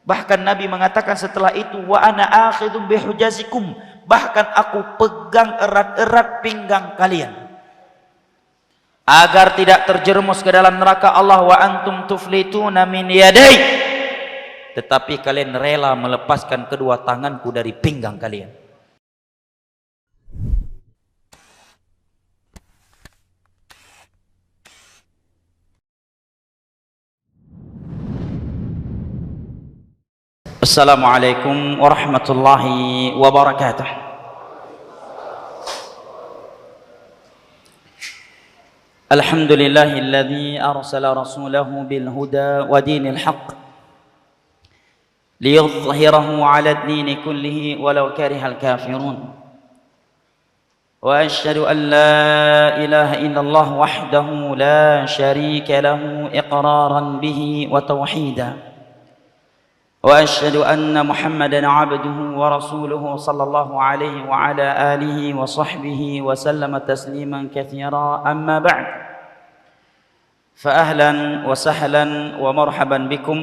Bahkan Nabi mengatakan setelah itu, wa ana akhidun bihujazikum, bahkan aku pegang erat-erat pinggang kalian agar tidak terjerumus ke dalam neraka Allah. Wa antum tuflituna min yadai, tetapi kalian rela melepaskan kedua tanganku dari pinggang kalian. Assalamualaikum warahmatullahi wabarakatuh. Alhamdulillahilladzi arsala rasulahu bil huda wa dinil haqq liyudhhirahu 'ala ad-dini kullihi walau karihal kafirun. Wa asyhadu an la ilaha illallah wahdahu la syarika lahu iqraran bihi wa tauhida. وأشهد أن محمدًا عبده ورسوله صلى الله عليه وعلى آله وصحبه وسلم تسليمًا كثيرا. أما بعد، فأهلًا وسهلًا ومرحبًا بكم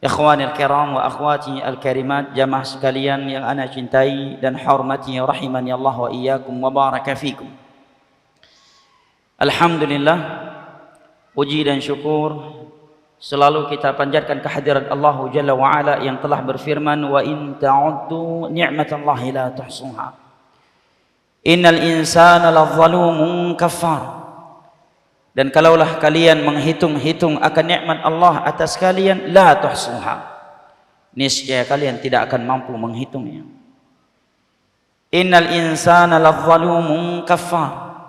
إخواني الكرام وأخواتي الكريمات, jamaah sekalian yang ana cintai dan hormati, rahimani Allah wa iyyakum wa baraka fikum. Alhamdulillah, puji dan syukur selalu kita panjatkan kehadirat Allah Jalla wa Ala yang telah berfirman, wa in ta'uddu ni'matallahi la tuhsuha innal insana ladzalumun kafar. Dan kalaulah kalian menghitung-hitung akan nikmat Allah atas kalian, la tuhsuha, niscaya kalian tidak akan mampu menghitungnya. Innal insana ladzalumun kafar,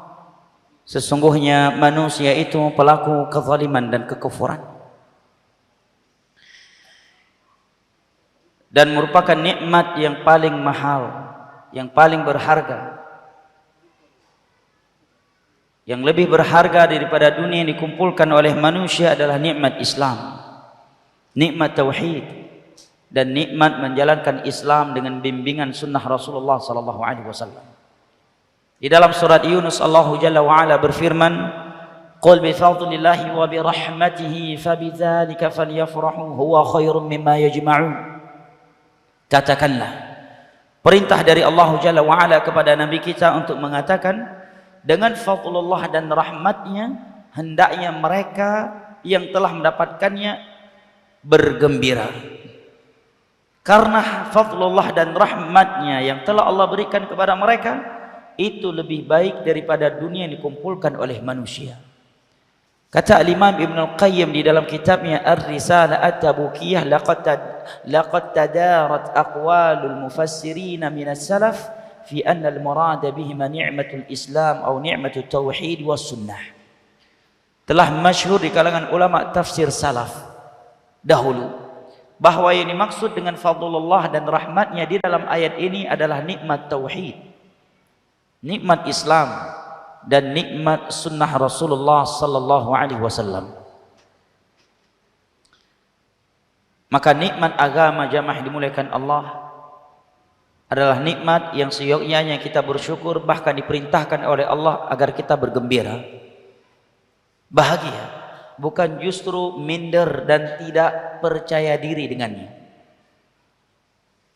sesungguhnya manusia itu pelaku kezaliman dan kekufuran. Dan merupakan nikmat yang paling mahal, yang paling berharga, yang lebih berharga daripada dunia yang dikumpulkan oleh manusia adalah nikmat Islam, nikmat tauhid, dan nikmat menjalankan Islam dengan bimbingan sunnah Rasulullah sallallahu alaihi wasallam. Di dalam surat Yunus, Allah Jalla wa Ala berfirman, qul bi fadlillahi wa bi rahmatihi fabidzalika falyafrahu huwa khairum mimma yajma'un. Katakanlah, perintah dari Allah Jalla wa Ala kepada Nabi kita untuk mengatakan, dengan fadlullah dan rahmatnya hendaknya mereka yang telah mendapatkannya bergembira. Karena fadlullah dan rahmatnya yang telah Allah berikan kepada mereka itu lebih baik daripada dunia yang dikumpulkan oleh manusia. Kata Imam Ibn Al-Qayyim di dalam kitabnya Ar-Risalah At-Tabukiyah, laqad tadarat aqwalul mufassirin min as-salaf fi anna al-murad bihima ni'matul Islam atau ni'matut tauhid was sunnah. Telah masyhur di kalangan ulama tafsir salaf dahulu bahwa yang dimaksud dengan fadlullah dan rahmatnya di dalam ayat ini adalah nikmat tauhid, nikmat Islam, dan nikmat sunnah Rasulullah sallallahu alaihi wasallam. Maka nikmat agama jamaah dimuliakan Allah adalah nikmat yang seyogyanya kita bersyukur, bahkan diperintahkan oleh Allah agar kita bergembira, bahagia, bukan justru minder dan tidak percaya diri dengannya.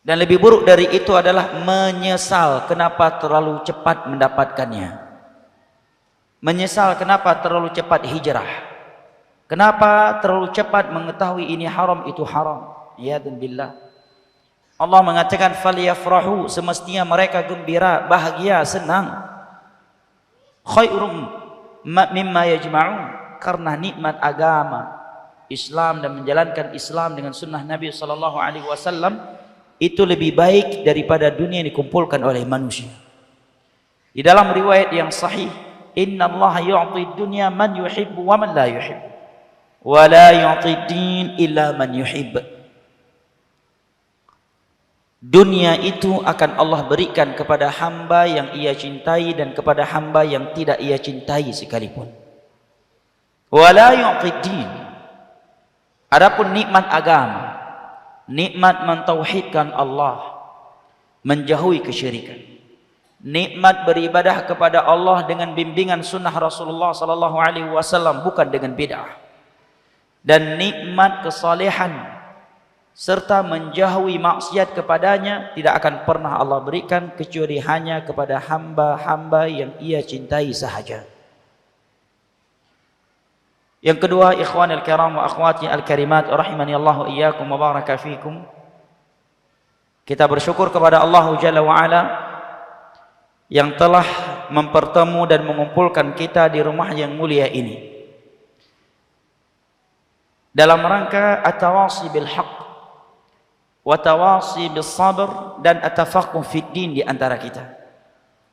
Dan lebih buruk dari itu adalah menyesal kenapa terlalu cepat mendapatkannya. Menyesal kenapa terlalu cepat hijrah, kenapa terlalu cepat mengetahui ini haram itu haram. Ya dan billah, Allah mengatakan falyafrahu, semestinya mereka gembira, bahagia, senang. Khairum mimma yajma'un, karena nikmat agama Islam dan menjalankan Islam dengan sunnah Nabi sallallahu alaihi wasallam itu lebih baik daripada dunia yang dikumpulkan oleh manusia. Di dalam riwayat yang sahih, inna Allah yu'ti dunya man yuhibbu wa man la yuhibbu wa la yu'ti din illa man yuhibbu. Dunia itu akan Allah berikan kepada hamba yang ia cintai dan kepada hamba yang tidak ia cintai sekalipun. Wa la yu'ti din. Adapun nikmat agama, nikmat mentauhidkan Allah, menjauhi kesyirikan, nikmat beribadah kepada Allah dengan bimbingan sunnah Rasulullah sallallahu alaihi wasallam, bukan dengan bid'ah, dan nikmat kesalehan serta menjauhi maksiat kepadanya tidak akan pernah Allah berikan kecuali hanya kepada hamba-hamba yang ia cintai sahaja. Yang kedua, ikhwanil kiram wa akhwati al-karimat rahimani Allah wa iyyakum wa baraka fikum, kita bersyukur kepada Allah Jalla wa Ala yang telah mempertemu dan mengumpulkan kita di rumah yang mulia ini dalam rangka at-tawasi bil haqq wa tawasi bis sabr dan at-tafaqquh fid din di antara kita.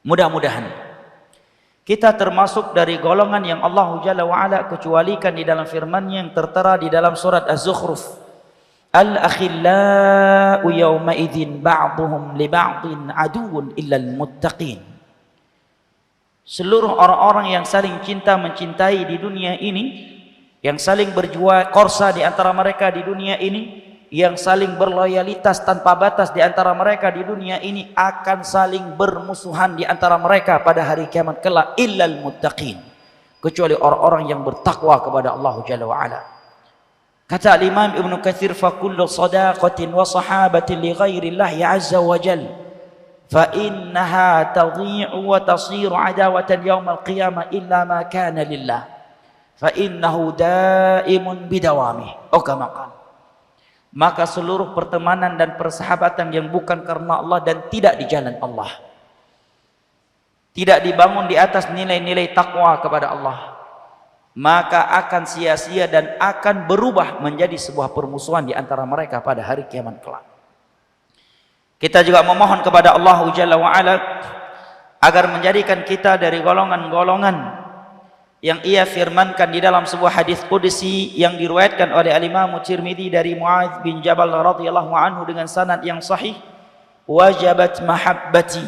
Mudah-mudahan kita termasuk dari golongan yang Allah Jalla wa Ala kecualikan di dalam firman-Nya yang tertera di dalam surat Az-Zukhruf, al-akhillau yawma idzin ba'dhum li ba'dhin aduwwun illal muttaqin. Seluruh orang-orang yang saling cinta mencintai di dunia ini, yang saling berjuang korsa di antara mereka di dunia ini, yang saling berloyalitas tanpa batas di antara mereka di dunia ini, akan saling bermusuhan di antara mereka pada hari kiamat kelak, illal muttaqin, kecuali orang-orang yang bertakwa kepada Allah Jalla wa Ala. Kata Imam Ibn Katsir, fa kullu sadaqatin wa sahabatin li ghairillahi azza wa jalla fa innaha tadhi'u wa tasiru adawatan yaumal qiyamah illa ma kana lillah fa innahu daimun bidawamih. Oh kama qala, maka seluruh pertemanan dan persahabatan yang bukan karena Allah dan tidak di jalan Allah, tidak dibangun di atas nilai-nilai takwa kepada Allah, maka akan sia-sia dan akan berubah menjadi sebuah permusuhan di antara mereka pada hari kiamat kelak. Kita juga memohon kepada Allah Jalla wa Ala agar menjadikan kita dari golongan-golongan yang ia firmankan di dalam sebuah hadis qudsi yang diriwayatkan oleh Al-Imam Tirmidzi dari Muadz bin Jabal radhiyallahu anhu dengan sanad yang sahih, wajabat mahabbati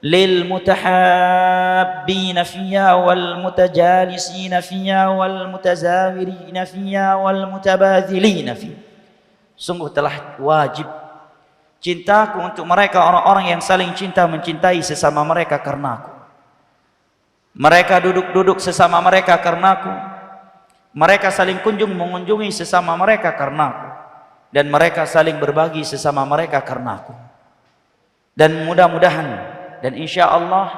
lil mutahabbina fiyya wal mutajalisina fiyya wal mutazawirina fiyya wal mutabadzilina fiyya. Sungguh telah wajib cintaku untuk mereka orang-orang yang saling cinta mencintai sesama mereka karena aku. Mereka duduk-duduk sesama mereka karena aku. Mereka saling kunjung mengunjungi sesama mereka karena aku. Dan mereka saling berbagi sesama mereka karena aku. Dan mudah-mudahan dan insya Allah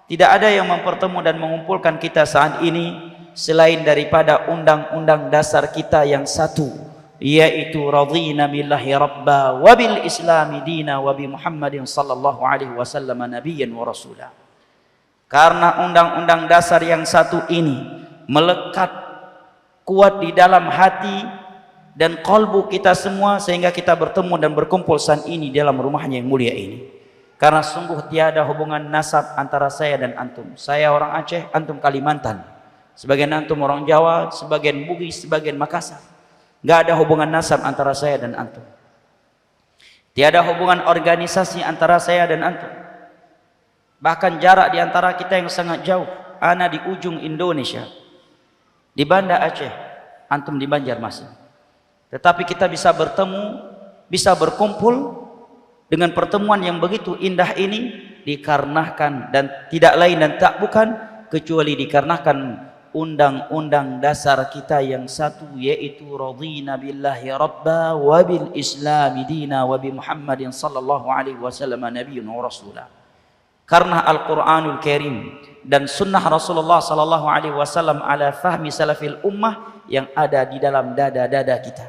tidak ada yang mempertemu dan mengumpulkan kita saat ini selain daripada undang-undang dasar kita yang satu, yaitu radhina billahi rabba wa bil islami dina wa bi Muhammadin sallallahu alaihi wasallam nabiyyan wa rasulah. Karena undang-undang dasar yang satu ini melekat kuat di dalam hati dan kalbu kita semua, sehingga kita bertemu dan berkumpul saat ini dalam rumahnya yang mulia ini. Karena sungguh tiada hubungan nasab antara saya dan antum. Saya orang Aceh, antum Kalimantan. Sebagian antum orang Jawa, sebagian Bugis, sebagian Makassar. Gak ada hubungan nasab antara saya dan antum. Tiada hubungan organisasi antara saya dan antum. Bahkan jarak di antara kita yang sangat jauh. Ana di ujung Indonesia, di Banda Aceh, antum di Banjarmasin. Tetapi kita bisa bertemu, bisa berkumpul dengan pertemuan yang begitu indah ini dikarenakan dan tidak lain dan tak bukan kecuali dikarenakan undang-undang dasar kita yang satu, yaitu radhina billahi rabba wa bil islami dina wa bi Muhammadin sallallahu alaihi wasallam nabiyyun wa rasulah. Karena Al-Quranul Karim dan sunnah Rasulullah sallallahu alaihi wasallam ala fahmi salafil ummah yang ada di dalam dada-dada kita.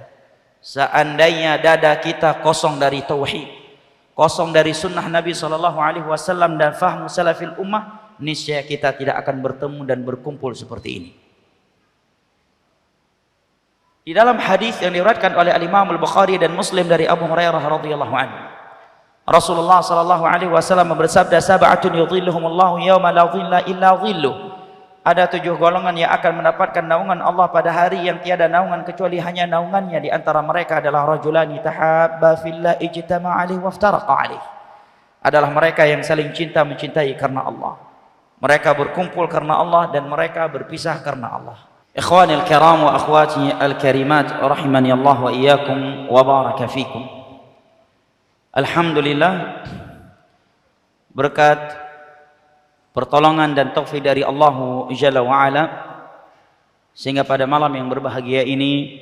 Seandainya dada kita kosong dari tauhid, kosong dari sunnah Nabi sallallahu alaihi wasallam dan fahmu salafil ummah, niscaya kita tidak akan bertemu dan berkumpul seperti ini. Di dalam hadis yang diriwayatkan oleh Al-Imam Al-Bukhari dan Muslim dari Abu Hurairah radhiyallahu anhu, Rasulullah sallallahu alaihi wasallam bersabda, sab'atun yudhilluhumullahu yawma la dhilla illa dhilluh. Ada 7 golongan yang akan mendapatkan naungan Allah pada hari yang tiada naungan kecuali hanya naungannya. Di antara mereka adalah rajulani tahabba fillah ijtama'a alaihi waftaraqa alaihi. Adalah mereka yang saling cinta mencintai karena Allah. Mereka berkumpul karena Allah dan mereka berpisah karena Allah. Ikhwanil kiram wa akhwati al-karimat rahimani Allah wa iyyakum wa baraka fikum. Alhamdulillah, berkat pertolongan dan taufik dari Allah Jalla wa Ala, sehingga pada malam yang berbahagia ini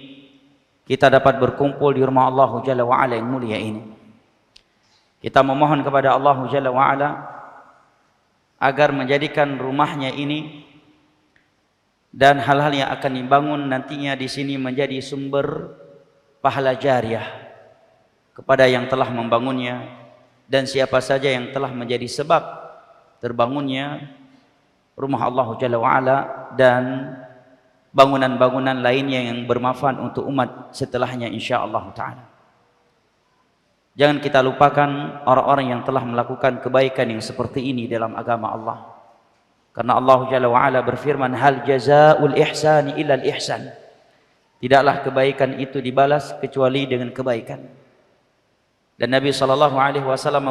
kita dapat berkumpul di rumah Allah Jalla wa'ala yang mulia ini. Kita memohon kepada Allah Jalla wa'ala agar menjadikan rumahnya ini dan hal-hal yang akan dibangun nantinya di sini menjadi sumber pahala jariah kepada yang telah membangunnya dan siapa saja yang telah menjadi sebab terbangunnya rumah Allah Jalla wa'ala dan bangunan-bangunan lainnya yang bermanfaat untuk umat setelahnya insyaallah ta'ala. Jangan kita lupakan orang-orang yang telah melakukan kebaikan yang seperti ini dalam agama Allah. Karena Allah Jalla wa'ala berfirman, hal jazaa'ul ihsani illal ihsan. Tidaklah kebaikan itu dibalas kecuali dengan kebaikan. Dan Nabi SAW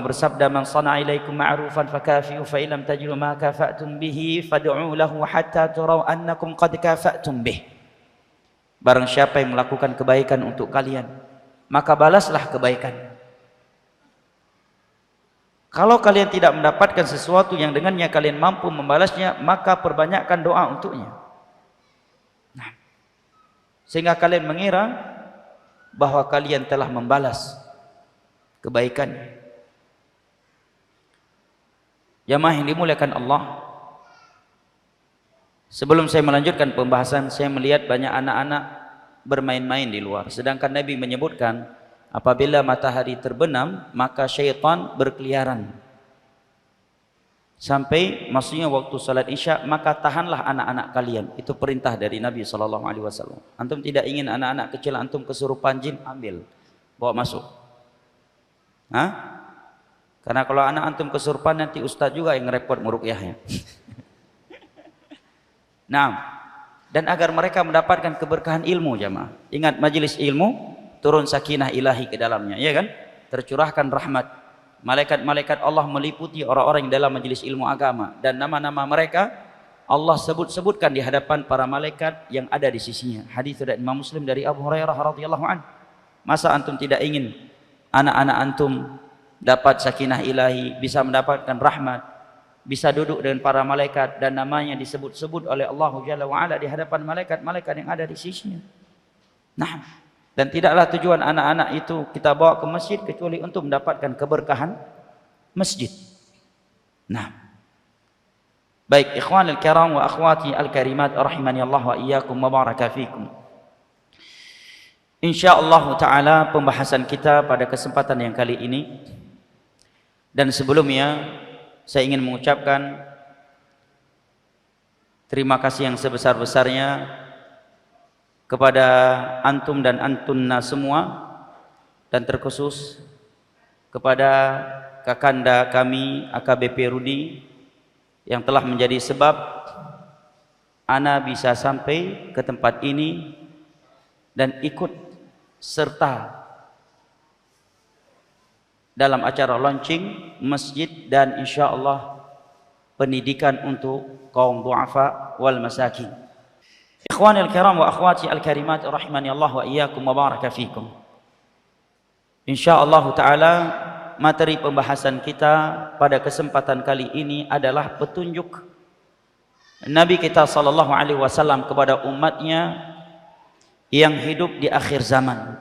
bersabda, man sana'a ilaikum ma'rufan fakafi'u fa illam tajidu ma kafa'tum bihi fad'u lahu hatta turaw annakum qad kafa'tum bih. Barang siapa yang melakukan kebaikan untuk kalian, maka balaslah kebaikan. Kalau kalian tidak mendapatkan sesuatu yang dengannya kalian mampu membalasnya, maka perbanyakkan doa untuknya. Nah, sehingga kalian mengira bahwa kalian telah membalas kebaikan. Jamaah yang dimuliakan Allah, sebelum saya melanjutkan pembahasan, saya melihat banyak anak-anak bermain-main di luar. Sedangkan Nabi menyebutkan apabila matahari terbenam maka syaitan berkeliaran sampai maksudnya waktu salat isya, maka tahanlah anak-anak kalian. Itu perintah dari Nabi SAW. Antum tidak ingin anak-anak kecil antum kesurupan jin, ambil bawa masuk. Hah? Karena kalau anak antum kesurupan nanti ustaz juga yang repot meruqyahnya. Nah, dan agar mereka mendapatkan keberkahan ilmu jamaah. Ingat majelis ilmu turun sakinah ilahi ke dalamnya, ya kan? Tercurahkan rahmat. Malaikat-malaikat Allah meliputi orang-orang yang dalam majelis ilmu agama dan nama-nama mereka Allah sebut-sebutkan di hadapan para malaikat yang ada di sisinya. Hadis dari Imam Muslim dari Abu Hurairah radhiyallahu anhu. Masa antum tidak ingin anak-anak antum dapat sakinah ilahi, bisa mendapatkan rahmat, bisa duduk dengan para malaikat dan namanya disebut-sebut oleh Allah Jalla wa'ala di hadapan malaikat-malaikat yang ada di sisinya. Nah, dan tidaklah tujuan anak-anak itu kita bawa ke masjid kecuali untuk mendapatkan keberkahan masjid. Nah, baik ikhwanul kiram wa akhwati al-karimat rahimani Allah wa iyyakum wa baraka fikum. InsyaAllah ta'ala pembahasan kita pada kesempatan yang kali ini, dan sebelumnya saya ingin mengucapkan terima kasih yang sebesar-besarnya kepada antum dan antunna semua, dan terkhusus kepada kakanda kami AKBP Rudi yang telah menjadi sebab ana bisa sampai ke tempat ini dan ikut serta dalam acara launching masjid dan insyaallah pendidikan untuk kaum du'afa wal masakin. Ikhwanil kiram wa akhwati al-karimat rahimani Allah wa iyyakum wa baraka fikum. Insyaallah taala materi pembahasan kita pada kesempatan kali ini adalah petunjuk Nabi kita sallallahu alaihi wasallam kepada umatnya yang hidup di akhir zaman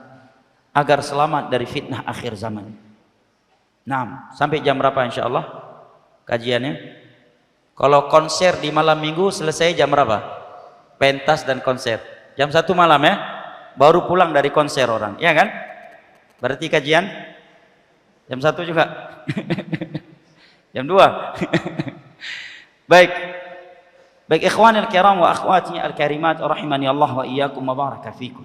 agar selamat dari fitnah akhir zaman. Nah, sampai jam berapa insyaallah kajiannya? Kalau konser di malam minggu selesai jam berapa? Pentas dan konser jam 1 malam ya, baru pulang dari konser orang, ya kan? Berarti kajian jam 1 juga. Jam 2. Baik ikhwanil kiram wa akhwati al-karimat rahimani Allah wa iyyakum wa baraka fikum.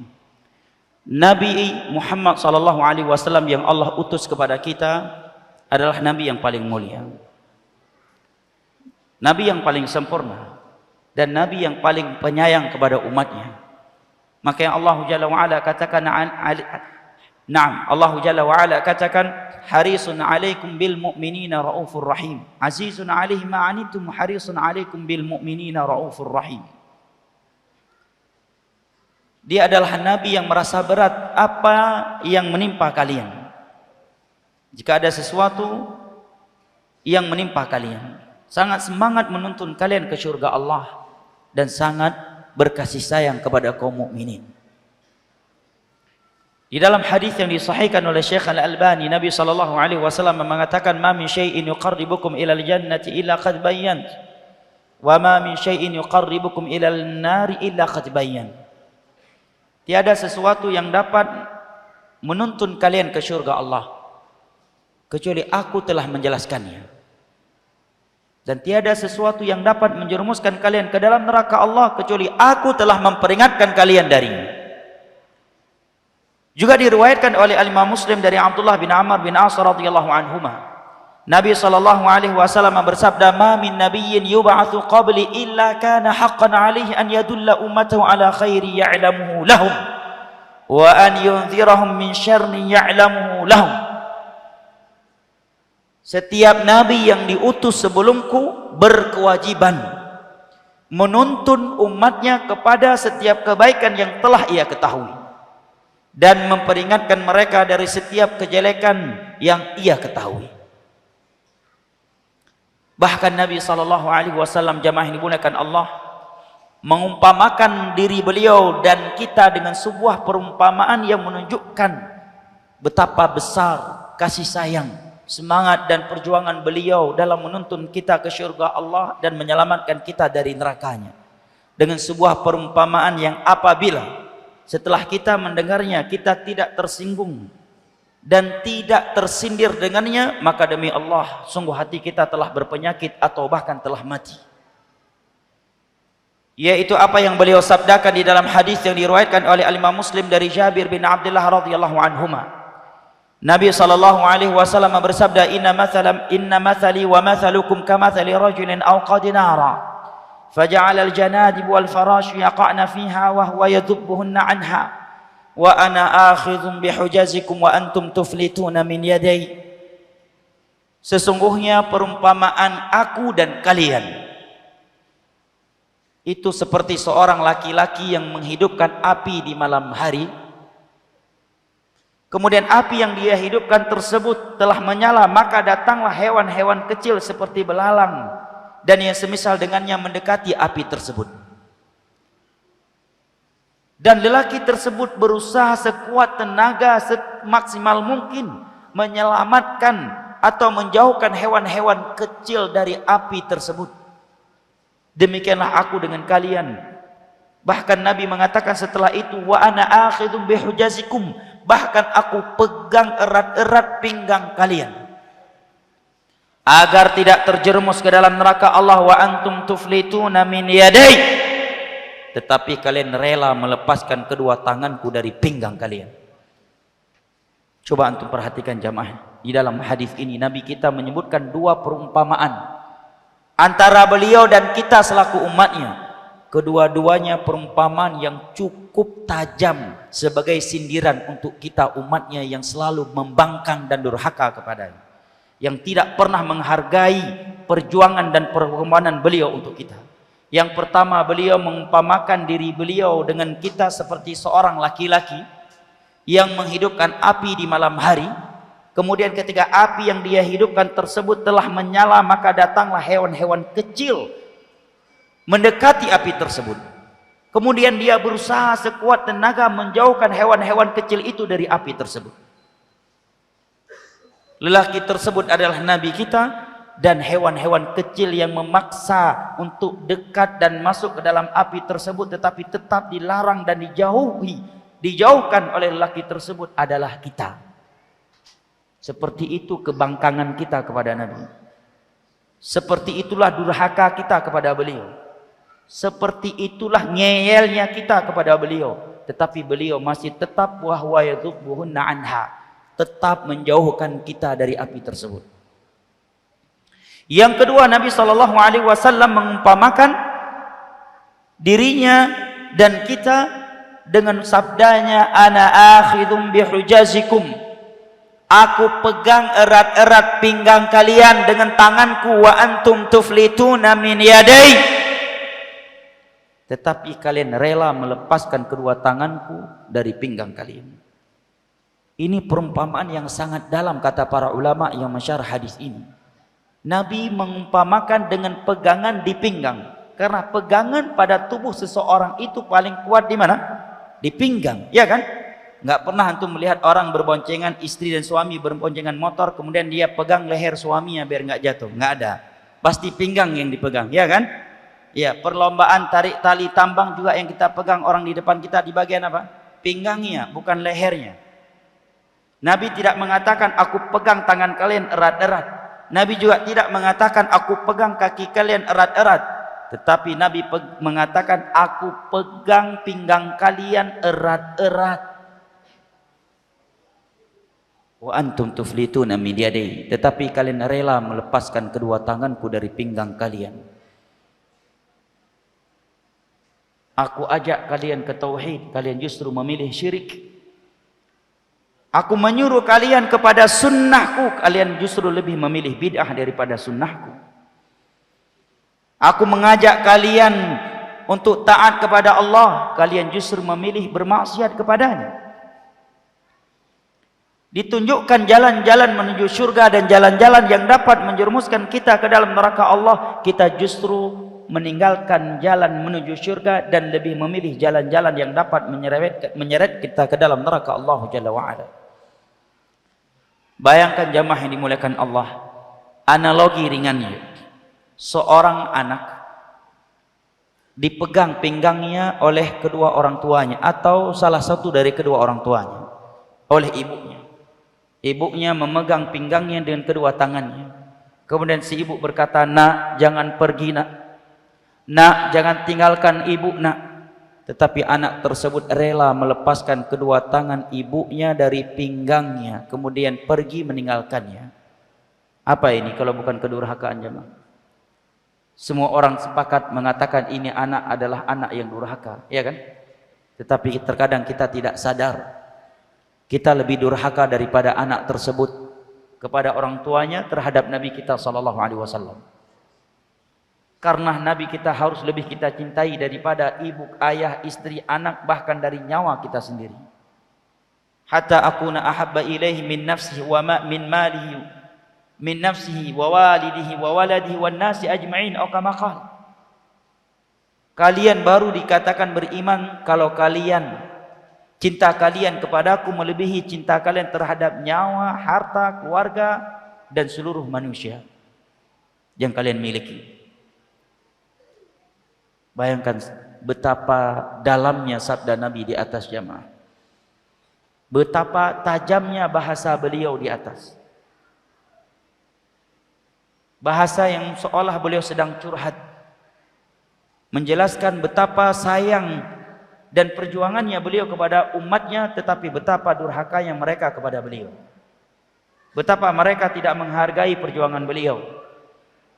Nabi Muhammad sallallahu alaihi wasallam yang Allah utus kepada kita adalah nabi yang paling mulia, nabi yang paling sempurna, dan nabi yang paling penyayang kepada umatnya. Maka yang Allah Jalla wa ala katakan Allah Jalla wa ala katakan harisun alaikum bil mu'minina raufur rahim, azizun alaihi ma anittum harisun alaikum bil mu'minina raufur rahim. Dia adalah nabi yang merasa berat apa yang menimpa kalian. Jika ada sesuatu yang menimpa kalian, sangat semangat menuntun kalian ke surga Allah dan sangat berkasih sayang kepada kaum mukminin. Di dalam hadis yang disahihkan oleh Syekh Al-Albani, Nabi sallallahu alaihi wasallam mengatakan, "Ma min syai'in yuqarribukum ilal jannati illa qad bayyant, wa ma min syai'in yuqarribukum ilal nari illa qad bayyant." Tiada sesuatu yang dapat menuntun kalian ke surga Allah kecuali aku telah menjelaskannya. Dan tiada sesuatu yang dapat menjerumuskan kalian ke dalam neraka Allah kecuali aku telah memperingatkan kalian darinya. Juga diriwayatkan oleh Imam Muslim dari Abdullah bin Amr bin As radhiyallahu anhuma, Nabi sallallahu alaihi wasallam bersabda, "Ma min nabiyyin yub'atsu qabli illa kana haqqan 'alaihi an yadulla ummatahu ala khairi ya'lamuhu lahum wa an yunzirahum min syarri ya'lamuhu lahum." Setiap nabi yang diutus sebelumku berkewajiban menuntun umatnya kepada setiap kebaikan yang telah ia ketahui dan memperingatkan mereka dari setiap kejelekan yang ia ketahui. Bahkan Nabi SAW, jamaah yang dimuliakan Allah, mengumpamakan diri beliau dan kita dengan sebuah perumpamaan yang menunjukkan betapa besar kasih sayang, semangat dan perjuangan beliau dalam menuntun kita ke syurga Allah dan menyelamatkan kita dari nerakanya. Dengan sebuah perumpamaan yang apabila setelah kita mendengarnya kita tidak tersinggung dan tidak tersindir dengannya, maka demi Allah sungguh hati kita telah berpenyakit atau bahkan telah mati. Yaitu apa yang beliau sabdakan di dalam hadis yang diriwayatkan oleh Imam Muslim dari Jabir bin Abdullah radhiyallahu anhuma. Nabi sallallahu alaihi wasallam bersabda, "Inna mathali wa mathalukum kamathali rajulin awqada nara فجعل الجنادب والفراش يقعن فيها وهو يذبهن عنها وأنا آخذ بحجازكم وأنتم تفلتون من يدي." Sesungguhnya perumpamaan aku dan kalian itu seperti seorang laki-laki yang menghidupkan api di malam hari. Kemudian api yang dia hidupkan tersebut telah menyala, maka datanglah hewan-hewan kecil seperti belalang dan yang semisal dengannya mendekati api tersebut. Dan lelaki tersebut berusaha sekuat tenaga, semaksimal mungkin menyelamatkan atau menjauhkan hewan-hewan kecil dari api tersebut. Demikianlah aku dengan kalian. Bahkan Nabi mengatakan setelah itu, "Wa ana akhidhum bihujazikum." Bahkan aku pegang erat-erat pinggang kalian agar tidak terjerumus ke dalam neraka Allah. Wa antum tuflituna min yadai, tetapi kalian rela melepaskan kedua tanganku dari pinggang kalian. Coba antum perhatikan jamaah, di dalam hadis ini Nabi kita menyebutkan dua perumpamaan antara beliau dan kita selaku umatnya. Kedua-duanya perumpamaan yang cukup tajam sebagai sindiran untuk kita umatnya yang selalu membangkang dan durhaka kepadanya, yang tidak pernah menghargai perjuangan dan pengorbanan beliau untuk kita. Yang pertama, beliau mengumpamakan diri beliau dengan kita seperti seorang laki-laki yang menghidupkan api di malam hari. Kemudian ketika api yang dia hidupkan tersebut telah menyala, maka datanglah hewan-hewan kecil mendekati api tersebut. Kemudian dia berusaha sekuat tenaga menjauhkan hewan-hewan kecil itu dari api tersebut. Lelaki tersebut adalah Nabi kita, dan hewan-hewan kecil yang memaksa untuk dekat dan masuk ke dalam api tersebut tetapi tetap dilarang dan dijauhkan oleh lelaki tersebut adalah kita. Seperti itu kebangkangan kita kepada Nabi. Seperti itulah durhaka kita kepada beliau. Seperti itulah ngeyelnya kita kepada beliau. Tetapi beliau masih tetap wahwa yadhubbuhunna anha, tetap menjauhkan kita dari api tersebut. Yang kedua, Nabi SAW mengumpamakan dirinya dan kita dengan sabdanya, "Ana akhidhum bihujazikum." Aku pegang erat-erat pinggang kalian dengan tanganku, wa antum tuflituna min yadai. Tetapi kalian rela melepaskan kedua tanganku dari pinggang kalian. Ini perumpamaan yang sangat dalam, kata para ulama yang mensyarah hadis ini. Nabi mengumpamakan dengan pegangan di pinggang, karena pegangan pada tubuh seseorang itu paling kuat di mana? Di pinggang, ya kan? Nggak pernah antum melihat orang berboncengan, istri dan suami berboncengan motor, kemudian dia pegang leher suaminya biar nggak jatuh. Nggak ada. Pasti pinggang yang dipegang, ya kan? Ya, perlombaan tarik tali tambang juga yang kita pegang orang di depan kita di bagian apa? Pinggangnya, bukan lehernya. Nabi tidak mengatakan aku pegang tangan kalian erat-erat. Nabi juga tidak mengatakan aku pegang kaki kalian erat-erat. Tetapi Nabi mengatakan aku pegang pinggang kalian erat-erat. Wa antum tuflituna min yadayhi, tetapi kalian rela melepaskan kedua tanganku dari pinggang kalian. Aku ajak kalian ke tauhid, kalian justru memilih syirik. Aku menyuruh kalian kepada sunnahku, kalian justru lebih memilih bid'ah daripada sunnahku. Aku mengajak kalian untuk taat kepada Allah, kalian justru memilih bermaksiat kepadanya. Ditunjukkan jalan-jalan menuju surga dan jalan-jalan yang dapat menjerumuskan kita ke dalam neraka Allah, kita justru meninggalkan jalan menuju surga dan lebih memilih jalan-jalan yang dapat menyeret kita ke dalam neraka Allah Jalla wa'ala. Bayangkan jamaah yang dimuliakan Allah, analogi ringannya, seorang anak dipegang pinggangnya oleh kedua orang tuanya atau salah satu dari kedua orang tuanya, oleh ibunya. Ibunya memegang pinggangnya dengan kedua tangannya. Kemudian si ibu berkata, nak jangan pergi nak. Nak jangan tinggalkan ibu nak. Tetapi anak tersebut rela melepaskan kedua tangan ibunya dari pinggangnya. Kemudian pergi meninggalkannya. Apa ini kalau bukan kedurhakaan jemaah? Semua orang sepakat mengatakan ini anak adalah anak yang durhaka, ya kan? Tetapi terkadang kita tidak sadar. Kita lebih durhaka daripada anak tersebut kepada orang tuanya terhadap Nabi kita sallallahu alaihi wasallam. Karena Nabi kita harus lebih kita cintai daripada ibu, ayah, istri, anak, bahkan dari nyawa kita sendiri. Hatta akuna ahabba ilaihi min nafsihi wa ma min malihi min nafsihi wa walidihi wa waladihi wan nasi ajma'in atau kama qala. Kalian baru dikatakan beriman kalau kalian cinta kalian kepadaku melebihi cinta kalian terhadap nyawa, harta, keluarga, dan seluruh manusia yang kalian miliki. Bayangkan betapa dalamnya sabda Nabi di atas jamaah. Betapa tajamnya bahasa beliau di atas. Bahasa yang seolah beliau sedang curhat. Menjelaskan betapa sayang dan perjuangannya beliau kepada umatnya, tetapi betapa durhakanya mereka kepada beliau. Betapa mereka tidak menghargai perjuangan beliau.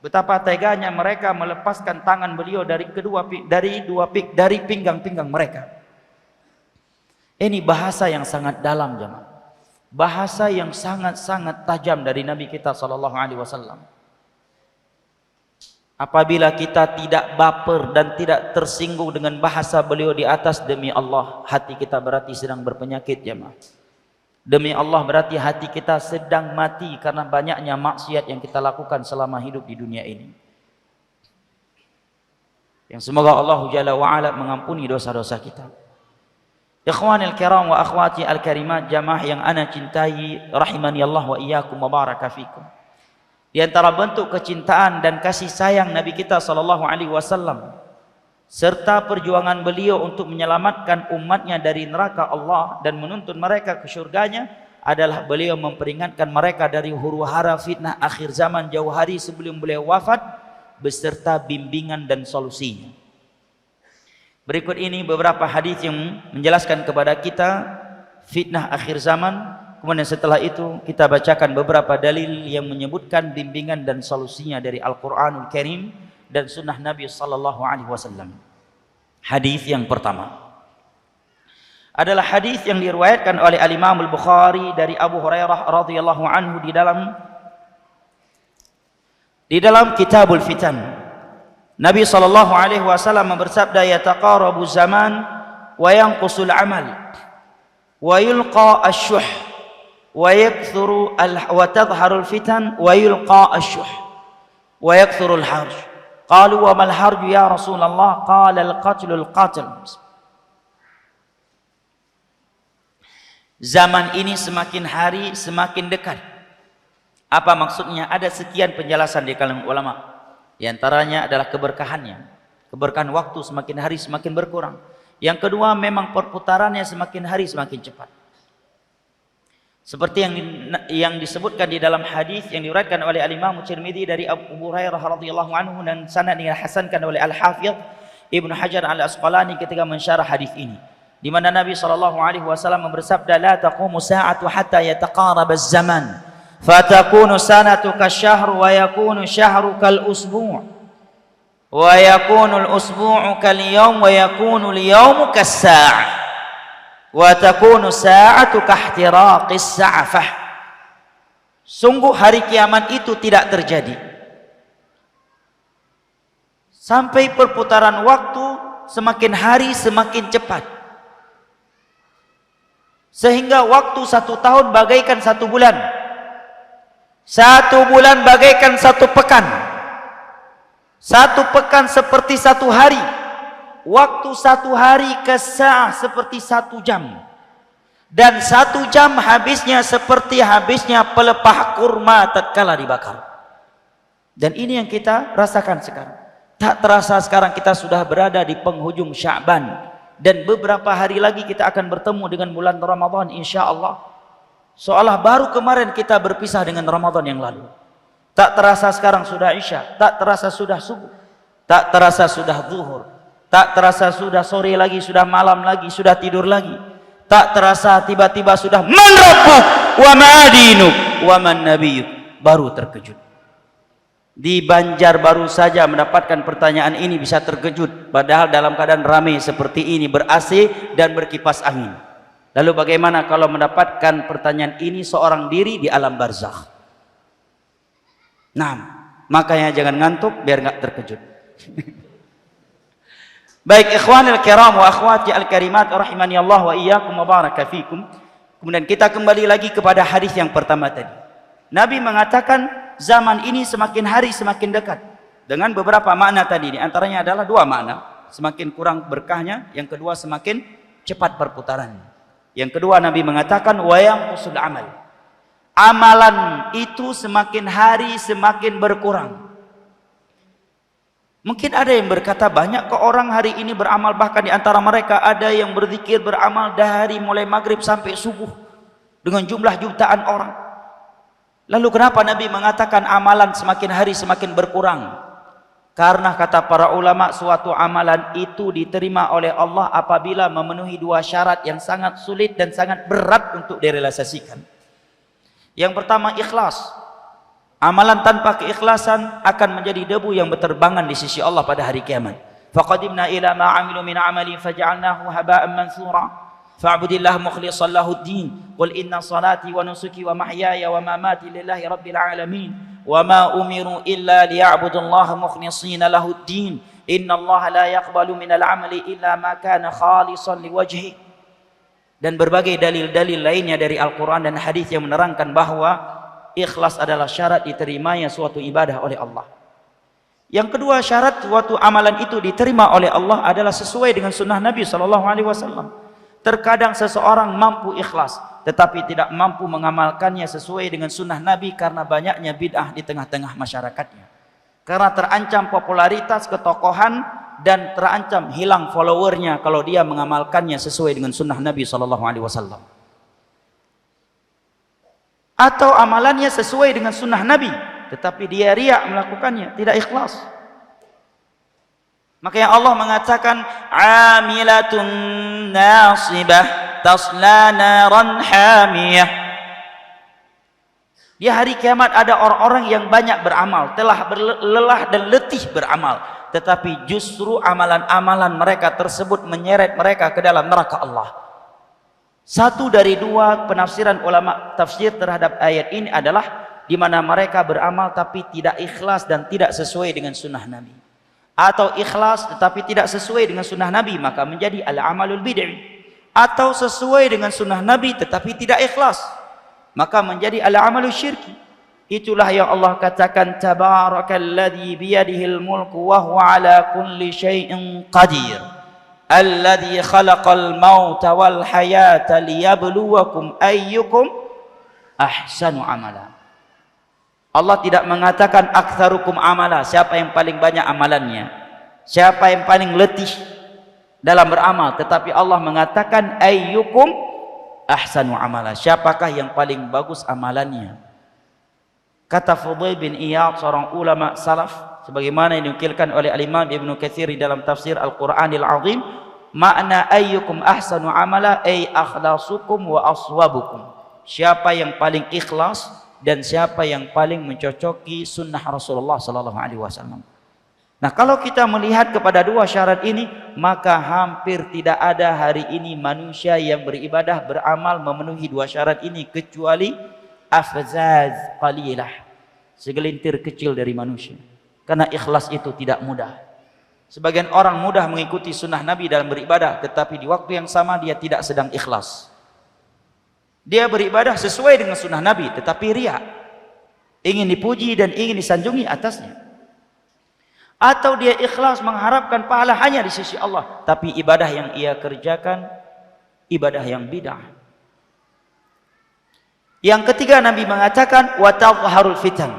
Betapa teganya mereka melepaskan tangan beliau dari pinggang-pinggang mereka. Ini bahasa yang sangat dalam jemaah. Bahasa yang sangat-sangat tajam dari Nabi kita sallallahu alaihi wasallam. Apabila kita tidak baper dan tidak tersinggung dengan bahasa beliau di atas, demi Allah hati kita berarti sedang berpenyakit jemaah. Demi Allah berarti hati kita sedang mati karena banyaknya maksiat yang kita lakukan selama hidup di dunia ini. Yang semoga Allah Jalla wa'ala mengampuni dosa-dosa kita. Ikhwanil kiram wa akhwati al-karimat, jamaah yang ana cintai, rahimani Allah wa iyyakum wa baraka fikum. Di antara bentuk kecintaan dan kasih sayang Nabi kita sallallahu alaihi wasallam serta perjuangan beliau untuk menyelamatkan umatnya dari neraka Allah dan menuntun mereka ke surganya adalah beliau memperingatkan mereka dari huru-hara fitnah akhir zaman jauh hari sebelum beliau wafat beserta bimbingan dan solusinya. Berikut ini beberapa hadis yang menjelaskan kepada kita fitnah akhir zaman. Kemudian setelah itu kita bacakan beberapa dalil yang menyebutkan bimbingan dan solusinya dari Al-Quranul Karim dan sunnah Nabi sallallahu alaihi wasallam. Hadis yang pertama adalah hadis yang diriwayatkan oleh Al-Imam Al-Bukhari dari Abu Hurairah radhiyallahu anhu di dalam Kitabul Fitan. Nabi sallallahu alaihi wasallam bersabda, yataqarabu zaman wa yanqusul amal wa yulqa asy-syuh ويكثر وتظهر الفتن ويلقى الشح ويكثر الحرج قالوا وما الحرج يا رسول الله قال القتل Zaman ini semakin hari semakin dekat. Apa maksudnya? Ada sekian penjelasan di kalangan ulama. Di antaranya adalah keberkahannya. Keberkahan waktu semakin hari semakin berkurang. Yang kedua, memang perputarannya semakin hari semakin cepat. Seperti yang disebutkan di dalam hadis yang diriwayatkan oleh Al-Imam Tirmidzi dari Abu Hurairah radhiyallahu anhu dan sanad yang dihasankan oleh Al-Hafidz Ibnu Hajar Al-Asqalani ketika mensyarah hadis ini, di mana Nabi sallallahu alaihi wasallam bersabda, la taqumu sa'atu hatta yataqaraba az-zaman fatakunu sanatu kasyahr wa yakunu syahru kal usbu' wa yakunu al-usbu'u kal yawm wa yakunu al-yawmu kas-sa'ah wa takunu sa'atu kahtiraqis sa'afah. Sungguh hari kiamat itu tidak terjadi sampai perputaran waktu semakin hari semakin cepat, sehingga waktu 1 tahun bagaikan 1 bulan, 1 bulan bagaikan 1 pekan, 1 pekan seperti 1 hari, waktu 1 hari ke sa'ah seperti 1 jam, dan 1 jam habisnya seperti habisnya pelepah kurma tatkala dibakar. Dan ini yang kita rasakan sekarang. Tak terasa sekarang kita sudah berada di penghujung Sya'ban, dan beberapa hari lagi kita akan bertemu dengan bulan Ramadan insyaallah. Seolah baru kemarin kita berpisah dengan Ramadan yang lalu. Tak terasa sekarang sudah Isya, tak terasa sudah subuh, tak terasa sudah zuhur, tak terasa sudah sore lagi, sudah malam lagi, sudah tidur lagi. Tak terasa tiba-tiba sudah man rabbuk wa ma dinuk wa man nabiyyuk. Baru terkejut. Di Banjar baru saja mendapatkan pertanyaan ini bisa terkejut, padahal dalam keadaan ramai seperti ini, ber-AC dan berkipas angin. Lalu bagaimana kalau mendapatkan pertanyaan ini seorang diri di alam barzakh? Nah, makanya jangan ngantuk biar nggak terkejut. Baik ikhwanil kiram wa akhwati al-karimat rahimani Allah wa iyyakum wa baraka fikum. Kemudian kita kembali lagi kepada hadis yang pertama tadi. Nabi mengatakan zaman ini semakin hari semakin dekat, dengan beberapa makna tadi. Di antaranya adalah 2 makna. Semakin kurang berkahnya, yang kedua semakin cepat perputarannya. Yang kedua Nabi mengatakan wa yanqusul amal. Amalan itu semakin hari semakin berkurang. Mungkin ada yang berkata, banyak kok orang hari ini beramal, bahkan di antara mereka ada yang berzikir beramal dari mulai maghrib sampai subuh dengan jumlah jutaan orang. Lalu kenapa Nabi mengatakan amalan semakin hari semakin berkurang? Karena kata para ulama, suatu amalan itu diterima oleh Allah apabila memenuhi 2 syarat yang sangat sulit dan sangat berat untuk direalisasikan. Yang pertama, ikhlas. Amalan tanpa keikhlasan akan menjadi debu yang berterbangan di sisi Allah pada hari kiamat. Faqadimna ila ma 'amilu min 'amalin faj'alnahu haba'an mansura. Fa'budillah mukhlishan lahuddin. Qul inna salati wa nusuki wa mahyaya wa mamati lillahi rabbil alamin. Wa ma umiru illa liya'budullaha mukhlishina lahuddin. Innallaha la yaqbalu minal 'amali illa ma kana khalisan liwajhi. Dan berbagai dalil-dalil lainnya dari Al-Qur'an dan hadis yang menerangkan bahwa ikhlas adalah syarat diterimanya suatu ibadah oleh Allah. Yang kedua, syarat suatu amalan itu diterima oleh Allah adalah sesuai dengan sunnah Nabi SAW. Terkadang seseorang mampu ikhlas, tetapi tidak mampu mengamalkannya sesuai dengan sunnah Nabi karena banyaknya bid'ah di tengah-tengah masyarakatnya. Karena terancam popularitas, ketokohan, dan terancam hilang followernya kalau dia mengamalkannya sesuai dengan sunnah Nabi SAW. Atau amalannya sesuai dengan sunnah Nabi, tetapi dia riak melakukannya, tidak ikhlas. Makanya Allah mengatakan amilatun nasibah tasla naran hamiyah. Di hari kiamat ada orang-orang yang banyak beramal, telah lelah dan letih beramal, tetapi justru amalan-amalan mereka tersebut menyeret mereka ke dalam neraka Allah. Satu dari 2 penafsiran ulama tafsir terhadap ayat ini adalah di mana mereka beramal tapi tidak ikhlas dan tidak sesuai dengan sunnah Nabi, atau ikhlas tetapi tidak sesuai dengan sunnah Nabi, maka menjadi al-amalul bid'i, atau sesuai dengan sunnah Nabi tetapi tidak ikhlas, maka menjadi al-amalul syirki. Itulah yang Allah katakan tabarakalladzi biyadihil mulku wa huwa ala kulli syai'in qadir. alladzi khalaqal mauta wal hayata liyabluwakum ayyukum ahsanu amala. Allah tidak mengatakan aktsarukum amala, siapa yang paling banyak amalannya, siapa yang paling letih dalam beramal, tetapi Allah mengatakan ayyukum ahsanu amala, siapakah yang paling bagus amalannya. Kata Fudail bin Iyad, seorang ulama salaf, sebagaimana yang dinukilkan oleh Al-Imam Ibnu Katsir dalam tafsir Al-Qur'anil Azim, makna ayyukum ahsanu amala ay akhlasukum wa aswabukum, siapa yang paling ikhlas dan siapa yang paling mencocoki sunnah Rasulullah sallallahu alaihi wasallam. Nah, kalau kita melihat kepada dua syarat ini, maka hampir tidak ada hari ini manusia yang beribadah, beramal memenuhi dua syarat ini kecuali afzaz qalilah, segelintir kecil dari manusia. Karena ikhlas itu tidak mudah. Sebagian orang mudah mengikuti sunnah Nabi dalam beribadah, tetapi di waktu yang sama dia tidak sedang ikhlas. Dia beribadah sesuai dengan sunnah Nabi, tetapi riya, ingin dipuji dan ingin disanjungi atasnya. Atau dia ikhlas mengharapkan pahala hanya di sisi Allah, tapi ibadah yang ia kerjakan ibadah yang bid'ah. Yang ketiga, Nabi mengatakan wa tadhharul fitan.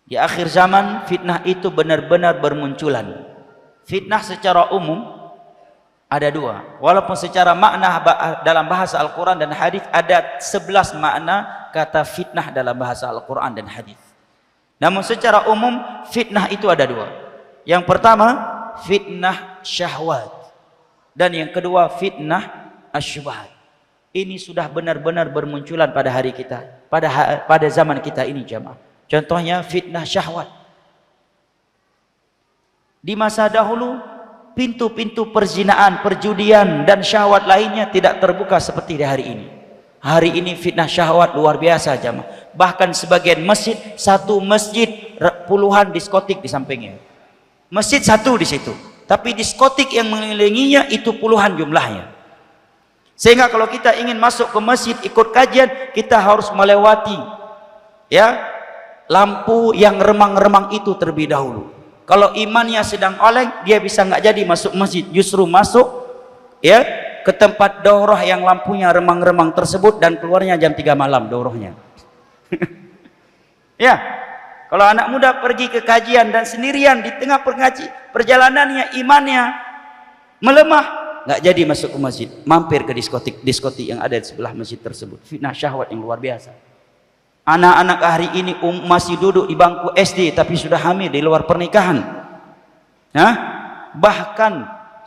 Di akhir zaman fitnah itu benar-benar bermunculan. Fitnah secara umum ada dua, walaupun secara makna dalam bahasa Al-Quran dan hadis ada 11 makna kata fitnah dalam bahasa Al-Quran dan hadis. Namun secara umum fitnah itu ada dua. Yang pertama fitnah syahwat, dan yang kedua fitnah asyubhat. Ini sudah benar-benar bermunculan pada hari kita, pada zaman kita ini jamaah. Contohnya fitnah syahwat. Di masa dahulu pintu-pintu perzinaan, perjudian dan syahwat lainnya tidak terbuka seperti di hari ini. Hari ini fitnah syahwat luar biasa jamaah. Bahkan sebagian masjid, satu masjid puluhan diskotik di sampingnya. Masjid satu di situ, tapi diskotik yang mengelilinginya itu puluhan jumlahnya. Sehingga kalau kita ingin masuk ke masjid ikut kajian, kita harus melewati lampu yang remang-remang itu terlebih dahulu. Kalau imannya sedang oleng, dia bisa nggak jadi masuk masjid, justru masuk ke tempat daurah yang lampunya remang-remang tersebut dan keluarnya jam 3 malam daurahnya. Kalau anak muda pergi ke kajian dan sendirian di tengah perjalanannya imannya melemah, nggak jadi masuk ke masjid, mampir ke diskotik yang ada di sebelah masjid tersebut. Fitnah syahwat yang luar biasa. Anak-anak hari ini masih duduk di bangku SD tapi sudah hamil di luar pernikahan. Bahkan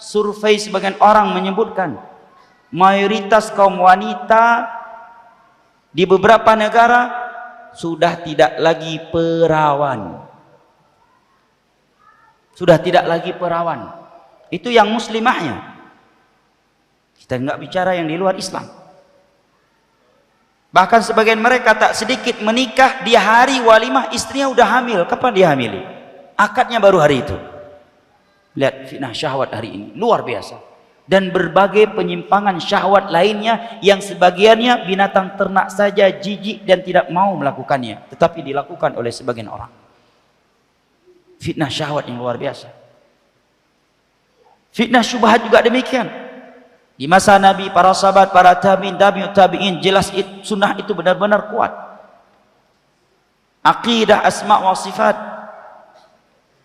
survei sebagian orang menyebutkan mayoritas kaum wanita di beberapa negara sudah tidak lagi perawan. Sudah tidak lagi perawan. Itu yang muslimahnya. Kita nggak bicara yang di luar Islam. Bahkan sebagian mereka tak sedikit menikah di hari walimah istrinya udah hamil. Kapan dia hamili? Akadnya baru hari itu. Lihat fitnah syahwat hari ini luar biasa. Dan berbagai penyimpangan syahwat lainnya yang sebagiannya binatang ternak saja jijik dan tidak mau melakukannya, tetapi dilakukan oleh sebagian orang. Fitnah syahwat yang luar biasa. Fitnah syubhat juga demikian. Di masa Nabi, para sahabat, para tabi'in, jelas sunnah itu benar-benar kuat. Aqidah asma wa sifat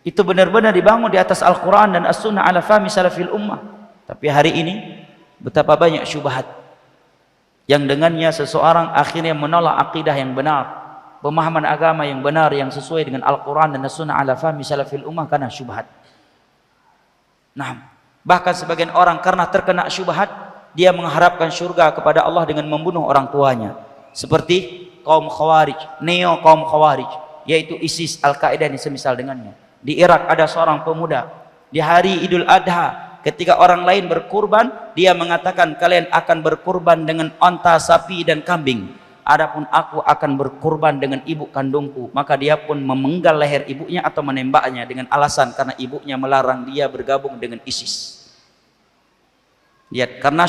itu benar-benar dibangun di atas Al-Quran dan As-Sunnah ala fahmi salafil ummah. Tapi hari ini betapa banyak syubhat yang dengannya seseorang akhirnya menolak aqidah yang benar, pemahaman agama yang benar yang sesuai dengan Al-Quran dan As-Sunnah ala fahmi salafil ummah karena syubhat. Bahkan sebagian orang karena terkena syubhat, dia mengharapkan syurga kepada Allah dengan membunuh orang tuanya. Seperti kaum Khawarij, kaum Khawarij, yaitu ISIS, Al-Qaeda dan semisal dengannya. Di Irak ada seorang pemuda, di hari Idul Adha, ketika orang lain berkurban, dia mengatakan kalian akan berkurban dengan onta, sapi dan kambing. Adapun aku akan berkurban dengan ibu kandungku. Maka dia pun memenggal leher ibunya atau menembaknya dengan alasan karena ibunya melarang dia bergabung dengan ISIS. Lihat, karena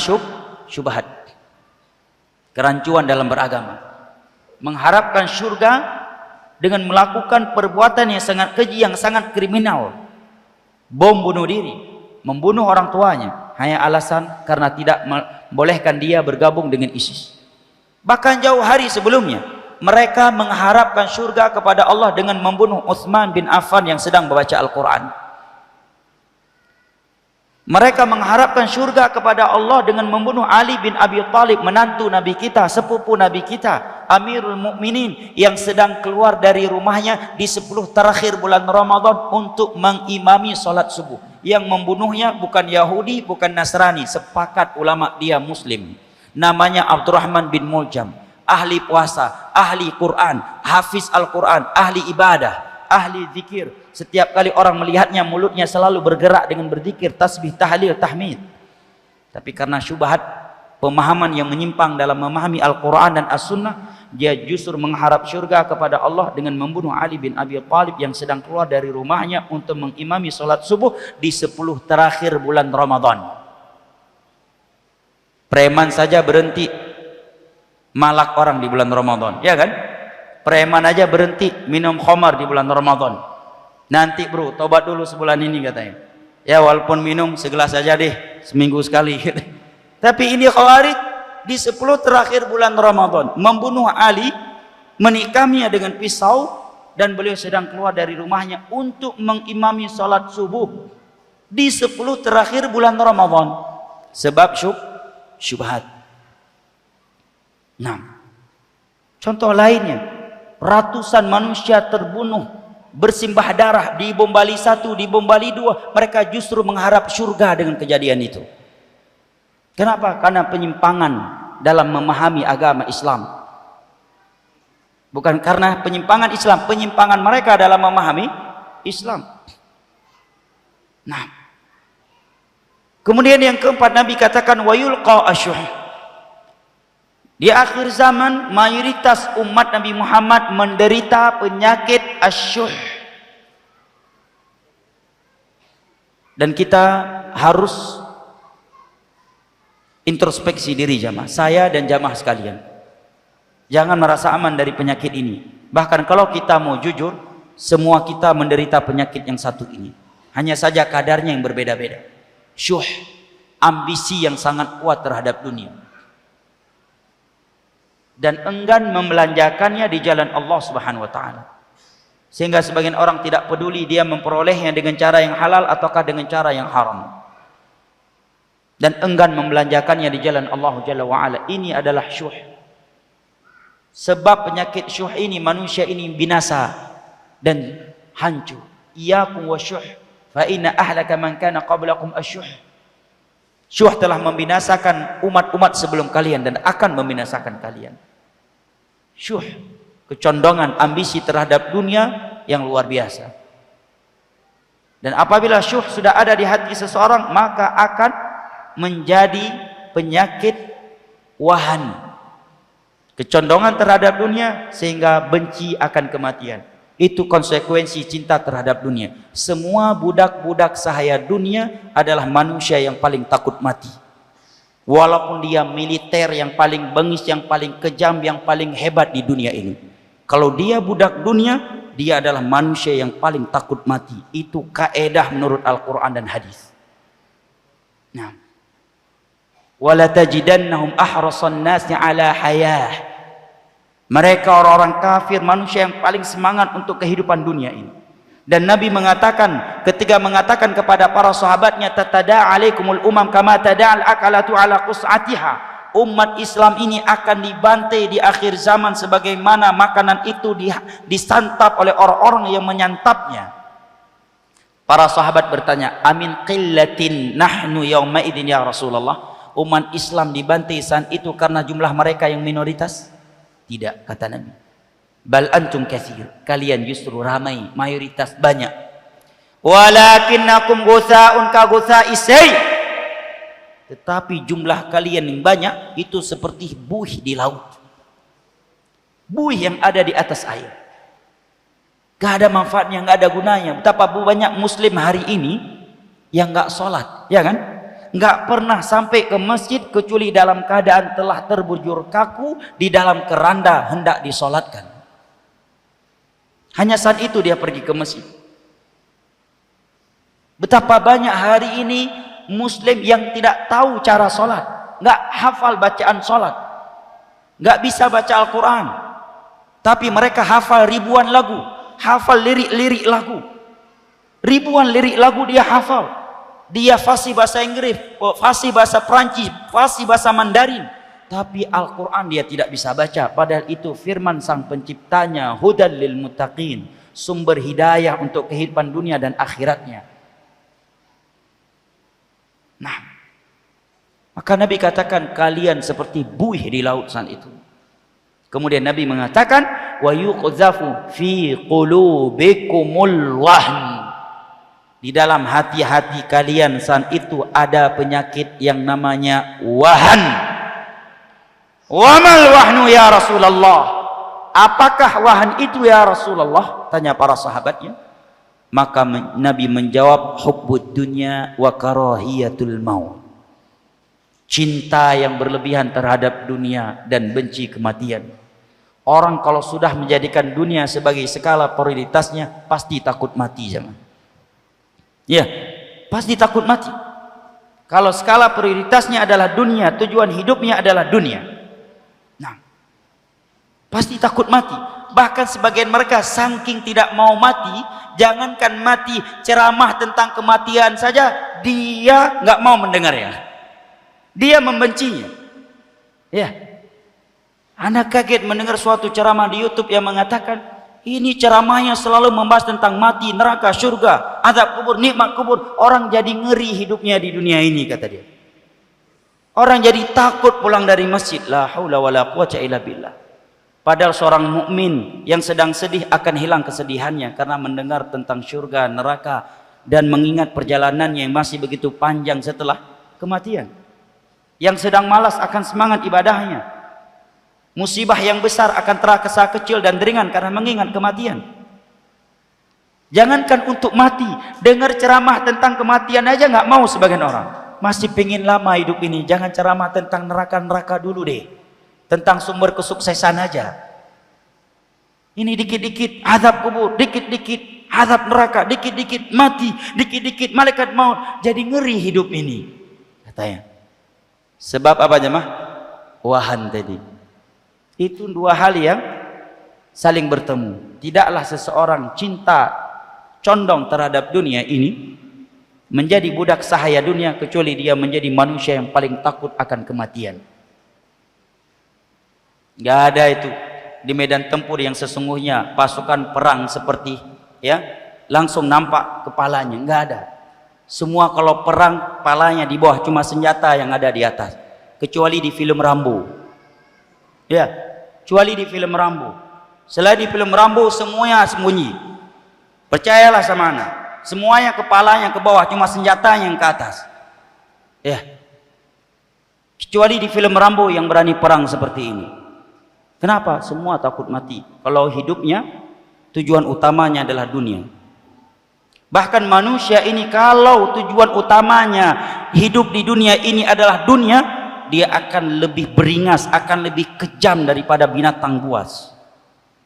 syubhat, kerancuan dalam beragama, mengharapkan surga dengan melakukan perbuatan yang sangat keji, yang sangat kriminal, bom bunuh diri, membunuh orang tuanya hanya alasan karena tidak membolehkan dia bergabung dengan ISIS. Bahkan jauh hari sebelumnya mereka mengharapkan surga kepada Allah dengan membunuh Utsman bin Affan yang sedang membaca Al-Quran. Mereka mengharapkan surga kepada Allah dengan membunuh Ali bin Abi Thalib, menantu Nabi kita, sepupu Nabi kita, Amirul Mukminin, yang sedang keluar dari rumahnya di 10 terakhir bulan Ramadan untuk mengimami salat subuh. Yang membunuhnya bukan Yahudi, bukan Nasrani, sepakat ulama dia Muslim. Namanya Abdurrahman bin Muljam, ahli puasa, ahli Quran, hafiz Al-Quran, ahli ibadah, ahli zikir. Setiap kali orang melihatnya mulutnya selalu bergerak dengan berzikir, tasbih, tahlil, tahmid. Tapi karena syubhat, pemahaman yang menyimpang dalam memahami Al-Quran dan As-Sunnah, dia justru mengharap syurga kepada Allah dengan membunuh Ali bin Abi Thalib yang sedang keluar dari rumahnya untuk mengimami salat subuh di 10 terakhir bulan Ramadan. Preman saja berhenti malak orang di bulan Ramadan, ya kan? Preman aja berhenti minum khamar di bulan Ramadan. Nanti bro, tobat dulu sebulan ini katanya. Ya walaupun minum segelas aja deh, seminggu sekali. Tapi ini Khawarij di 10 terakhir bulan Ramadan membunuh Ali, menikaminya dengan pisau, dan beliau sedang keluar dari rumahnya untuk mengimami salat subuh di 10 terakhir bulan Ramadan. Sebab syubhat. Nah, contoh lainnya, ratusan manusia terbunuh, bersimbah darah di bom Bali 1, di bom Bali 2. Mereka justru mengharap surga dengan kejadian itu. Kenapa? Karena penyimpangan dalam memahami agama Islam. Bukan karena penyimpangan Islam, penyimpangan mereka dalam memahami Islam. Nah, kemudian yang keempat, Nabi katakan wa yulqa asyuh. Di akhir zaman mayoritas umat Nabi Muhammad menderita penyakit asyuh. Dan kita harus introspeksi diri jamaah, saya dan jamaah sekalian. Jangan merasa aman dari penyakit ini. Bahkan kalau kita mau jujur, semua kita menderita penyakit yang satu ini. Hanya saja kadarnya yang berbeda-beda. Syuh, ambisi yang sangat kuat terhadap dunia. Dan enggan membelanjakannya di jalan Allah Subhanahu wa taala. Sehingga sebagian orang tidak peduli dia memperolehnya dengan cara yang halal ataukah dengan cara yang haram. Dan enggan membelanjakannya di jalan Allah Jalla wa ala. Ini adalah syuh. Sebab penyakit syuh ini, manusia ini binasa dan hancur. Iyyakum wasyuh fa inna ahlaka man kana qablakum asyuh. Syuh telah membinasakan umat-umat sebelum kalian dan akan membinasakan kalian. Syuh, kecondongan, ambisi terhadap dunia yang luar biasa. Dan apabila syuh sudah ada di hati seseorang, maka akan menjadi penyakit wahan. Kecondongan terhadap dunia sehingga benci akan kematian. Itu konsekuensi cinta terhadap dunia. Semua budak-budak sahaya dunia adalah manusia yang paling takut mati. Walaupun dia militer yang paling bengis, yang paling kejam, yang paling hebat di dunia ini. Kalau dia budak dunia, dia adalah manusia yang paling takut mati. Itu kaedah menurut Al-Quran dan hadis. Nah, wala tajidannahum ahrasan nasi ala hayah. Mereka orang-orang kafir, manusia yang paling semangat untuk kehidupan dunia ini. Dan Nabi mengatakan, ketika mengatakan kepada para sahabatnya, tatada alaikumul umam kama tada'al akalatu ala qus'atiha. Umat Islam ini akan dibantai di akhir zaman sebagaimana makanan itu disantap oleh orang-orang yang menyantapnya. Para sahabat bertanya, amin qillatin nahnu yawma idin ya Rasulullah. Umat Islam dibantai saat itu karena jumlah mereka yang minoritas? Tidak, kata Nabi. Bal antum katsir, kalian justru ramai, mayoritas banyak. Walakinnakum ghusaa'un ka ghusaa'is sayy. Tetapi jumlah kalian yang banyak itu seperti buih di laut. Buih yang ada di atas air. Gak ada manfaatnya, gak ada gunanya. Betapa banyak muslim hari ini yang gak sholat, ya kan? Gak pernah sampai ke masjid kecuali dalam keadaan telah terbujur kaku di dalam keranda hendak disolatkan. Hanya saat itu dia pergi ke masjid. Betapa banyak hari ini Muslim yang tidak tahu cara sholat, nggak hafal bacaan sholat, nggak bisa baca Al-Quran, tapi mereka hafal ribuan lagu, hafal lirik-lirik lagu, ribuan lirik lagu dia hafal. Dia fasih bahasa Inggris, fasih bahasa Perancis, fasih bahasa Mandarin, tapi Al-Quran dia tidak bisa baca. Padahal itu firman sang penciptanya, hudal lil muttaqin, sumber hidayah untuk kehidupan dunia dan akhiratnya. Nah, maka Nabi katakan kalian seperti buih di laut saat itu. Kemudian Nabi mengatakan wa yuqdhafu fi qulubikumul wahn. Di dalam hati-hati kalian saat itu ada penyakit yang namanya wahan. Wa mal wahnu ya Rasulullah? Apakah wahan itu ya Rasulullah? Tanya para sahabatnya. Maka Nabi menjawab hubbud dunya wa karahiyatul maut. Cinta yang berlebihan terhadap dunia dan benci kematian. Orang kalau sudah menjadikan dunia sebagai skala prioritasnya pasti takut mati, jangan. Ya, pasti takut mati. Kalau skala prioritasnya adalah dunia, tujuan hidupnya adalah dunia. Nah, pasti takut mati. Bahkan sebagian mereka saking tidak mau mati, jangankan mati, ceramah tentang kematian saja dia nggak mau mendengar ya. Dia membencinya. Ya. Anak kaget mendengar suatu ceramah di YouTube yang mengatakan ini ceramahnya selalu membahas tentang mati, neraka, surga, azab kubur, nikmat kubur. Orang jadi ngeri hidupnya di dunia ini, kata dia. Orang jadi takut pulang dari masjid. La haula wala quwwata illa billah. Padahal seorang mukmin yang sedang sedih akan hilang kesedihannya karena mendengar tentang surga, neraka, dan mengingat perjalanannya yang masih begitu panjang setelah kematian. Yang sedang malas akan semangat ibadahnya. Musibah yang besar akan terasa kecil dan ringan karena mengingat kematian. Jangankan untuk mati, dengar ceramah tentang kematian aja nggak mau sebagian orang. Masih pengin lama hidup ini, jangan ceramah tentang neraka-neraka dulu deh. Tentang sumber kesuksesan aja. Ini dikit-dikit azab kubur, dikit-dikit azab neraka, dikit-dikit mati, dikit-dikit malaikat maut. Jadi ngeri hidup ini, katanya. Sebab apa jemaah? Wahan tadi. Itu dua hal yang saling bertemu. Tidaklah seseorang cinta condong terhadap dunia ini menjadi budak sahaya dunia kecuali dia menjadi manusia yang paling takut akan kematian. Gak ada itu di medan tempur yang sesungguhnya pasukan perang seperti ya langsung nampak kepalanya, nggak ada. Semua kalau perang kepalanya di bawah, cuma senjata yang ada di atas. Kecuali di film Rambo. Ya, kecuali di film Rambo. Selain di film Rambo semuanya sembunyi. Percayalah sama anak. Semuanya kepalanya ke bawah, cuma senjatanya yang ke atas. Ya. Kecuali di film Rambo yang berani perang seperti ini. Kenapa? Semua takut mati. Kalau hidupnya tujuan utamanya adalah dunia. Bahkan manusia ini kalau tujuan utamanya hidup di dunia ini adalah dunia, dia akan lebih beringas, akan lebih kejam daripada binatang buas,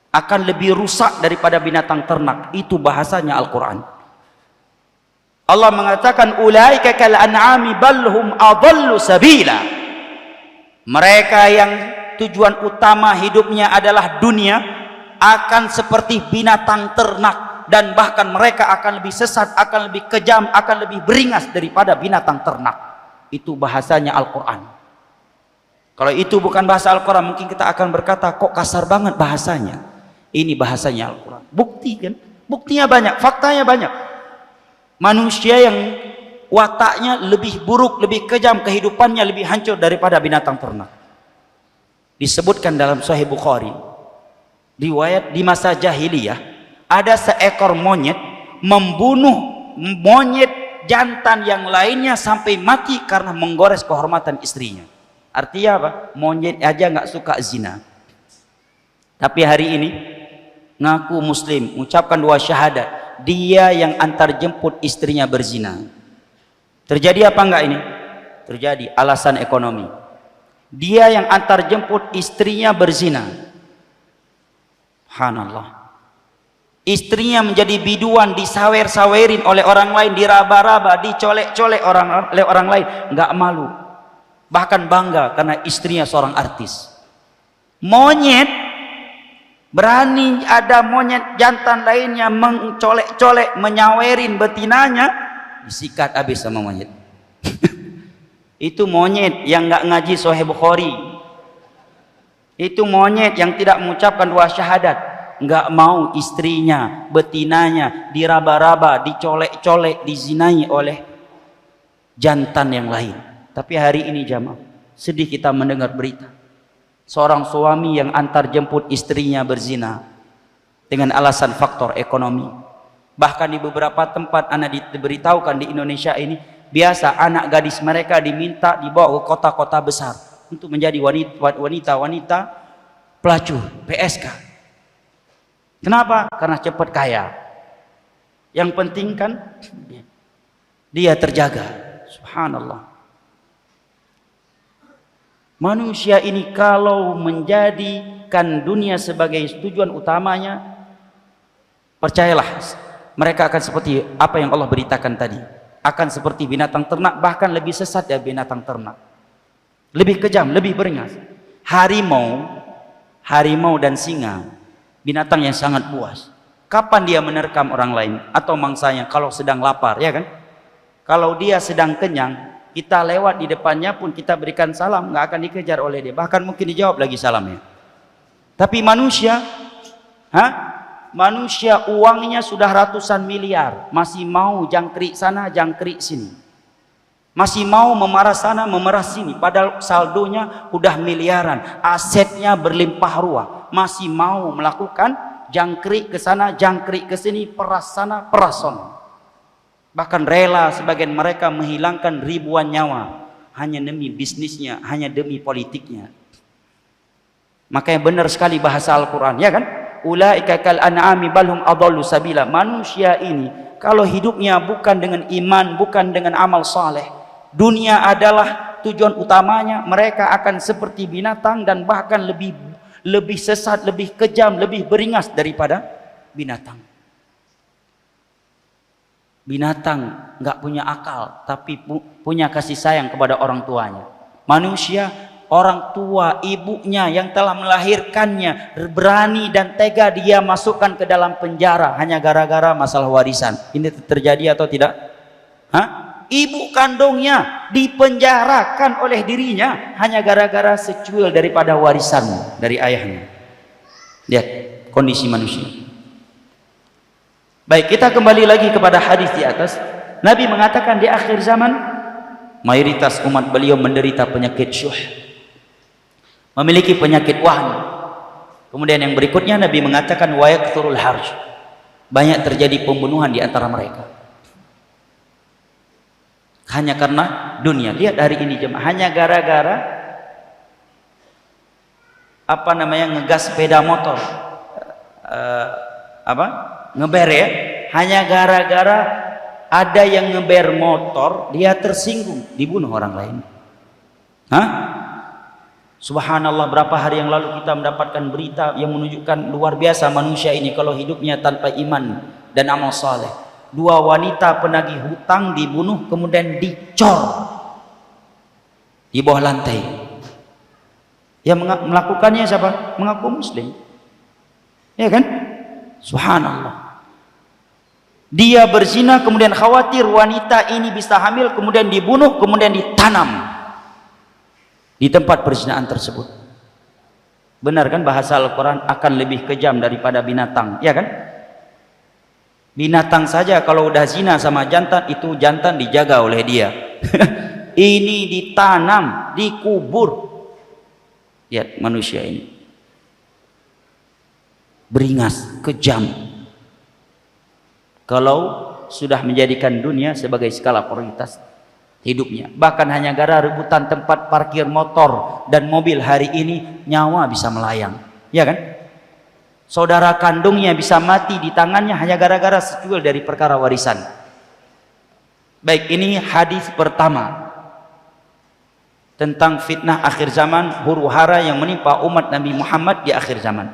akan lebih rusak daripada binatang ternak. Itu bahasanya Al-Quran. Allah mengatakan ulaika kal an'ami bal hum adallu sabila. Mereka yang tujuan utama hidupnya adalah dunia akan seperti binatang ternak, dan bahkan mereka akan lebih sesat, akan lebih kejam, akan lebih beringas daripada binatang ternak. Itu bahasanya Al-Quran. Kalau itu bukan bahasa Al-Quran, mungkin kita akan berkata kok kasar banget bahasanya. Ini bahasanya Al-Quran. Bukti kan? Buktinya banyak, faktanya banyak. Manusia yang wataknya lebih buruk, lebih kejam, kehidupannya lebih hancur daripada binatang ternak. Disebutkan dalam Sahih Bukhari, riwayat di masa jahiliyah, ada seekor monyet membunuh monyet jantan yang lainnya sampai mati karena menggores kehormatan istrinya. Artinya apa? Monyet aja nggak suka zina. Tapi hari ini ngaku muslim, mengucapkan dua syahadat, dia yang antar jemput istrinya berzina. Terjadi apa enggak ini? Terjadi, alasan ekonomi. Dia yang antar jemput istrinya berzina. Subhanallah. Istrinya menjadi biduan, disawer-sawerin oleh orang lain, diraba-raba, dicolek-colek oleh orang lain, nggak malu, bahkan bangga karena istrinya seorang artis. Monyet berani ada monyet jantan lainnya mencolek-colek, menyawerin betinanya, disikat habis sama monyet. Itu monyet yang nggak ngaji Sahih Bukhari. Itu monyet yang tidak mengucapkan dua syahadat. Nggak mau istrinya, betinanya diraba-raba, dicolek-colek, dizinai oleh jantan yang lain. Tapi hari ini jamaah, sedih kita mendengar berita seorang suami yang antar jemput istrinya berzina dengan alasan faktor ekonomi. Bahkan di beberapa tempat anak diberitahukan di Indonesia ini, biasa anak gadis mereka diminta dibawa ke kota-kota besar untuk menjadi wanita-wanita pelacur, PSK. Kenapa? Karena cepat kaya. Yang penting kan dia terjaga. Subhanallah. Manusia ini kalau menjadikan dunia sebagai tujuan utamanya, percayalah mereka akan seperti apa yang Allah beritakan tadi. Akan seperti binatang ternak, bahkan lebih sesat dari binatang ternak. Lebih kejam, lebih beringas. Harimau dan singa, binatang yang sangat buas. Kapan dia menerkam orang lain atau mangsanya? Kalau sedang lapar, ya kan? Kalau dia sedang kenyang, kita lewat di depannya pun kita berikan salam, nggak akan dikejar oleh dia. Bahkan mungkin dijawab lagi salamnya. Tapi manusia, manusia uangnya sudah ratusan miliar, masih mau jangkrik sana, jangkrik sini. Masih mau memarah sana, memarah sini. Padahal saldonya udah miliaran, asetnya berlimpah ruah. Masih mau melakukan jangkrik ke sana, jangkrik ke sini, peras sana, peras sana. Bahkan rela sebagian mereka menghilangkan ribuan nyawa hanya demi bisnisnya, hanya demi politiknya. Makanya benar sekali bahasa Al-Quran, ya kan? Ulaika kal an'ami bal hum adallu sabila. Manusia ini kalau hidupnya bukan dengan iman, bukan dengan amal saleh, dunia adalah tujuan utamanya, mereka akan seperti binatang dan bahkan lebih sesat, lebih kejam, lebih beringas daripada binatang. Binatang nggak punya akal, tapi punya kasih sayang kepada orang tuanya. Manusia, orang tua ibunya yang telah melahirkannya berani dan tega dia masukkan ke dalam penjara hanya gara-gara masalah warisan. Ini terjadi atau tidak? Ibu kandungnya dipenjarakan oleh dirinya hanya gara-gara secuil daripada warisan dari ayahnya. Lihat kondisi manusia. Baik, kita kembali lagi kepada hadis di atas. Nabi mengatakan di akhir zaman mayoritas umat beliau menderita penyakit syuh, memiliki penyakit wahn. Kemudian yang berikutnya Nabi mengatakan wa yakthurul harj, banyak terjadi pembunuhan di antara mereka. Hanya karena dunia. Lihat hari ini jemaah, hanya gara-gara ngegas sepeda motor, ngeber ya, hanya gara-gara ada yang ngeber motor, dia tersinggung, dibunuh orang lain. Subhanallah, berapa hari yang lalu kita mendapatkan berita yang menunjukkan luar biasa manusia ini kalau hidupnya tanpa iman dan amal saleh. 2 wanita penagih hutang dibunuh kemudian dicor di bawah lantai. Yang melakukannya siapa? Mengaku muslim, ya kan? Subhanallah. Dia berzina kemudian khawatir wanita ini bisa hamil, kemudian dibunuh, kemudian ditanam di tempat perzinaan tersebut. Benar kan bahasa Al-Quran akan lebih kejam daripada binatang, ya kan? Binatang saja kalau udah zina sama jantan, itu jantan dijaga oleh dia. Ini ditanam, dikubur. Lihat manusia ini beringas, kejam. Kalau sudah menjadikan dunia sebagai skala prioritas hidupnya, bahkan hanya gara rebutan tempat parkir motor dan mobil, hari ini nyawa bisa melayang, ya kan? Saudara kandungnya bisa mati di tangannya hanya gara-gara secuil dari perkara warisan. Baik, ini hadis pertama tentang fitnah akhir zaman, huru hara yang menimpa umat Nabi Muhammad di akhir zaman.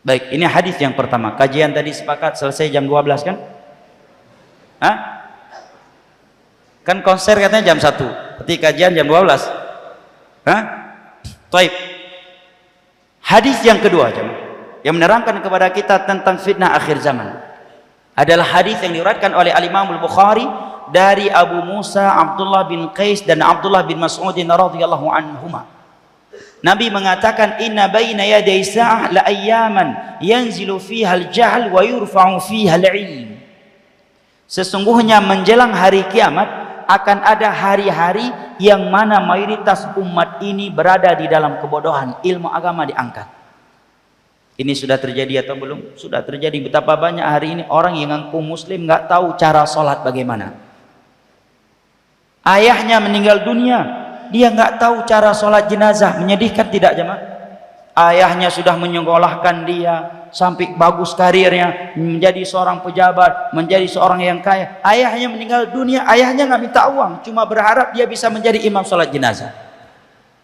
Baik, ini hadis yang pertama. Kajian tadi sepakat selesai jam 12 kan? Hah? Kan konser katanya jam 1. Berarti kajian jam 12. Hah? Baik. Hadis yang kedua yang menerangkan kepada kita tentang fitnah akhir zaman adalah hadis yang diriwayatkan oleh Al-Imam Al-Bukhari dari Abu Musa, Abdullah bin Qais dan Abdullah bin Mas'ud radhiyallahu anhuma. Nabi mengatakan, inna baina yaday sa'ah la ayyaman yanzilu fiha al-jahl wa yurfa'u fiha al-'ilm. Sesungguhnya menjelang hari kiamat akan ada hari-hari yang mana mayoritas umat ini berada di dalam kebodohan, ilmu agama diangkat. Ini sudah terjadi atau belum? Sudah terjadi. Betapa banyak hari ini orang yang ngaku muslim nggak tahu cara sholat bagaimana. Ayahnya meninggal dunia, dia nggak tahu cara sholat jenazah. Menyedihkan tidak jemaah? Ayahnya sudah menyekolahkan dia sampai bagus karirnya, menjadi seorang pejabat, menjadi seorang yang kaya. Ayahnya meninggal dunia, ayahnya nggak minta uang, cuma berharap dia bisa menjadi imam sholat jenazah.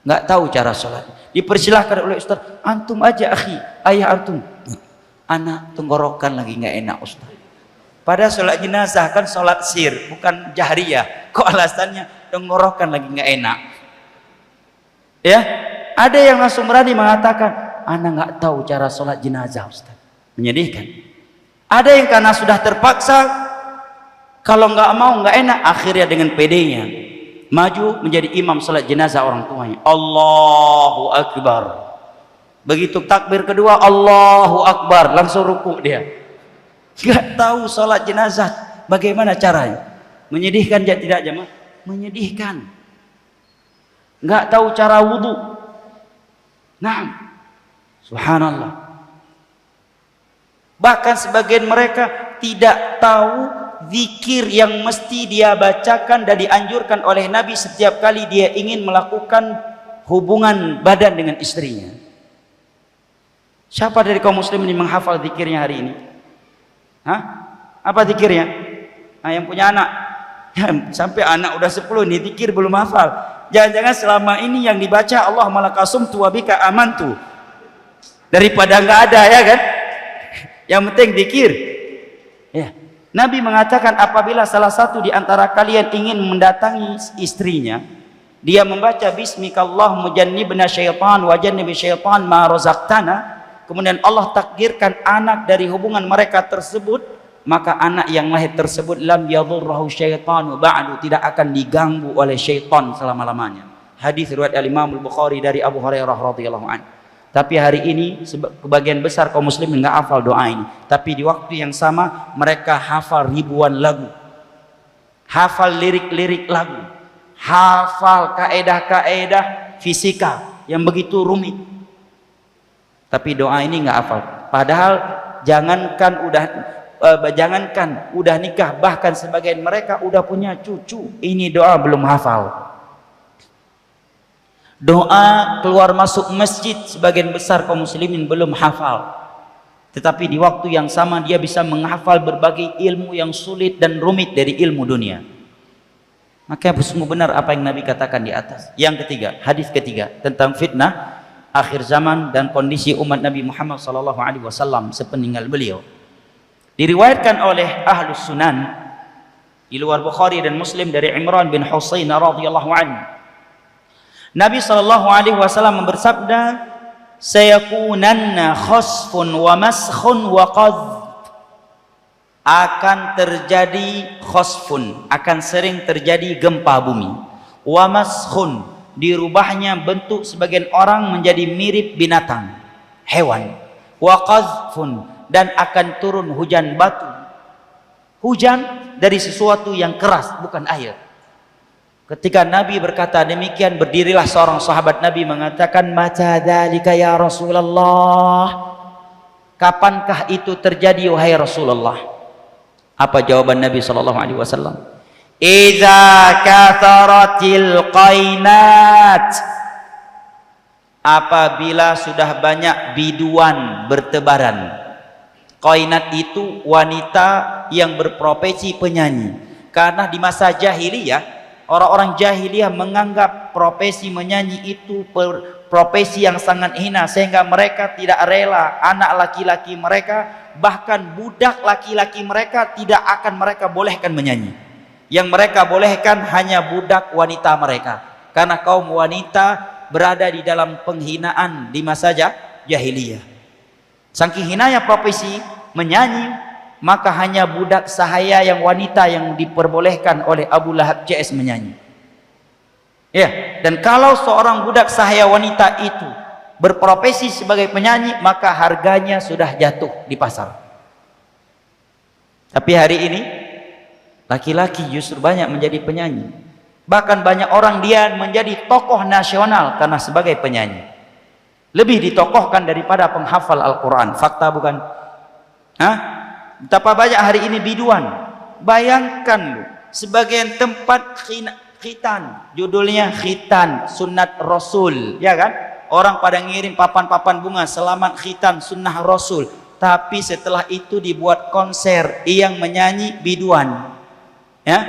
Nggak tahu cara sholat. Dipersilahkan oleh ustaz, antum aja akhi, ayah antum. Anak tenggorokan lagi nggak enak ustaz. Pada sholat jenazah kan sholat sir, bukan jahriyah. Kok alasannya tenggorokan lagi nggak enak? Ya, ada yang langsung berani mengatakan, anak nggak tahu cara sholat jenazah ustaz. Menyedihkan. Ada yang karena sudah terpaksa, kalau nggak mau nggak enak, akhirnya dengan pedenya maju menjadi imam sholat jenazah orang tuanya. Allahu Akbar. Begitu takbir kedua, Allahu Akbar, langsung ruku dia. Nggak tahu sholat jenazah bagaimana caranya. Menyedihkan tidak jemaah? Menyedihkan. Nggak tahu cara wudhu. Nah, subhanallah. Bahkan sebagian mereka tidak tahu zikir yang mesti dia bacakan dan dianjurkan oleh Nabi setiap kali dia ingin melakukan hubungan badan dengan istrinya. Siapa dari kaum muslimin yang menghafal zikirnya hari ini? Hah? Apa zikirnya? Nah, yang punya anak. Ya, sampai anak udah 10 nih zikir belum hafal. Jangan-jangan selama ini yang dibaca Allah malakasumtu wa bika amantu. Daripada nggak ada ya kan? Yang penting zikir. Ya. Nabi mengatakan apabila salah satu di antara kalian ingin mendatangi istrinya, dia membaca bismikallahumma jannibna syaitan wa jannibi syaitan ma razaqtana, kemudian Allah takdirkan anak dari hubungan mereka tersebut, maka anak yang lahir tersebut lam yadhurruhu syaitanu ba'du, tidak akan diganggu oleh syaitan selama-lamanya. Hadis riwayat Al-Imam Al-Bukhari dari Abu Hurairah radhiyallahu anhu. Tapi hari ini sebagian besar kaum muslimin nggak hafal doa ini. Tapi di waktu yang sama mereka hafal ribuan lagu, hafal lirik-lirik lagu, hafal kaedah-kaedah fisika yang begitu rumit. Tapi doa ini nggak hafal. Padahal jangankan udah nikah, bahkan sebagian mereka udah punya cucu, ini doa belum hafal. Doa keluar masuk masjid sebagian besar kaum muslimin belum hafal. Tetapi di waktu yang sama dia bisa menghafal berbagai ilmu yang sulit dan rumit dari ilmu dunia. Maka sungguh benar apa yang Nabi katakan di atas. Yang ketiga, hadis ketiga tentang fitnah akhir zaman dan kondisi umat Nabi Muhammad SAW sepeninggal beliau. Diriwayatkan oleh Ahlus Sunan di luar Bukhari dan Muslim dari Imran bin Husain radhiyallahu anhu. Nabi SAW bersabda, sayakunanna khasfun wa maskhun wa qadh. Akan terjadi khasfun, akan sering terjadi gempa bumi. Wa maskhun, dirubahnya bentuk sebagian orang menjadi mirip binatang, hewan. Wa qadhfun, dan akan turun hujan batu. Hujan dari sesuatu yang keras, bukan air. Ketika Nabi berkata demikian, berdirilah seorang sahabat Nabi mengatakan, mata dzalika ya Rasulullah, kapankah itu terjadi wahai Rasulullah? Apa jawaban Nabi SAW? Idza katharatil qainat, apabila sudah banyak biduan bertebaran. Qainat itu wanita yang berprofesi penyanyi. Karena di masa jahiliyah, orang-orang jahiliyah menganggap profesi menyanyi itu profesi yang sangat hina sehingga mereka tidak rela anak laki-laki mereka, bahkan budak laki-laki mereka tidak akan mereka bolehkan menyanyi. Yang mereka bolehkan hanya budak wanita mereka, karena kaum wanita berada di dalam penghinaan di masa jahiliyah. Saking hinanya profesi menyanyi, maka hanya budak sahaya yang wanita yang diperbolehkan oleh Abu Lahab CS menyanyi. Ya, dan kalau seorang budak sahaya wanita itu berprofesi sebagai penyanyi, maka harganya sudah jatuh di pasar. Tapi hari ini laki-laki justru banyak menjadi penyanyi. Bahkan banyak orang dia menjadi tokoh nasional karena sebagai penyanyi. Lebih ditokohkan daripada penghafal Al-Quran. Fakta bukan? Hah? Betapa banyak hari ini biduan. Bayangkan lu, sebagian tempat khitan, judulnya khitan sunnat Rasul, ya kan? Orang pada ngirim papan-papan bunga selamat khitan sunnah Rasul, tapi setelah itu dibuat konser yang menyanyi biduan. Ya,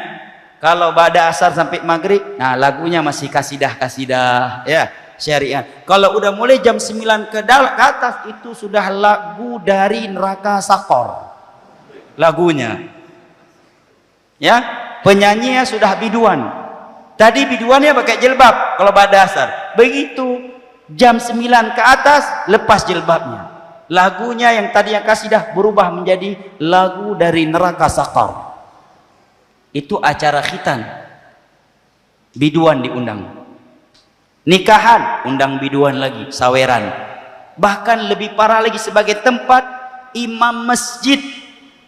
kalau pada asar sampai maghrib, nah lagunya masih kasidah-kasidah, ya, syariat. Kalau udah mulai jam 9 ke atas, itu sudah lagu dari neraka Sakor lagunya, ya. Penyanyinya sudah biduan. Tadi biduannya pakai jilbab kalau pada asar, begitu jam 9 ke atas lepas jilbabnya, lagunya yang tadinya kasidah berubah menjadi lagu dari neraka Sakor. Itu acara khitan, biduan diundang. Nikahan, undang biduan lagi, saweran. Bahkan lebih parah lagi, sebagai tempat imam masjid,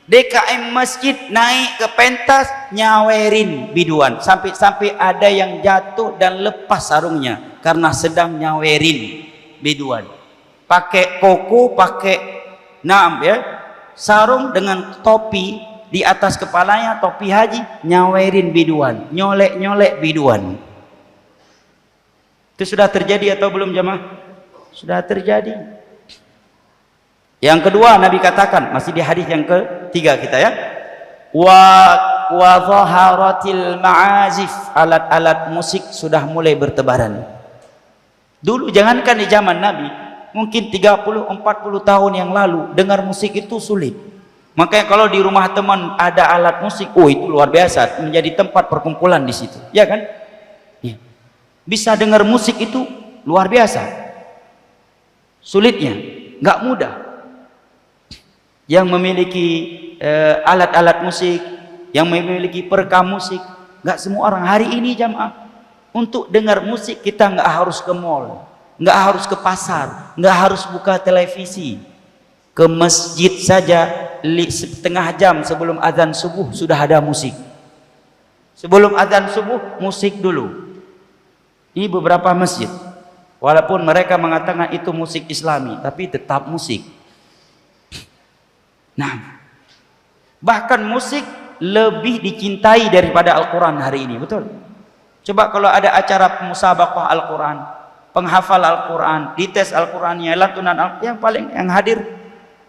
DKM masjid naik ke pentas nyawerin biduan, sampai ada yang jatuh dan lepas sarungnya karena sedang nyawerin biduan. Pakai koko, pakai sarung dengan topi di atas kepalanya, topi haji, nyawerin biduan, nyolek-nyolek biduan. Itu sudah terjadi atau belum jemaah? Sudah terjadi. Yang kedua, Nabi katakan, masih di hadis yang ketiga kita, ya, wa zaharatil ma'azif, alat-alat musik sudah mulai bertebaran. Dulu jangankan di zaman Nabi, mungkin 30-40 tahun yang lalu dengar musik itu sulit. Makanya kalau di rumah teman ada alat musik, oh itu luar biasa, menjadi tempat perkumpulan di situ, ya kan? Ya. Bisa dengar musik itu luar biasa. Sulitnya, nggak mudah. Yang memiliki alat-alat musik, yang memiliki perekam musik, nggak semua orang. Hari ini jamaah, untuk dengar musik kita nggak harus ke mall, nggak harus ke pasar, nggak harus buka televisi. Ke masjid saja setengah jam sebelum azan subuh sudah ada musik. Sebelum azan subuh musik dulu. Di beberapa masjid, walaupun mereka mengatakan itu musik Islami, tapi tetap musik. Nah, bahkan musik lebih dicintai daripada Al-Quran hari ini, betul? Coba kalau ada acara musabaqah Al-Quran, penghafal Al-Quran, dites Al-Qurannya, lantunan Al-Quran, yang paling yang hadir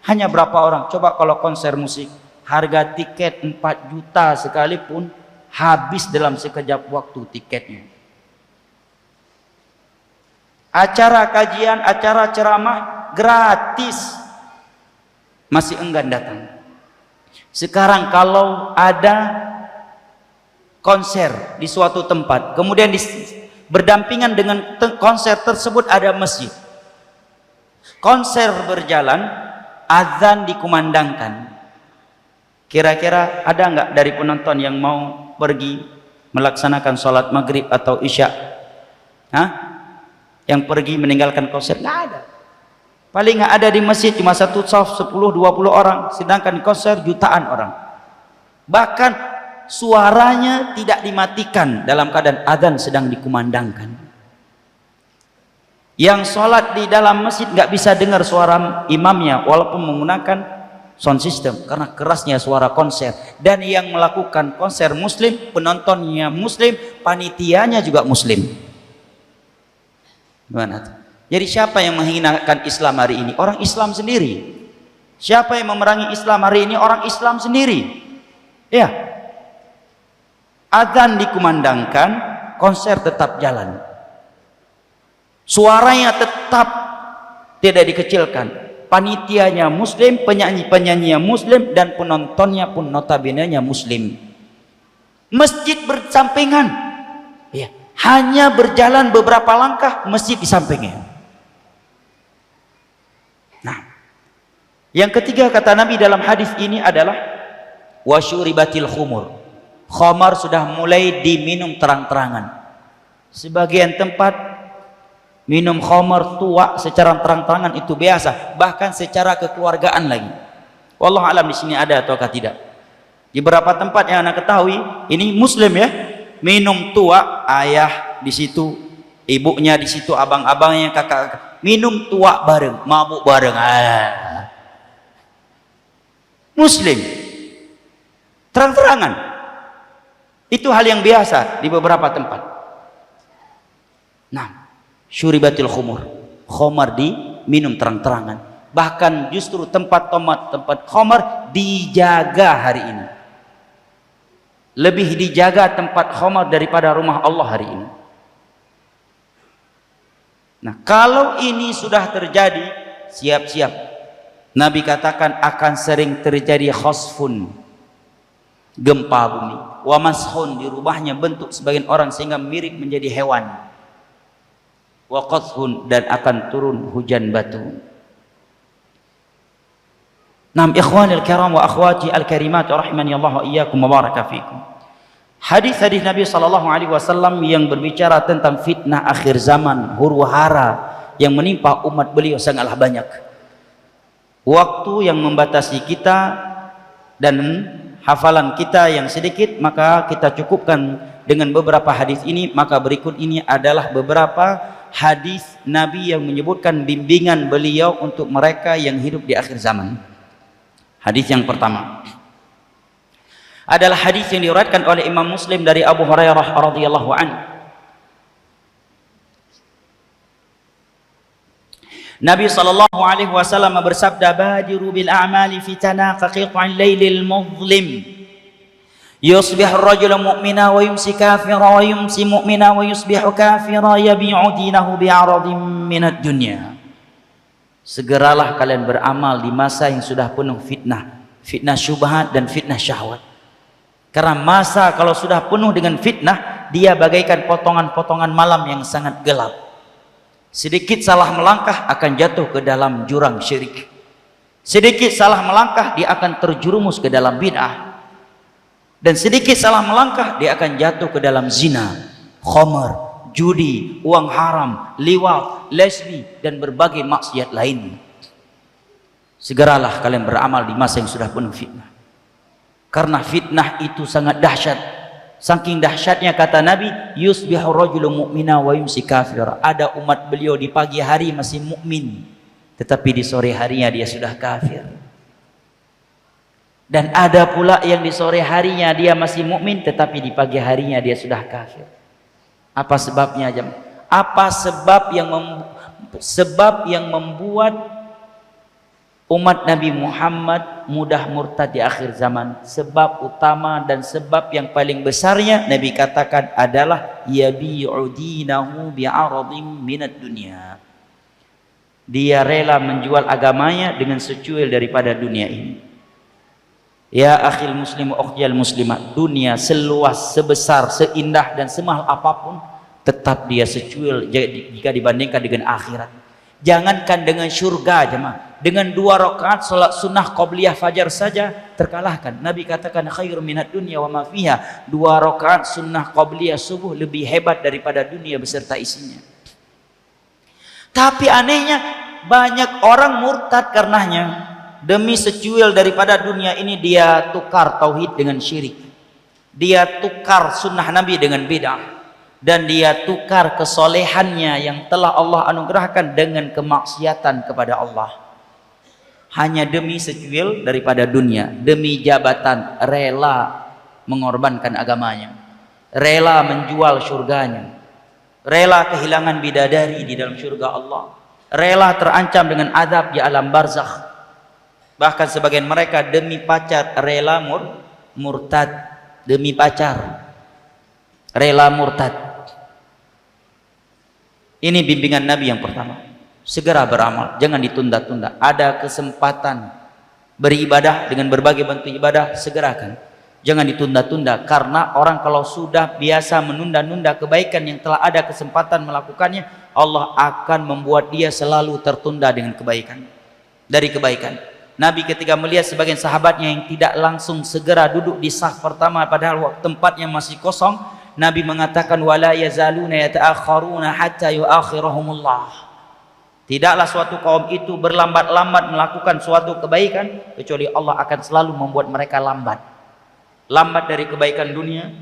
hanya berapa orang? Coba kalau konser musik, harga tiket 4 juta sekalipun habis dalam sekejap waktu tiketnya. Acara kajian, acara ceramah gratis, masih enggan datang. Sekarang kalau ada konser di suatu tempat, kemudian berdampingan dengan konser tersebut ada masjid, konser berjalan, azan dikumandangkan, kira-kira ada nggak dari penonton yang mau pergi melaksanakan sholat maghrib atau isya? Yang pergi meninggalkan konser? Nggak ada. Paling nggak ada di masjid cuma satu shaf 10-20 orang, sedangkan di konser jutaan orang. Bahkan suaranya tidak dimatikan dalam keadaan azan sedang dikumandangkan. Yang sholat di dalam masjid nggak bisa dengar suara imamnya walaupun menggunakan sound system karena kerasnya suara konser. Dan yang melakukan konser muslim, penontonnya muslim, panitianya juga muslim. Gimana tuh? Jadi siapa yang menghinakan Islam hari ini? Orang Islam sendiri. Siapa yang memerangi Islam hari ini? Orang Islam sendiri. Ya. Azan dikumandangkan, konser tetap jalan. Suaranya tetap tidak dikecilkan. Panitianya muslim, penyanyi-penyanyinya muslim, dan penontonnya pun notabene-nya muslim. Masjid bersampingan, ya, hanya berjalan beberapa langkah masjid di sampingnya. Nah, yang ketiga kata Nabi dalam hadis ini adalah wasyuribatil khumur. Khamar sudah mulai diminum terang-terangan. Sebagian tempat minum khamar tua secara terang-terangan itu biasa, bahkan secara kekeluargaan lagi. Wallahu alam di sini ada ataukah tidak. Di beberapa tempat yang anak ketahui, ini muslim ya, minum tua, ayah di situ, ibunya di situ, abang-abangnya, kakak, minum tua bareng, mabuk bareng. Muslim, terang-terangan. Itu hal yang biasa di beberapa tempat. Nah, syuribatil khumur, khamar diminum terang-terangan. Bahkan justru tempat khamar dijaga hari ini. Lebih dijaga tempat khamar daripada rumah Allah hari ini. Nah, kalau ini sudah terjadi, siap-siap. Nabi katakan akan sering terjadi khasfun, gempa bumi, wa mashun, dirubahnya bentuk sebagian orang sehingga mirip menjadi hewan, wa qathun, dan akan turun hujan batu. Nam ikhwanil kiram wa akhwati al-karimat rahimani Allah wa iyyakum wa baraka fikum. Hadis-hadis Nabi sallallahu alaihi wasallam yang berbicara tentang fitnah akhir zaman, huru-hara yang menimpa umat beliau sangatlah banyak. Waktu yang membatasi kita dan hafalan kita yang sedikit, maka kita cukupkan dengan beberapa hadis ini. Maka berikut ini adalah beberapa hadis Nabi yang menyebutkan bimbingan beliau untuk mereka yang hidup di akhir zaman. Hadis yang pertama adalah hadis yang diriwayatkan oleh Imam Muslim dari Abu Hurairah radhiyallahu anhu. Nabi sallallahu alaihi wasallam bersabda, "Badiru bil a'mali fitana ka qit'il lailil muzlim. Yusbihu ar-rajulu mu'mina wa yumsi kafira wa yumsi mu'mina wa yusbihu kafira yabi'u dinahu bi'aradin minad dunya." Segeralah kalian beramal di masa yang sudah penuh fitnah, fitnah syubhat dan fitnah syahwat. Karena masa kalau sudah penuh dengan fitnah, dia bagaikan potongan-potongan malam yang sangat gelap. Sedikit salah melangkah akan jatuh ke dalam jurang syirik. Sedikit salah melangkah dia akan terjerumus ke dalam bid'ah. Dan sedikit salah melangkah dia akan jatuh ke dalam zina, khamar, judi, uang haram, liwat, lesbi, dan berbagai maksiat lain. Segeralah kalian beramal di masa yang sudah penuh fitnah. Karena fitnah itu sangat dahsyat. Saking dahsyatnya kata Nabi, yusbihu rajulu mu'mina wa yumsi kafira. Ada umat beliau di pagi hari masih mukmin, tetapi di sore harinya dia sudah kafir. Dan ada pula yang di sore harinya dia masih mukmin, tetapi di pagi harinya dia sudah kafir. Apa sebabnya, jam? Apa sebab yang membuat umat Nabi Muhammad mudah murtad di akhir zaman? Sebab utama dan sebab yang paling besarnya Nabi katakan adalah yabi'u dinahu bi'aradin minad dunya. Dia rela menjual agamanya dengan secuil daripada dunia ini. Ya akhil muslim wa ukhtiyal muslimat, dunia seluas, sebesar, seindah dan semahal apapun, tetap dia secuil jika dibandingkan dengan akhirat. Jangankan dengan surga, jemaah, dengan 2 rakaat salat sunnah qabliyah fajar saja terkalahkan. Nabi katakan khairum minad dunya wa ma fiha. 2 rakaat sunnah qabliyah subuh lebih hebat daripada dunia beserta isinya. Tapi anehnya banyak orang murtad karenanya. Demi secuil daripada dunia ini dia tukar tauhid dengan syirik. Dia tukar sunnah Nabi dengan bid'ah. Dan dia tukar kesolehannya yang telah Allah anugerahkan dengan kemaksiatan kepada Allah. Hanya demi secuil daripada dunia, demi jabatan, rela mengorbankan agamanya, rela menjual surganya, rela kehilangan bidadari di dalam surga Allah, rela terancam dengan azab di alam barzakh. Bahkan sebagian mereka demi pacar rela murtad, demi pacar rela murtad. Ini bimbingan Nabi yang pertama. Segera beramal, jangan ditunda-tunda. Ada kesempatan beribadah dengan berbagai bentuk ibadah, segerakan. Jangan ditunda-tunda, karena orang kalau sudah biasa menunda-nunda kebaikan yang telah ada kesempatan melakukannya, Allah akan membuat dia selalu tertunda dengan kebaikan. Dari kebaikan. Nabi ketika melihat sebagian sahabatnya yang tidak langsung segera duduk di saf pertama padahal tempatnya masih kosong, Nabi mengatakan wala yazaluna yata'akharuna hatta yuakhirahumullah. Tidaklah suatu kaum itu berlambat-lambat melakukan suatu kebaikan kecuali Allah akan selalu membuat mereka lambat. Lambat dari kebaikan dunia,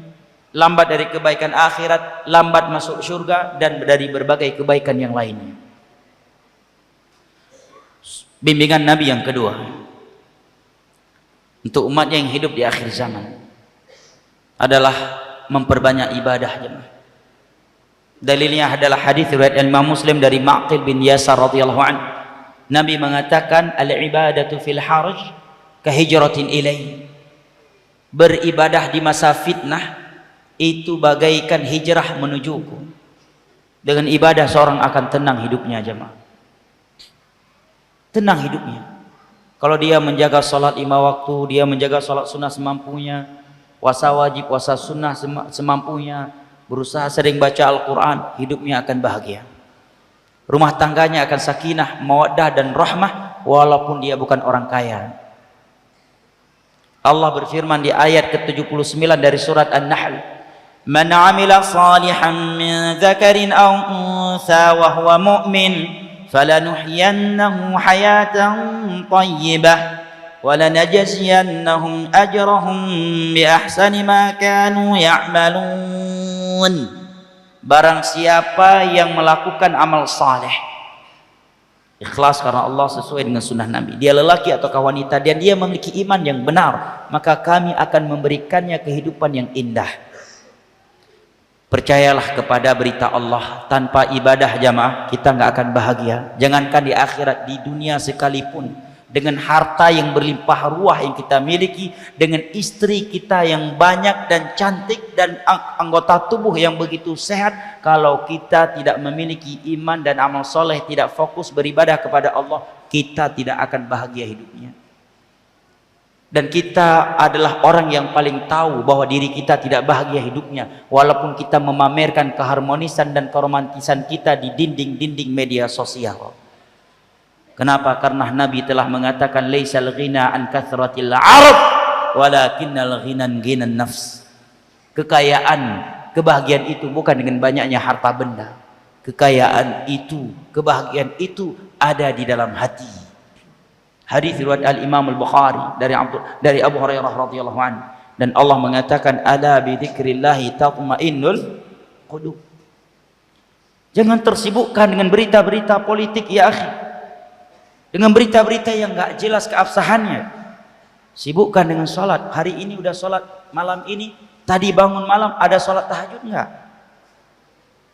lambat dari kebaikan akhirat, lambat masuk surga, dan dari berbagai kebaikan yang lainnya. Bimbingan Nabi yang kedua untuk umatnya yang hidup di akhir zaman adalah memperbanyak ibadah, jemaah. Dalilnya adalah hadis riwayat Imam Muslim dari Ma'qil bin Yasar radhiyallahu anhu. Nabi mengatakan al-ibadatu fil haraj ka hijratin ilai. Beribadah di masa fitnah itu bagaikan hijrah menujuku. Dengan ibadah seorang akan tenang hidupnya, jemaah. Tenang hidupnya. Kalau dia menjaga salat 5 waktu, dia menjaga salat sunnah semampunya, puasa wajib, puasa sunnah semampunya, berusaha sering baca Al-Quran, hidupnya akan bahagia. Rumah tangganya akan sakinah, mawaddah dan rahmah, walaupun dia bukan orang kaya. Allah berfirman di ayat ke-79 dari surat An-Nahl, "Man 'amila salihan min dzakarin aw untha wa huwa mu'min, falanuhyiyannahu hayatan thayyibah wa lanajziyannahum ajrahum bi ahsani ma kanu ya'malun." Barang siapa yang melakukan amal saleh ikhlas karena Allah sesuai dengan sunnah Nabi, dia lelaki atau wanita, dan dia memiliki iman yang benar, maka kami akan memberikannya kehidupan yang indah. Percayalah kepada berita Allah, tanpa ibadah jamaah kita nggak akan bahagia. Jangankan di akhirat, di dunia sekalipun, dengan harta yang berlimpah ruah yang kita miliki, dengan istri kita yang banyak dan cantik, dan anggota tubuh yang begitu sehat, kalau kita tidak memiliki iman dan amal soleh, tidak fokus beribadah kepada Allah, kita tidak akan bahagia hidupnya. Dan kita adalah orang yang paling tahu bahwa diri kita tidak bahagia hidupnya, walaupun kita memamerkan keharmonisan dan keromantisan kita di dinding-dinding media sosial. Kenapa? Karena Nabi telah mengatakan laisal ghina an kathratil 'arab walakinnal ghinan ghinan nafs. Kekayaan, kebahagiaan itu bukan dengan banyaknya harta benda. Kekayaan itu, kebahagiaan itu ada di dalam hati. Hadis riwayat Al-Imam Al-Bukhari dari Abu Hurairah radhiyallahu anhu, dan Allah mengatakan ala bi dzikrillah tatma'innul qulub. Jangan tersibukkan dengan berita-berita politik ya akhi, dengan berita-berita yang enggak jelas keabsahannya. Sibukkan dengan salat. Hari ini udah salat malam ini, tadi bangun malam ada salat tahajud enggak?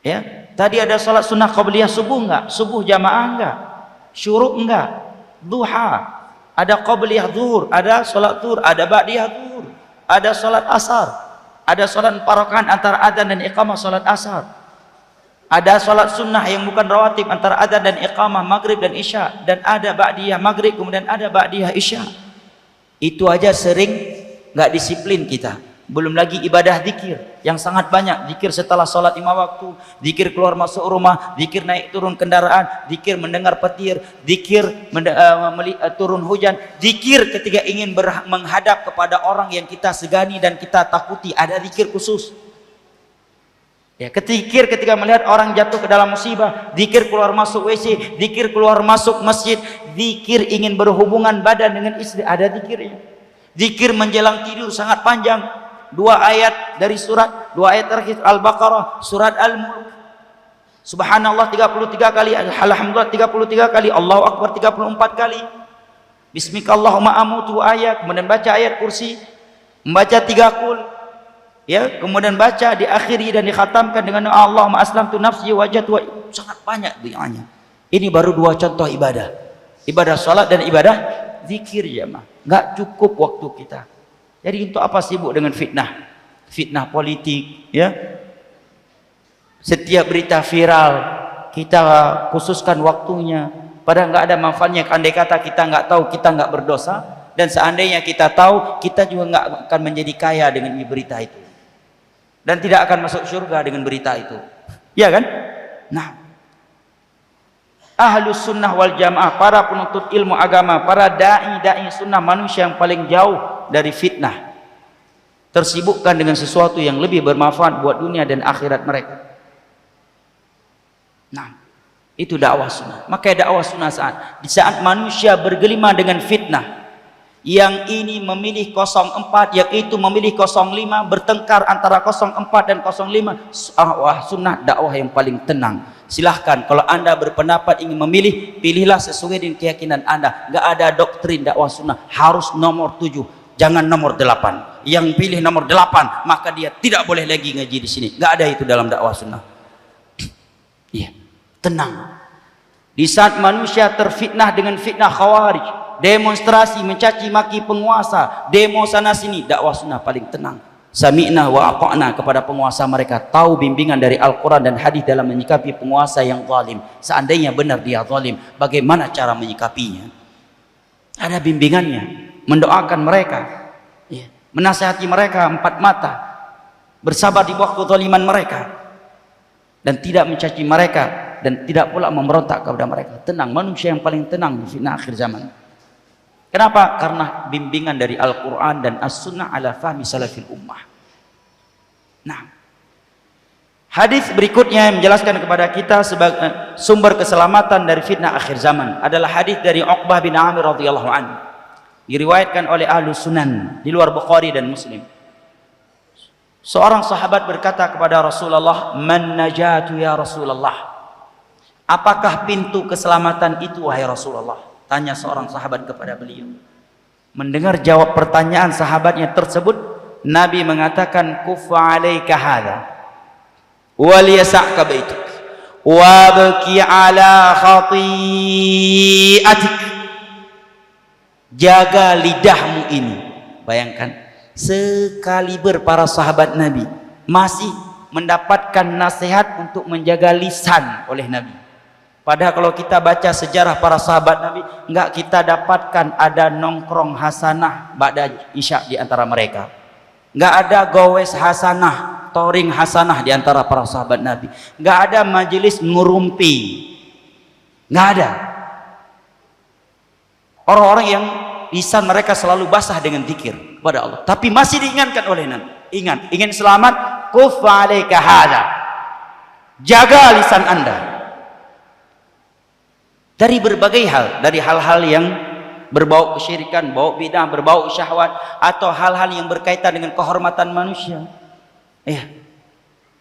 Ya, tadi ada salat sunnah qabliyah subuh enggak? Subuh jamaah enggak? Syuruk enggak? Duha, ada qabliyah zuhur, ada salat zuhur, ada ba'diyah zuhur, ada salat asar, ada salat 4 rakaat antara adzan dan iqamah salat asar, ada salat sunnah yang bukan rawatib antara adzan dan iqamah maghrib dan isya, dan ada ba'diyah maghrib kemudian ada ba'diyah isya. Itu aja sering nggak disiplin kita. Belum lagi ibadah zikir yang sangat banyak, zikir setelah sholat 5 waktu, zikir keluar masuk rumah, zikir naik turun kendaraan, zikir mendengar petir, zikir turun hujan, zikir ketika ingin menghadap kepada orang yang kita segani dan kita takuti, ada zikir khusus. Ya, ketika melihat orang jatuh ke dalam musibah, zikir keluar masuk WC, zikir keluar masuk masjid, zikir ingin berhubungan badan dengan istri, ada zikirnya. Zikir menjelang tidur sangat panjang. 2 ayat dari surat, 2 ayat terakhir Al-Baqarah, surat Al-Mulk. Subhanallah 33 kali, alhamdulillah 33 kali, Allahu Akbar 34 kali. Bismikallahumma amutu ayat, kemudian baca ayat kursi, membaca 3 qul. Ya, kemudian baca diakhiri dan dikhatamkan dengan Allahumma aslamtu nafsi wajhatu, sangat banyak doanya. Ini baru 2 contoh ibadah. Ibadah salat dan ibadah zikir jemaah. Enggak cukup waktu kita. Jadi untuk apa sibuk dengan fitnah? Fitnah politik, ya. Setiap berita viral, kita khususkan waktunya, padahal nggak ada manfaatnya. Andai kata kita nggak tahu, kita nggak berdosa, dan seandainya kita tahu, kita juga nggak akan menjadi kaya dengan berita itu, dan tidak akan masuk surga dengan berita itu, ya kan? Nah, Ahlus Sunnah wal Jamaah, para penuntut ilmu agama, para dai sunnah, manusia yang paling jauh dari fitnah, tersibukkan dengan sesuatu yang lebih bermanfaat buat dunia dan akhirat mereka. Nah, itu dakwah sunnah. Maka dakwah sunnah di saat manusia bergelima dengan fitnah, yang ini memilih 04, yang itu memilih 05, bertengkar antara 04 dan 05, dakwah sunnah dakwah yang paling tenang. Silahkan, kalau anda berpendapat ingin memilih, pilihlah sesuai dengan keyakinan anda. Nggak ada doktrin dakwah sunnah harus nomor 7, jangan nomor 8. Yang pilih nomor 8 maka dia tidak boleh lagi ngaji di sini. Nggak ada itu dalam dakwah sunnah. Iya, tenang. Di saat manusia terfitnah dengan fitnah khawarij, demonstrasi mencaci maki penguasa, demo sana sini, dakwah sunnah paling tenang. Sami'na wa ata'na kepada penguasa mereka, tahu bimbingan dari Al-Quran dan hadis dalam menyikapi penguasa yang zalim. Seandainya benar dia zalim, bagaimana cara menyikapinya? Ada bimbingannya. Mendoakan mereka, menasihati mereka empat mata, bersabar di waktu zaliman mereka, dan tidak mencaci mereka, dan tidak pula memberontak kepada mereka. Tenang, manusia yang paling tenang di fitnah akhir zaman. Kenapa? Karena bimbingan dari Al-Quran dan As-Sunnah ala fahmi salafil ummah. Nah, hadis berikutnya yang menjelaskan kepada kita sebagai sumber keselamatan dari fitnah akhir zaman adalah hadis dari Uqbah bin Amir radhiyallahu anhu, diriwayatkan oleh Ahlus Sunan di luar Bukhari dan Muslim. Seorang sahabat berkata kepada Rasulullah, "Man najatu ya Rasulullah?" Apakah pintu keselamatan itu wahai Rasulullah? Tanya seorang sahabat kepada beliau. Mendengar jawab pertanyaan sahabatnya tersebut, Nabi mengatakan, "Kuffa 'alaika hadza wa liyas'aka baituk wa baki 'ala khati'atik." Jaga lidahmu ini. Bayangkan, sekaliber para sahabat Nabi masih mendapatkan nasihat untuk menjaga lisan oleh Nabi. Padahal kalau kita baca sejarah para sahabat Nabi, enggak kita dapatkan ada nongkrong hasanah ba'da isya di antara mereka. Enggak ada gowes hasanah, touring hasanah di antara para sahabat Nabi. Enggak ada majelis ngurumpi. Enggak ada. Orang-orang yang lisan mereka selalu basah dengan zikir kepada Allah, tapi masih diingatkan oleh Nabi. Ingat, ingin selamat, kuffa 'alaika hadza. Jaga lisan Anda dari berbagai hal, dari hal-hal yang berbau kesyirikan, bau bidah, berbau syahwat, atau hal-hal yang berkaitan dengan kehormatan manusia.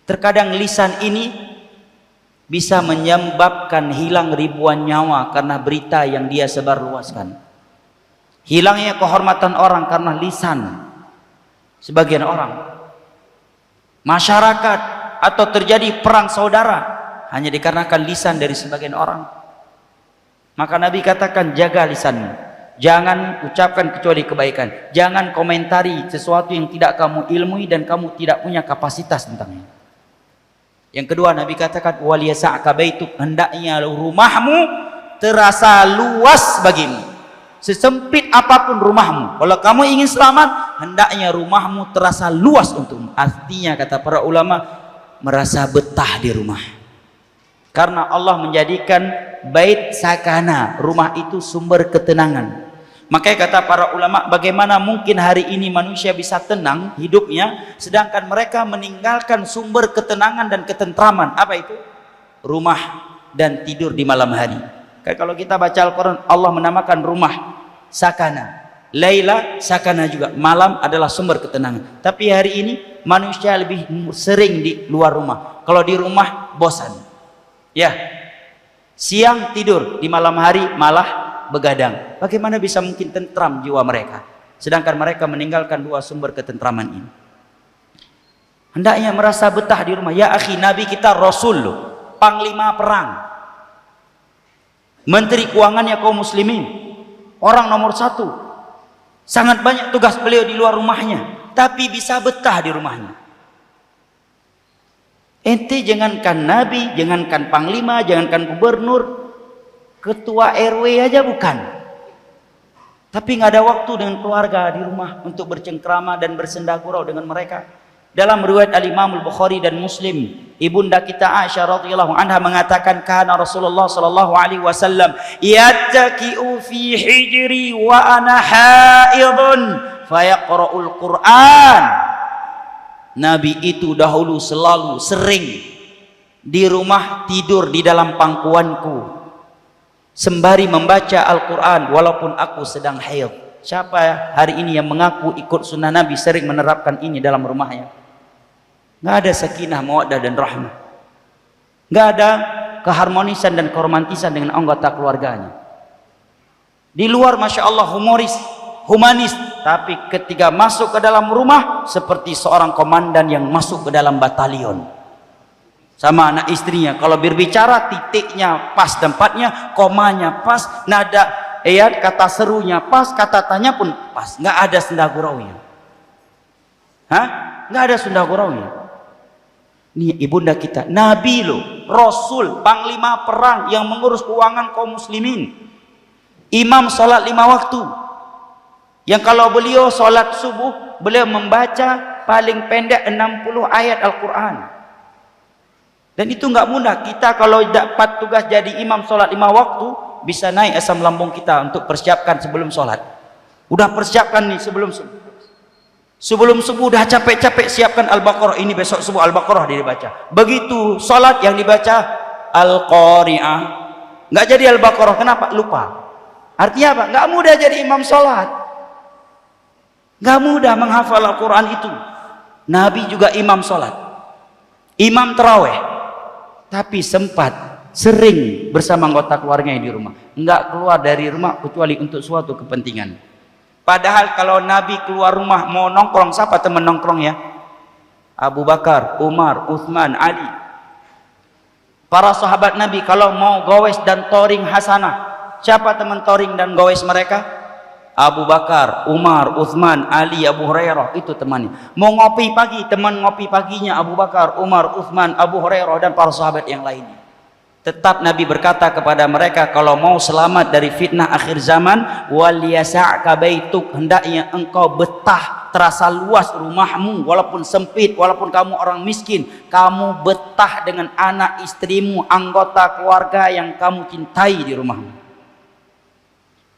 Terkadang lisan ini bisa menyebabkan hilang ribuan nyawa karena berita yang dia sebarluaskan. Hilangnya kehormatan orang karena lisan sebagian orang. Masyarakat atau terjadi perang saudara hanya dikarenakan lisan dari sebagian orang. Maka Nabi katakan, jaga lisanmu, jangan ucapkan kecuali kebaikan, jangan komentari sesuatu yang tidak kamu ilmui dan kamu tidak punya kapasitas tentangnya. Yang kedua, Nabi katakan, waliyasa'ka baituk, hendaknya rumahmu terasa luas bagimu, sesempit apapun rumahmu. Kalau kamu ingin selamat, hendaknya rumahmu terasa luas untukmu. Artinya, kata para ulama, merasa betah di rumah. Karena Allah menjadikan bait sakana, rumah itu sumber ketenangan. Makanya kata para ulama, bagaimana mungkin hari ini manusia bisa tenang hidupnya, sedangkan mereka meninggalkan sumber ketenangan dan ketentraman. Apa itu? Rumah dan tidur di malam hari. Kayak kalau kita baca Al-Quran, Allah menamakan rumah sakana, Laila sakana juga, malam adalah sumber ketenangan. Tapi hari ini manusia lebih sering di luar rumah. Kalau di rumah bosan. Ya, siang tidur, di malam hari malah begadang. Bagaimana bisa mungkin tentram jiwa mereka, sedangkan mereka meninggalkan dua sumber ketentraman ini? Hendaknya merasa betah di rumah. Ya akhi, Nabi kita Rasul, panglima perang, menteri keuangannya kaum muslimin, orang nomor 1. Sangat banyak tugas beliau di luar rumahnya, tapi bisa betah di rumahnya. Ente jangankan nabi, jangankan panglima, jangankan gubernur, ketua RW aja bukan. Tapi nggak ada waktu dengan keluarga di rumah untuk bercengkrama dan bersenda gurau dengan mereka. Dalam riwayat Al-Imam Al-Bukhari dan Muslim, ibunda kita Aisyah radhiyallahu anha mengatakan, kana Rasulullah sallallahu alaihi wasallam yattaqi'u fi hijri wa ana haidun fayaqra'ul Qur'an. Nabi itu dahulu selalu sering di rumah tidur di dalam pangkuanku sembari membaca Al-Quran walaupun aku sedang haid. Siapa hari ini yang mengaku ikut sunnah Nabi sering menerapkan ini dalam rumahnya? Nggak ada sakinah, mawaddah dan rahmah. Nggak ada keharmonisan dan keromantisan dengan anggota keluarganya. Di luar Masya Allah humanis, tapi ketika masuk ke dalam rumah seperti seorang komandan yang masuk ke dalam batalion. Sama anak istrinya, kalau berbicara titiknya pas tempatnya, komanya pas, nada kata serunya pas, kata tanya pun pas, nggak ada senda guraunya. Nggak ada senda guraunya. Ini ibunda kita, Nabi loh, Rasul, panglima perang yang mengurus keuangan kaum muslimin, imam sholat 5 waktu. Yang kalau beliau sholat subuh, beliau membaca paling pendek 60 ayat Al-Quran. Dan itu nggak mudah. Kita kalau dapat tugas jadi imam sholat 5 waktu, bisa naik asam lambung kita untuk persiapkan sebelum sholat. Udah persiapkan nih sebelum subuh udah capek-capek siapkan Al-Baqarah. Ini besok subuh Al-Baqarah dia dibaca. Begitu sholat yang dibaca Al-Qari'ah, nggak jadi Al-Baqarah. Kenapa? Lupa. Artinya apa? Nggak mudah jadi imam sholat. Gak mudah menghafal Al-Quran itu. Nabi juga imam sholat, imam terawih, tapi sempat sering bersama anggota keluarganya di rumah. Nggak keluar dari rumah kecuali untuk suatu kepentingan. Padahal kalau Nabi keluar rumah mau nongkrong, siapa teman nongkrongnya? Abu Bakar, Umar, Uthman, Ali. Para sahabat Nabi kalau mau gowes dan touring hasanah, siapa teman touring dan gowes mereka? Abu Bakar, Umar, Uthman, Ali, Abu Hurairah, itu temannya. Mau ngopi pagi, teman ngopi paginya Abu Bakar, Umar, Uthman, Abu Hurairah dan para sahabat yang lainnya. Tetap Nabi berkata kepada mereka, kalau mau selamat dari fitnah akhir zaman, wal yasa'ka baituk, hendaknya engkau betah, terasa luas rumahmu, walaupun sempit, walaupun kamu orang miskin, kamu betah dengan anak istrimu, anggota keluarga yang kamu cintai di rumahmu.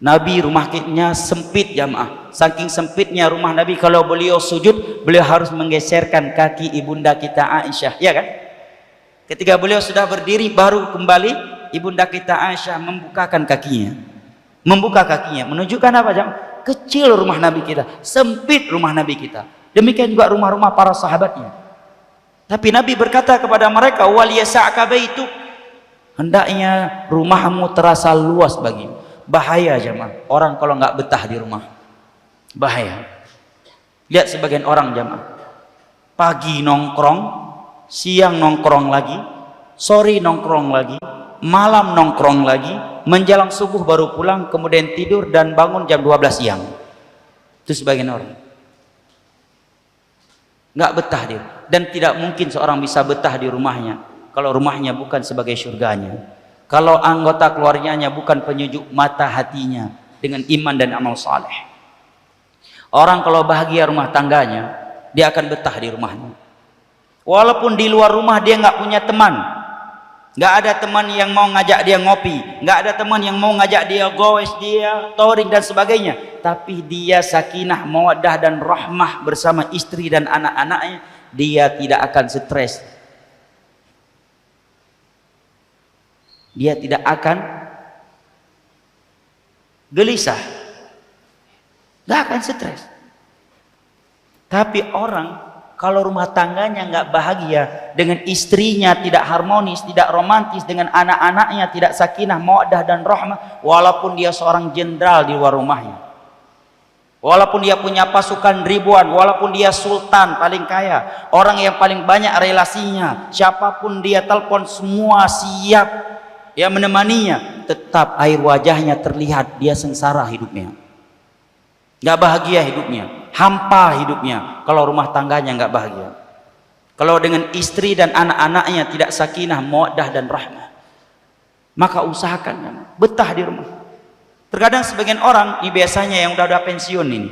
Nabi rumahnya sempit jamaah. Saking sempitnya rumah Nabi, kalau beliau sujud, beliau harus menggeserkan kaki ibunda kita Aisyah, ya kan? Ketika beliau sudah berdiri baru kembali, ibunda kita Aisyah membukakan kakinya. Membuka kakinya, menunjukkan apa jamaah? Kecil rumah Nabi kita, sempit rumah Nabi kita. Demikian juga rumah-rumah para sahabatnya. Tapi Nabi berkata kepada mereka, wal yasa'ka baituk, hendaknya rumahmu terasa luas bagimu. Bahaya jamaah, orang kalau nggak betah di rumah, bahaya. Lihat sebagian orang jamaah, pagi nongkrong, siang nongkrong lagi, sore nongkrong lagi, malam nongkrong lagi, menjelang subuh baru pulang, kemudian tidur dan bangun jam 12 siang. Itu sebagian orang nggak betah dia, dan tidak mungkin seorang bisa betah di rumahnya kalau rumahnya bukan sebagai surganya, kalau anggota keluarganya bukan penyejuk mata hatinya dengan iman dan amal saleh. Orang kalau bahagia rumah tangganya, dia akan betah di rumahnya. Walaupun di luar rumah dia nggak punya teman, nggak ada teman yang mau ngajak dia ngopi, nggak ada teman yang mau ngajak dia gowes, dia touring dan sebagainya, tapi dia sakinah, mawaddah dan rahmah bersama istri dan anak-anaknya, dia tidak akan stres. Dia tidak akan gelisah, nggak akan stres. Tapi orang kalau rumah tangganya nggak bahagia, dengan istrinya tidak harmonis, tidak romantis, dengan anak-anaknya tidak sakinah, mawaddah dan rahmah, walaupun dia seorang jenderal di luar rumahnya, walaupun dia punya pasukan ribuan, walaupun dia sultan paling kaya, orang yang paling banyak relasinya, siapapun dia telepon semua siap ya menemaninya, tetap air wajahnya terlihat dia sengsara hidupnya, nggak bahagia hidupnya, hampa hidupnya kalau rumah tangganya nggak bahagia. Kalau dengan istri dan anak-anaknya tidak sakinah, mawaddah dan rahmah, maka usahakan betah di rumah. Terkadang sebagian orang, ini biasanya yang udah pensiun ini,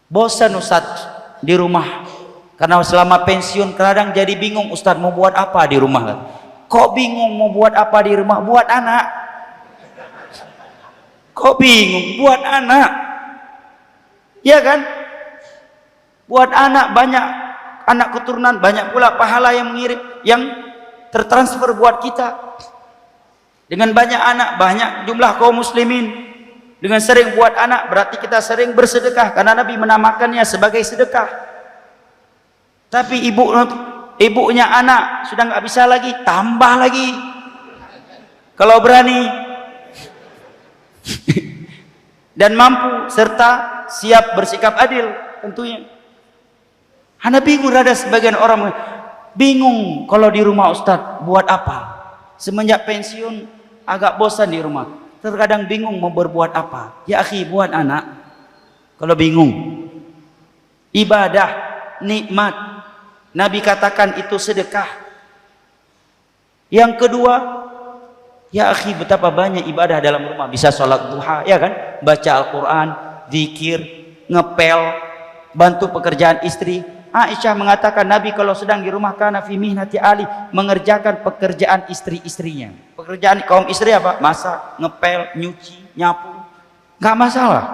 bosan Ustaz di rumah. Karena selama pensiun kadang jadi bingung, Ustaz mau buat apa di rumah. Kok bingung mau buat apa di rumah? Buat anak. Kok bingung? Buat anak. Ya kan? Buat anak, banyak anak keturunan, banyak pula pahala yang mengirim, yang tertransfer buat kita. Dengan banyak anak, banyak jumlah kaum muslimin. Dengan sering buat anak, berarti kita sering bersedekah, karena Nabi menamakannya sebagai sedekah. Tapi ibunya anak sudah nggak bisa lagi, tambah lagi. Kalau berani dan mampu serta siap bersikap adil tentunya. Anda bingung, ada sebagian orang bingung kalau di rumah Ustadz buat apa? Semenjak pensiun agak bosan di rumah. Terkadang bingung mau berbuat apa. Ya akhi, buat anak. Kalau bingung, ibadah, nikmat, Nabi katakan itu sedekah. Yang kedua, ya akhi, betapa banyak ibadah dalam rumah. Bisa sholat duha, ya kan? Baca Al-Quran, zikir, ngepel, bantu pekerjaan istri. Aisyah mengatakan Nabi kalau sedang di rumah kana fi mihnati ali, mengerjakan pekerjaan istri-istrinya. Pekerjaan kaum istri apa? Masak, ngepel, nyuci, nyapu. Enggak masalah.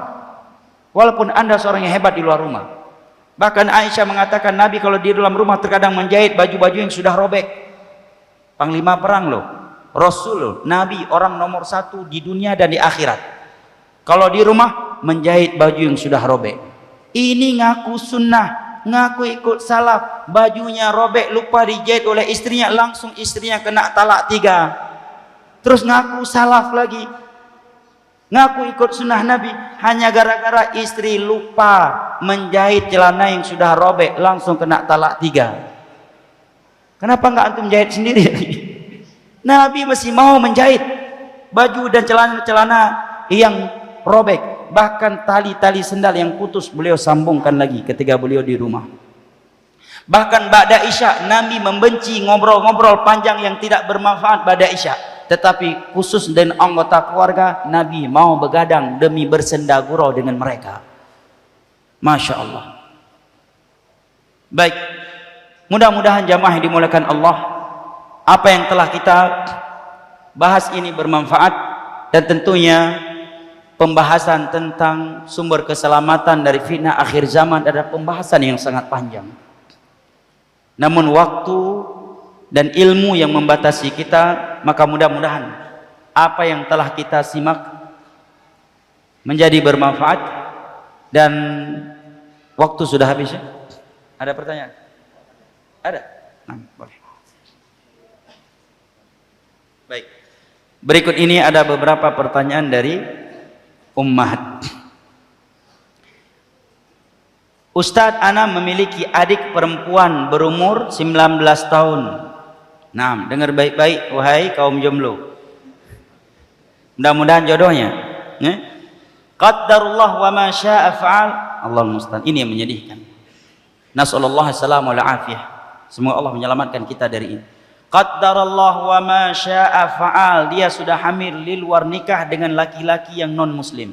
Walaupun Anda seorang yang hebat di luar rumah. Bahkan Aisyah mengatakan Nabi kalau di dalam rumah terkadang menjahit baju-baju yang sudah robek. Panglima perang loh, Rasul loh, Nabi orang nomor 1 di dunia dan di akhirat. Kalau di rumah menjahit baju yang sudah robek. Ini ngaku sunnah, ngaku ikut salaf, bajunya robek lupa dijahit oleh istrinya, langsung istrinya kena talak 3. Terus ngaku salaf lagi, ngaku ikut sunnah Nabi, hanya gara-gara istri lupa menjahit celana yang sudah robek, langsung kena talak 3. Kenapa nggak antum jahit sendiri? Nabi masih mau menjahit baju dan celana-celana yang robek. Bahkan tali-tali sendal yang putus beliau sambungkan lagi ketika beliau di rumah. Bahkan ba'da isya Nabi membenci ngobrol-ngobrol panjang yang tidak bermanfaat ba'da isya. Tetapi khusus dan anggota keluarga Nabi mau begadang demi bersenda gurau dengan mereka. Masya Allah. Baik, mudah-mudahan jamaah yang dimuliakan Allah, apa yang telah kita bahas ini bermanfaat. Dan tentunya pembahasan tentang sumber keselamatan dari fitnah akhir zaman adalah pembahasan yang sangat panjang. Namun waktu dan ilmu yang membatasi kita, maka mudah-mudahan apa yang telah kita simak menjadi bermanfaat. Dan waktu sudah habis ya? Ada pertanyaan? Ada? Nah, boleh. Baik. Berikut ini ada beberapa pertanyaan dari ummahat. Ustadz, ana memiliki adik perempuan berumur 19 tahun. Nah, dengar baik-baik wahai kaum jomblo. Mudah-mudahan jodohnya. Qaddarullah wa ma syaa fa'al. Allahul musta'an. Ini yang menyedihkan. Nasallallahu assalamu wal afiyah. Semoga Allah menyelamatkan kita dari ini. Qaddarallah wa ma syaa fa'al. Dia sudah hamil di luar nikah dengan laki-laki yang non muslim.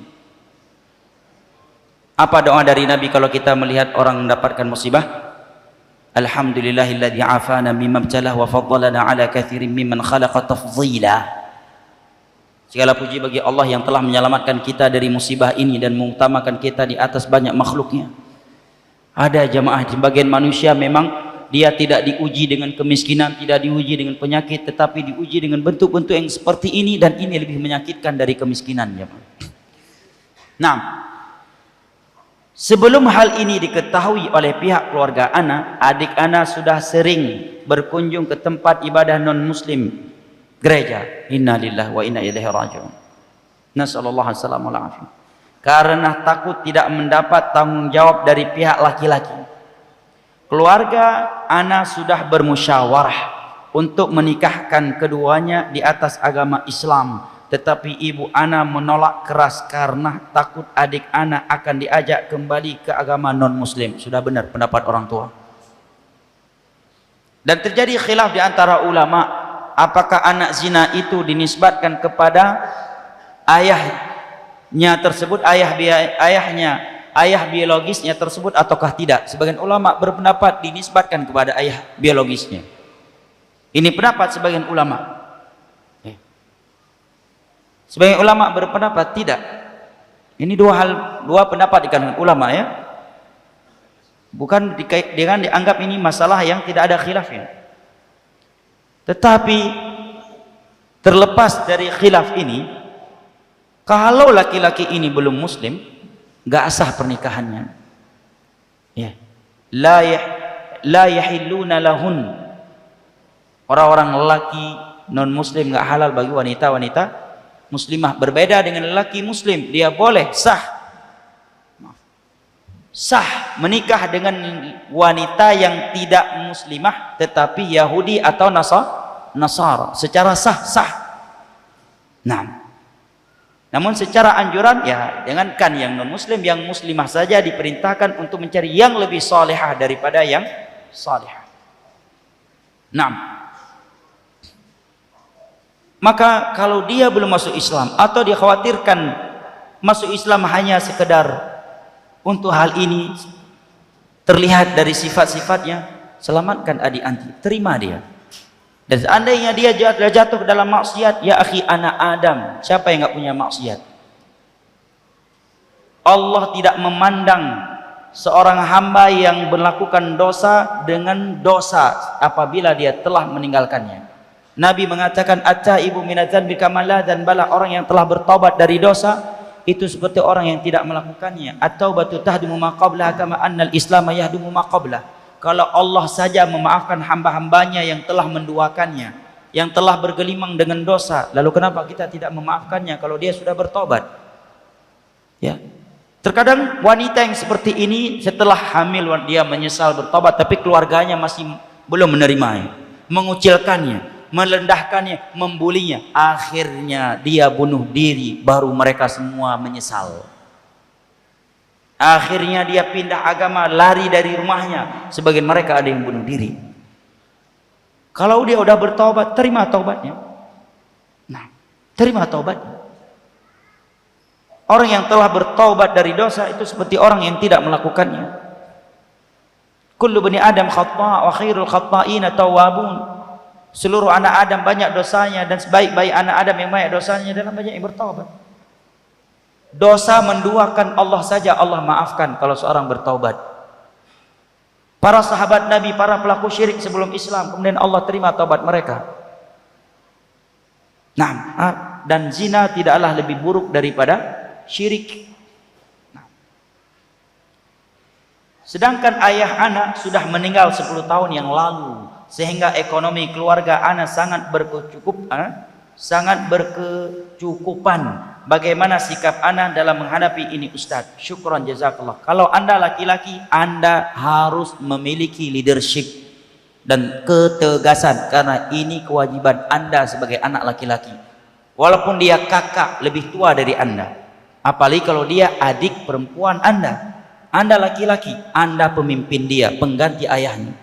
Apa doa dari Nabi kalau kita melihat orang mendapatkan musibah? Alhamdulillahilladzi afana mimma ibtalah wa faddalana ala katsirin mimman khalaqa tafdhila. Segala puji bagi Allah yang telah menyelamatkan kita dari musibah ini dan mengutamakan kita di atas banyak makhluknya. Ada jamaah sebagian manusia memang dia tidak diuji dengan kemiskinan, tidak diuji dengan penyakit, tetapi diuji dengan bentuk-bentuk yang seperti ini, dan ini lebih menyakitkan dari kemiskinan. Nah, sebelum hal ini diketahui oleh pihak keluarga ana, adik ana sudah sering berkunjung ke tempat ibadah non-muslim, gereja. Inna lillahi wa inna ilaihi raji'un. Nasallallahu alaihi wasallam. Karena takut tidak mendapat tanggung jawab dari pihak laki-laki. Keluarga ana sudah bermusyawarah untuk menikahkan keduanya di atas agama Islam, tetapi ibu ana menolak keras karena takut adik ana akan diajak kembali ke agama non muslim. Sudah benar pendapat orang tua. Dan terjadi khilaf di antara ulama, apakah anak zina itu dinisbatkan kepada ayahnya tersebut, ayah biologisnya tersebut ataukah tidak. Sebagian ulama berpendapat dinisbatkan kepada ayah biologisnya. Ini pendapat sebagian ulama. Sebagian ulama berpendapat tidak. Ini dua pendapat di kalangan ulama ya. Bukan dengan dianggap ini masalah yang tidak ada khilafnya. Tetapi terlepas dari khilaf ini, kalau laki-laki ini belum muslim, enggak sah pernikahannya. Ya. La yahilluna lahun. Orang-orang lelaki non muslim enggak halal bagi wanita-wanita muslimah. Berbeda dengan lelaki muslim, dia boleh sah menikah dengan wanita yang tidak muslimah tetapi Yahudi atau Nasara secara sah. Nah, namun secara anjuran ya jangankan yang non muslim, yang muslimah saja diperintahkan untuk mencari yang lebih salihah daripada yang salihah. Nah, maka kalau dia belum masuk Islam atau dia khawatirkan masuk Islam hanya sekedar untuk hal ini terlihat dari sifat-sifatnya, selamatkan adik anti, terima dia. Dan seandainya dia jatuh ke dalam maksiat, ya akhi, anak Adam, siapa yang enggak punya maksiat? Allah tidak memandang seorang hamba yang melakukan dosa dengan dosa apabila dia telah meninggalkannya. Nabi mengatakan at-taibu minadz-dzanbi kama la dzanbala, orang yang telah bertobat dari dosa itu seperti orang yang tidak melakukannya. At-taubatu tahdumu ma qablaha kama annal islam yahdumu ma qablah. Kalau Allah saja memaafkan hamba-hambanya yang telah menduakannya, yang telah bergelimang dengan dosa, lalu kenapa kita tidak memaafkannya kalau dia sudah bertobat? Ya. Terkadang wanita yang seperti ini setelah hamil dia menyesal bertobat, tapi keluarganya masih belum menerimanya, mengucilkannya, melendahkannya, membulinya. Akhirnya dia bunuh diri, baru mereka semua menyesal. Akhirnya dia pindah agama, lari dari rumahnya. Sebagian mereka ada yang bunuh diri. Kalau dia udah bertobat, terima taubatnya. Nah, terima taubatnya. Orang yang telah bertobat dari dosa itu seperti orang yang tidak melakukannya. Kullu bani Adam khata' wa khairul khata'ina tawwabun. Seluruh anak Adam banyak dosanya, dan sebaik-baik anak Adam yang banyak dosanya dalam banyak yang bertaubat. Dosa menduakan Allah saja Allah maafkan kalau seorang bertaubat. Para sahabat Nabi, para pelaku syirik sebelum Islam, kemudian Allah terima taubat mereka. Nah, dan zina tidaklah lebih buruk daripada syirik. Nah. Sedangkan ayah anak sudah meninggal 10 tahun yang lalu, sehingga ekonomi keluarga anak sangat berkecukupan. Bagaimana sikap anak dalam menghadapi ini, Ustaz? Syukran jazakallah. Kalau anda laki-laki, anda harus memiliki leadership dan ketegasan, karena ini kewajiban anda sebagai anak laki-laki. Walaupun dia kakak lebih tua dari anda, apalagi kalau dia adik perempuan anda laki-laki, anda pemimpin dia, pengganti ayahnya.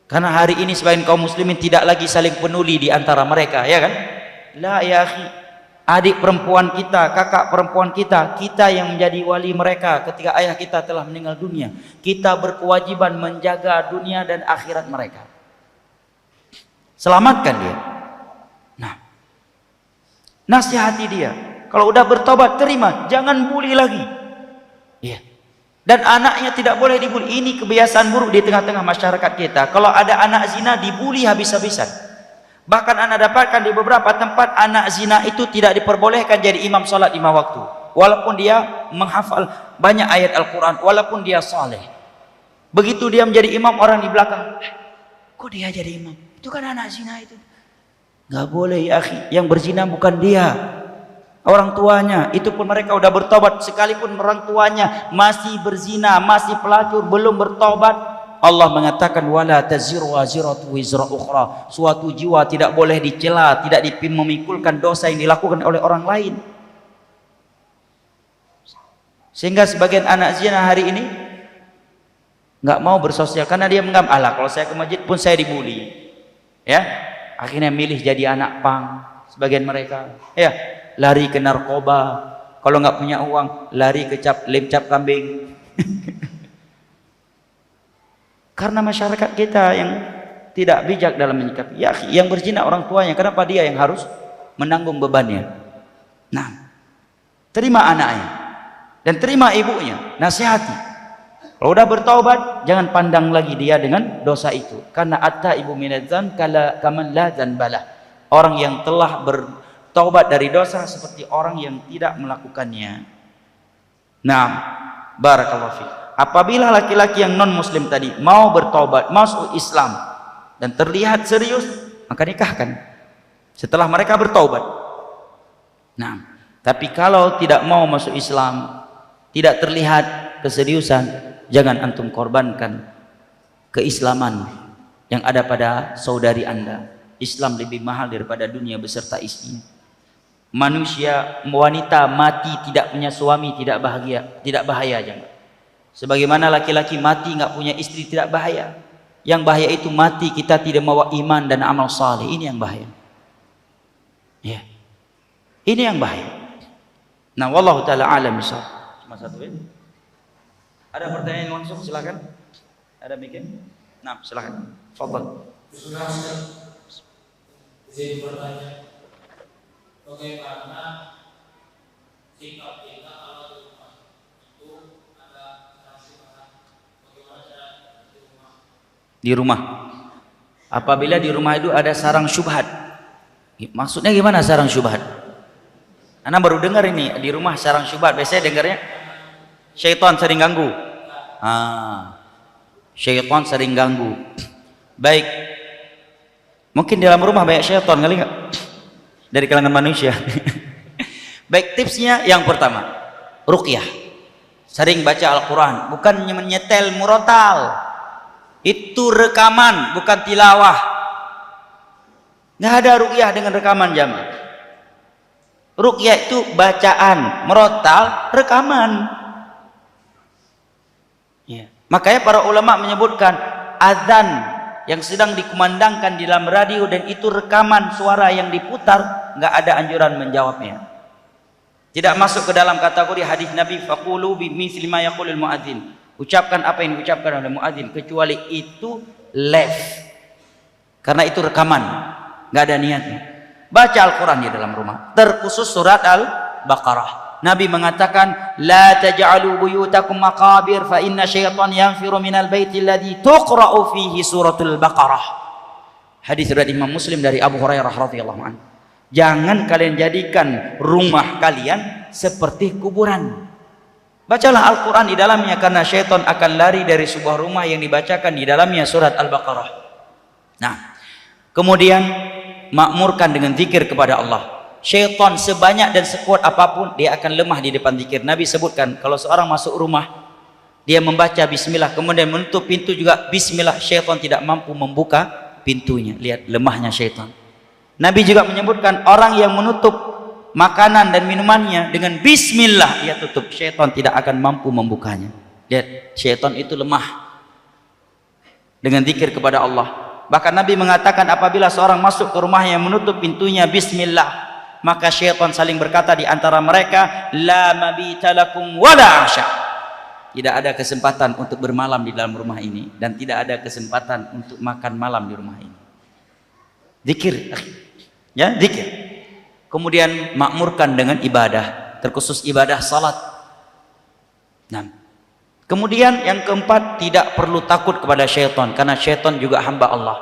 Karena hari ini sebagian kaum muslimin tidak lagi saling peduli di antara mereka, ya kan? La ya akhi, adik perempuan kita, kakak perempuan kita, kita yang menjadi wali mereka ketika ayah kita telah meninggal dunia. Kita berkewajiban menjaga dunia dan akhirat mereka. Selamatkan dia. Nah, nasihati dia. Kalau udah bertobat, terima, jangan bully lagi. Iya. Dan anaknya tidak boleh dibuli. Ini kebiasaan buruk di tengah-tengah masyarakat kita. Kalau ada anak zina, dibuli habis-habisan. Bahkan anda dapatkan di beberapa tempat anak zina itu tidak diperbolehkan jadi imam sholat 5 waktu. Walaupun dia menghafal banyak ayat Al-Quran, walaupun dia saleh. Begitu dia menjadi imam, orang di belakang, kok dia jadi imam? Itu kan anak zina itu. Gak boleh ya akhi. Yang berzina bukan dia, orang tuanya. Itu pun mereka udah bertobat. Sekalipun orang tuanya masih berzina, masih pelacur, belum bertobat, Allah mengatakan wala taziru waziratu wizra ukhra. Suatu jiwa tidak boleh dicela, tidak memikulkan dosa yang dilakukan oleh orang lain. Sehingga sebagian anak zina hari ini nggak mau bersosial karena dia menganggap, alah kalau saya ke masjid pun saya dibully, ya, akhirnya milih jadi anak pang. Sebagian mereka, ya, lari ke narkoba, kalau nggak punya uang lari ke lem cap kambing. Karena masyarakat kita yang tidak bijak dalam menyikapi, ya, yang berzina orang tuanya, kenapa dia yang harus menanggung bebannya? Nah, terima anaknya dan terima ibunya, nasihati. Kalau udah bertaubat, jangan pandang lagi dia dengan dosa itu. Karena at-taibu minadz-dzanb kaman la dzanbalah. Orang yang telah bertaubat dari dosa seperti orang yang tidak melakukannya. Nah, barakallahu fiik. Apabila laki-laki yang non muslim tadi mau bertaubat, masuk Islam dan terlihat serius, maka nikahkan setelah mereka bertaubat. Nah, tapi kalau tidak mau masuk Islam, tidak terlihat keseriusan, jangan antum korbankan keislaman yang ada pada saudari anda. Islam lebih mahal daripada dunia beserta isinya. Manusia, wanita mati tidak punya suami tidak bahagia, tidak bahaya jangan. Sebagaimana laki-laki mati nggak punya istri tidak bahaya. Yang bahaya itu mati kita tidak membawa iman dan amal saleh, ini yang bahaya. Ya, ini yang bahaya. Nah, wallahu taala alam misal. Cuma satu ya. Ada pertanyaan langsung silakan. Ada bikin? Nah, silakan. Fadhal. Izin bertanya, bagaimana sikap kita kalau di rumah itu ada transaksi, bagaimana cara di rumah? Di rumah. Apabila di rumah itu ada sarang syubhat. Maksudnya gimana sarang syubhat? Anda baru dengar ini di rumah sarang syubhat. Biasanya dengarnya syaitan sering ganggu. Syaitan sering ganggu. Baik. Mungkin di dalam rumah banyak syaitan kali nggak? Dari kalangan manusia. Baik, tipsnya yang pertama, ruqyah. Sering baca Al-Quran, bukan menyetel murotal. Itu rekaman, bukan tilawah. Nggak ada ruqyah dengan rekaman jamaah. Ruqyah itu bacaan, murotal rekaman. Ya. Makanya para ulama menyebutkan azan yang sedang dikumandangkan di dalam radio dan itu rekaman suara yang diputar, nggak ada anjuran menjawabnya. Tidak masuk ke dalam kategori hadis Nabi faqulu bimithli ma yaqulul muadzin. Ucapkan apa yang diucapkan oleh muadzin, kecuali itu live. Karena itu rekaman, nggak ada niatnya. Baca Al-Quran di dalam rumah, terkhusus surat Al-Baqarah. Nabi mengatakan, la taj'alu buyutakum maqabir fa inna syaitan yanfiru minal baiti alladhi tuqra'u fihi suratul Baqarah. Hadis riwayat Imam Muslim dari Abu Hurairah radhiyallahu anhu. Jangan kalian jadikan rumah kalian seperti kuburan. Bacalah Al-Quran di dalamnya, karena syaitan akan lari dari sebuah rumah yang dibacakan di dalamnya surat Al-Baqarah. Nah, kemudian makmurkan dengan zikir kepada Allah. Syaitan sebanyak dan sekuat apapun dia akan lemah di depan zikir. Nabi sebutkan kalau seorang masuk rumah dia membaca bismillah kemudian menutup pintu juga bismillah, syaitan tidak mampu membuka pintunya. Lihat lemahnya syaitan. Nabi juga menyebutkan orang yang menutup makanan dan minumannya dengan bismillah dia tutup, syaitan tidak akan mampu membukanya. Lihat, syaitan itu lemah dengan zikir kepada Allah. Bahkan Nabi mengatakan apabila seorang masuk ke rumahnya menutup pintunya bismillah, maka syaitan saling berkata di antara mereka, la mabita lakum wala asya. Tidak ada kesempatan untuk bermalam di dalam rumah ini dan tidak ada kesempatan untuk makan malam di rumah ini. Zikir, ya, zikir. Kemudian makmurkan dengan ibadah, terkhusus ibadah salat. Nah, kemudian yang keempat, tidak perlu takut kepada syaitan, karena syaitan juga hamba Allah.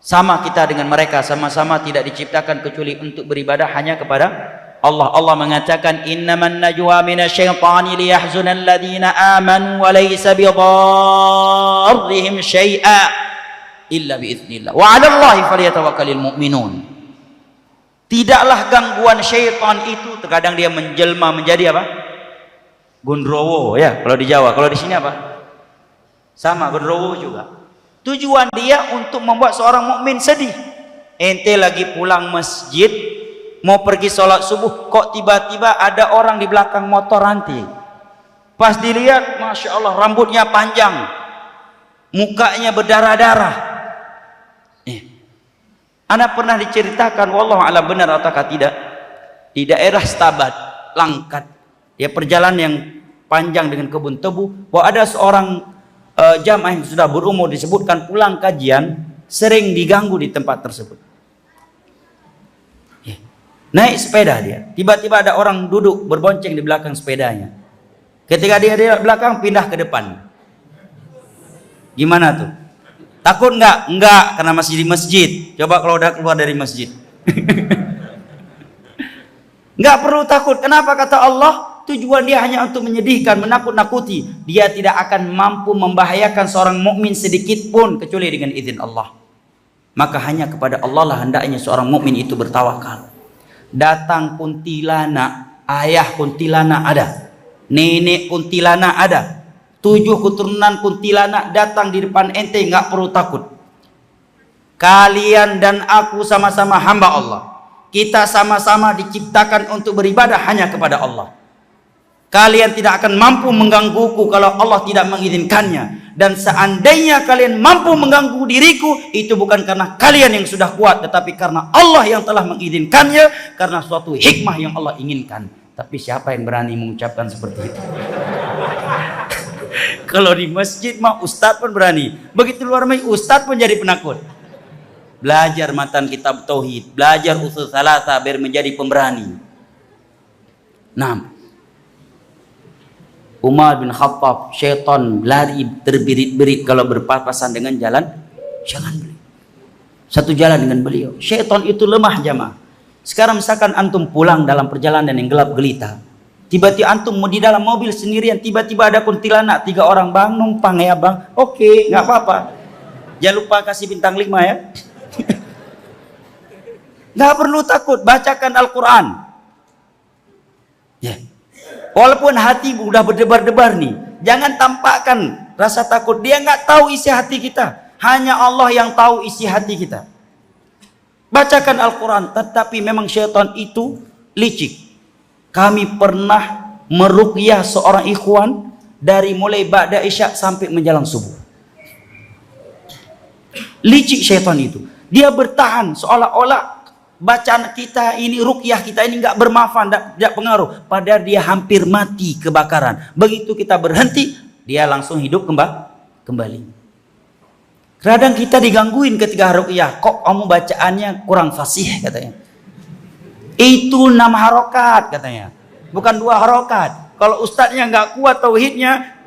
Sama kita dengan mereka, sama-sama tidak diciptakan kecuali untuk beribadah hanya kepada Allah. Allah mengatakan innaman najwa minasyaitani liyahzunal ladzina amanu wa laysa bidarrihim syai'a illa biiznillah wa 'alallahi falyatawakkalul mu'minun. Tidaklah gangguan syaitan itu, terkadang dia menjelma menjadi apa? Gondrowo ya kalau di Jawa. Kalau di sini apa? Sama, gondrowo juga. Tujuan dia untuk membuat seorang mukmin sedih. Ente lagi pulang masjid, mau pergi sholat subuh, kok tiba-tiba ada orang di belakang motor nanti. Pas dilihat, masya Allah rambutnya panjang, mukanya berdarah-darah. Ana pernah diceritakan, wallahu a'lam benar ataukah tidak, di daerah Stabat, Langkat, ya perjalanan yang panjang dengan kebun tebu, bahwa ada seorang jamaah yang sudah berumur disebutkan pulang kajian sering diganggu di tempat tersebut. Naik sepeda dia, tiba-tiba ada orang duduk berbonceng di belakang sepedanya. Ketika dia di belakang, pindah ke depan. Gimana tuh? Takut nggak? Enggak, karena masih di masjid. Coba kalau udah keluar dari masjid. Nggak perlu takut. Kenapa? Kata Allah, tujuan dia hanya untuk menyedihkan, menakut-nakuti. Dia tidak akan mampu membahayakan seorang mukmin sedikit pun kecuali dengan izin Allah. Maka hanya kepada Allah lah hendaknya seorang mukmin itu bertawakal. Datang kuntilanak, ayah kuntilanak ada, nenek kuntilanak ada, 7 keturunan kuntilanak datang di depan ente, nggak perlu takut. Kalian dan aku sama-sama hamba Allah. Kita sama-sama diciptakan untuk beribadah hanya kepada Allah. Kalian tidak akan mampu menggangguku kalau Allah tidak mengizinkannya. Dan seandainya kalian mampu mengganggu diriku, itu bukan karena kalian yang sudah kuat, tetapi karena Allah yang telah mengizinkannya, karena suatu hikmah yang Allah inginkan. Tapi siapa yang berani mengucapkan seperti itu? Kalau di masjid mah ustadz pun berani. Begitu luar masjid, ustadz pun jadi penakut. Belajar matan kitab tauhid, belajar usul salasa biar menjadi pemberani. Nah, Umar bin Khattab, syaitan lari terbirit-birit kalau berpapasan dengan jalan beliau. Satu jalan dengan beliau. Syaitan itu lemah jamaah. Sekarang misalkan antum pulang dalam perjalanan yang gelap gelita, tiba-tiba antum mau di dalam mobil sendirian, tiba-tiba ada kuntilanak 3 orang, bang numpang ya bang, oke, nggak apa-apa, jangan lupa kasih bintang 5 ya. Nggak perlu takut, bacakan Al-Quran ya. Walaupun hati udah berdebar-debar nih, jangan tampakkan rasa takut. Dia nggak tahu isi hati kita, hanya Allah yang tahu isi hati kita. Bacakan Al-Quran. Tetapi memang syaitan itu licik. Kami pernah meruqyah seorang ikhwan dari mulai ba'da isya sampai menjelang subuh. Licik syaitan itu. Dia bertahan seolah-olah bacaan kita ini, ruqyah kita ini nggak bermanfaat, tidak pengaruh. Padahal dia hampir mati kebakaran. Begitu kita berhenti, dia langsung hidup kembali. Kadang kita digangguin ketika ruqyah. Kok kamu bacaannya kurang fasih katanya. Itu 6 harokat katanya, bukan 2 harokat. Kalau ustadznya nggak kuat tauhidnya,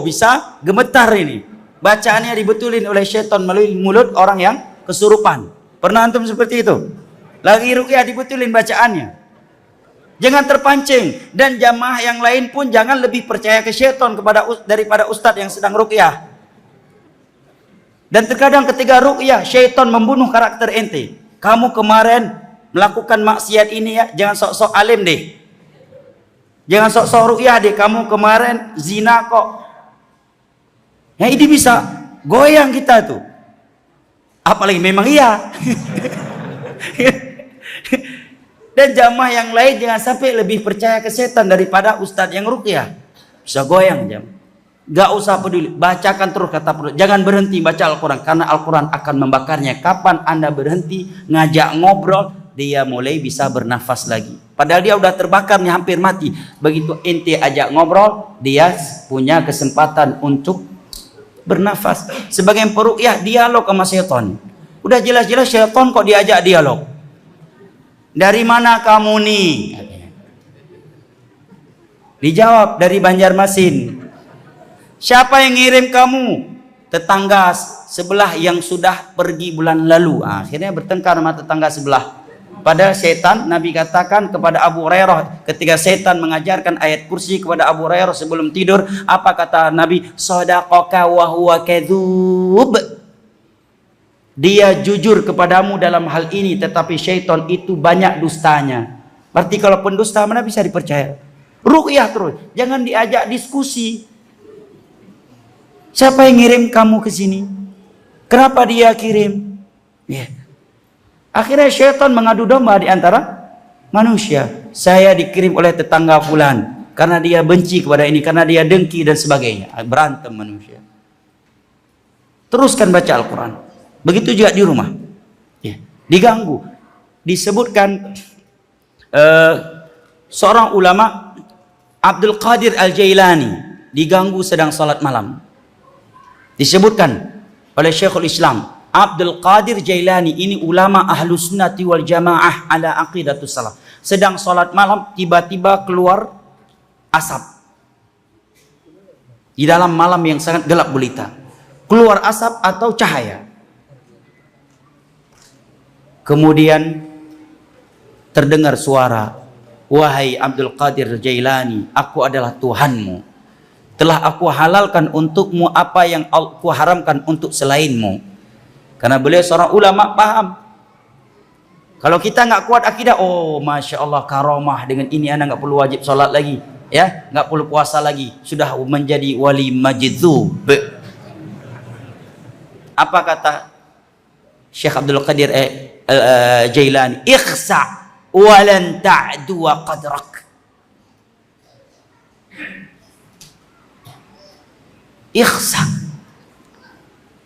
bisa gemetar ini. Bacaannya dibetulin oleh syaitan melalui mulut orang yang kesurupan. Pernah antum seperti itu? Lagi ruqyah dibetulin bacaannya. Jangan terpancing. Dan jamaah yang lain pun jangan lebih percaya ke syaitan daripada ustadz yang sedang ruqyah. Dan terkadang ketika ruqyah, syaitan membunuh karakter ente. Kamu kemarin melakukan maksiat ini ya, jangan sok-sok alim deh. Jangan sok-sok ruqyah deh, kamu kemarin zina kok. Ya ini bisa goyang kita tuh. Apalagi memang iya. Dan jamaah yang lain jangan sampai lebih percaya ke setan daripada ustadz yang ruqyah. Bisa goyang jam. Gak usah peduli, bacakan terus kata perut. Jangan berhenti baca Al-Quran, karena Al-Quran akan membakarnya. Kapan anda berhenti ngajak ngobrol, dia mulai bisa bernafas lagi. Padahal dia udah terbakar nih, hampir mati. Begitu ente ajak ngobrol, dia punya kesempatan untuk bernafas. Sebagai peruqyah, dialog sama syaitan. Udah jelas-jelas syaitan kok diajak dialog. Dari mana kamu nih? Dijawab, dari Banjarmasin. Siapa yang ngirim kamu? Tetangga sebelah yang sudah pergi bulan lalu. Akhirnya bertengkar sama tetangga sebelah. Padahal setan, Nabi katakan kepada Abu Hurairah ketika setan mengajarkan ayat kursi kepada Abu Hurairah sebelum tidur, apa kata Nabi? Shadaqaka wa huwa kadzub. Dia jujur kepadamu dalam hal ini, tetapi syaitan itu banyak dustanya. Berarti kalau pendusta mana bisa dipercaya? Ruqyah terus, jangan diajak diskusi. Siapa yang ngirim kamu ke sini? Kenapa dia kirim? Ya. Akhirnya syaitan mengadu domba di antara manusia. Saya dikirim oleh tetangga fulan karena dia benci kepada ini, karena dia dengki dan sebagainya. Berantem manusia. teruskan baca Al-Quran. Begitu juga di rumah. Ya. Diganggu. Disebutkan seorang ulama, Abdul Qadir Al-Jailani, diganggu sedang salat malam. Disebutkan oleh Syekhul Islam, Abdul Qadir Jailani ini ulama Ahlus Sunnati wal Jamaah ala aqidatus salaf. Sedang salat malam, tiba-tiba keluar asap. Di dalam malam yang sangat gelap gulita. Keluar asap atau cahaya. Kemudian terdengar suara, wahai Abdul Qadir Jailani, aku adalah Tuhanmu. Telah aku halalkan untukmu apa yang aku haramkan untuk selainmu. Karena beliau seorang ulama paham. Kalau kita nggak kuat akidah, oh masya Allah karomah, dengan ini anak nggak perlu wajib sholat lagi, ya, nggak perlu puasa lagi, sudah menjadi wali majdzub. Apa kata Syekh Abdul Qadir Jailani? Ikhsa walan ta'du qadrak. Ikhsa,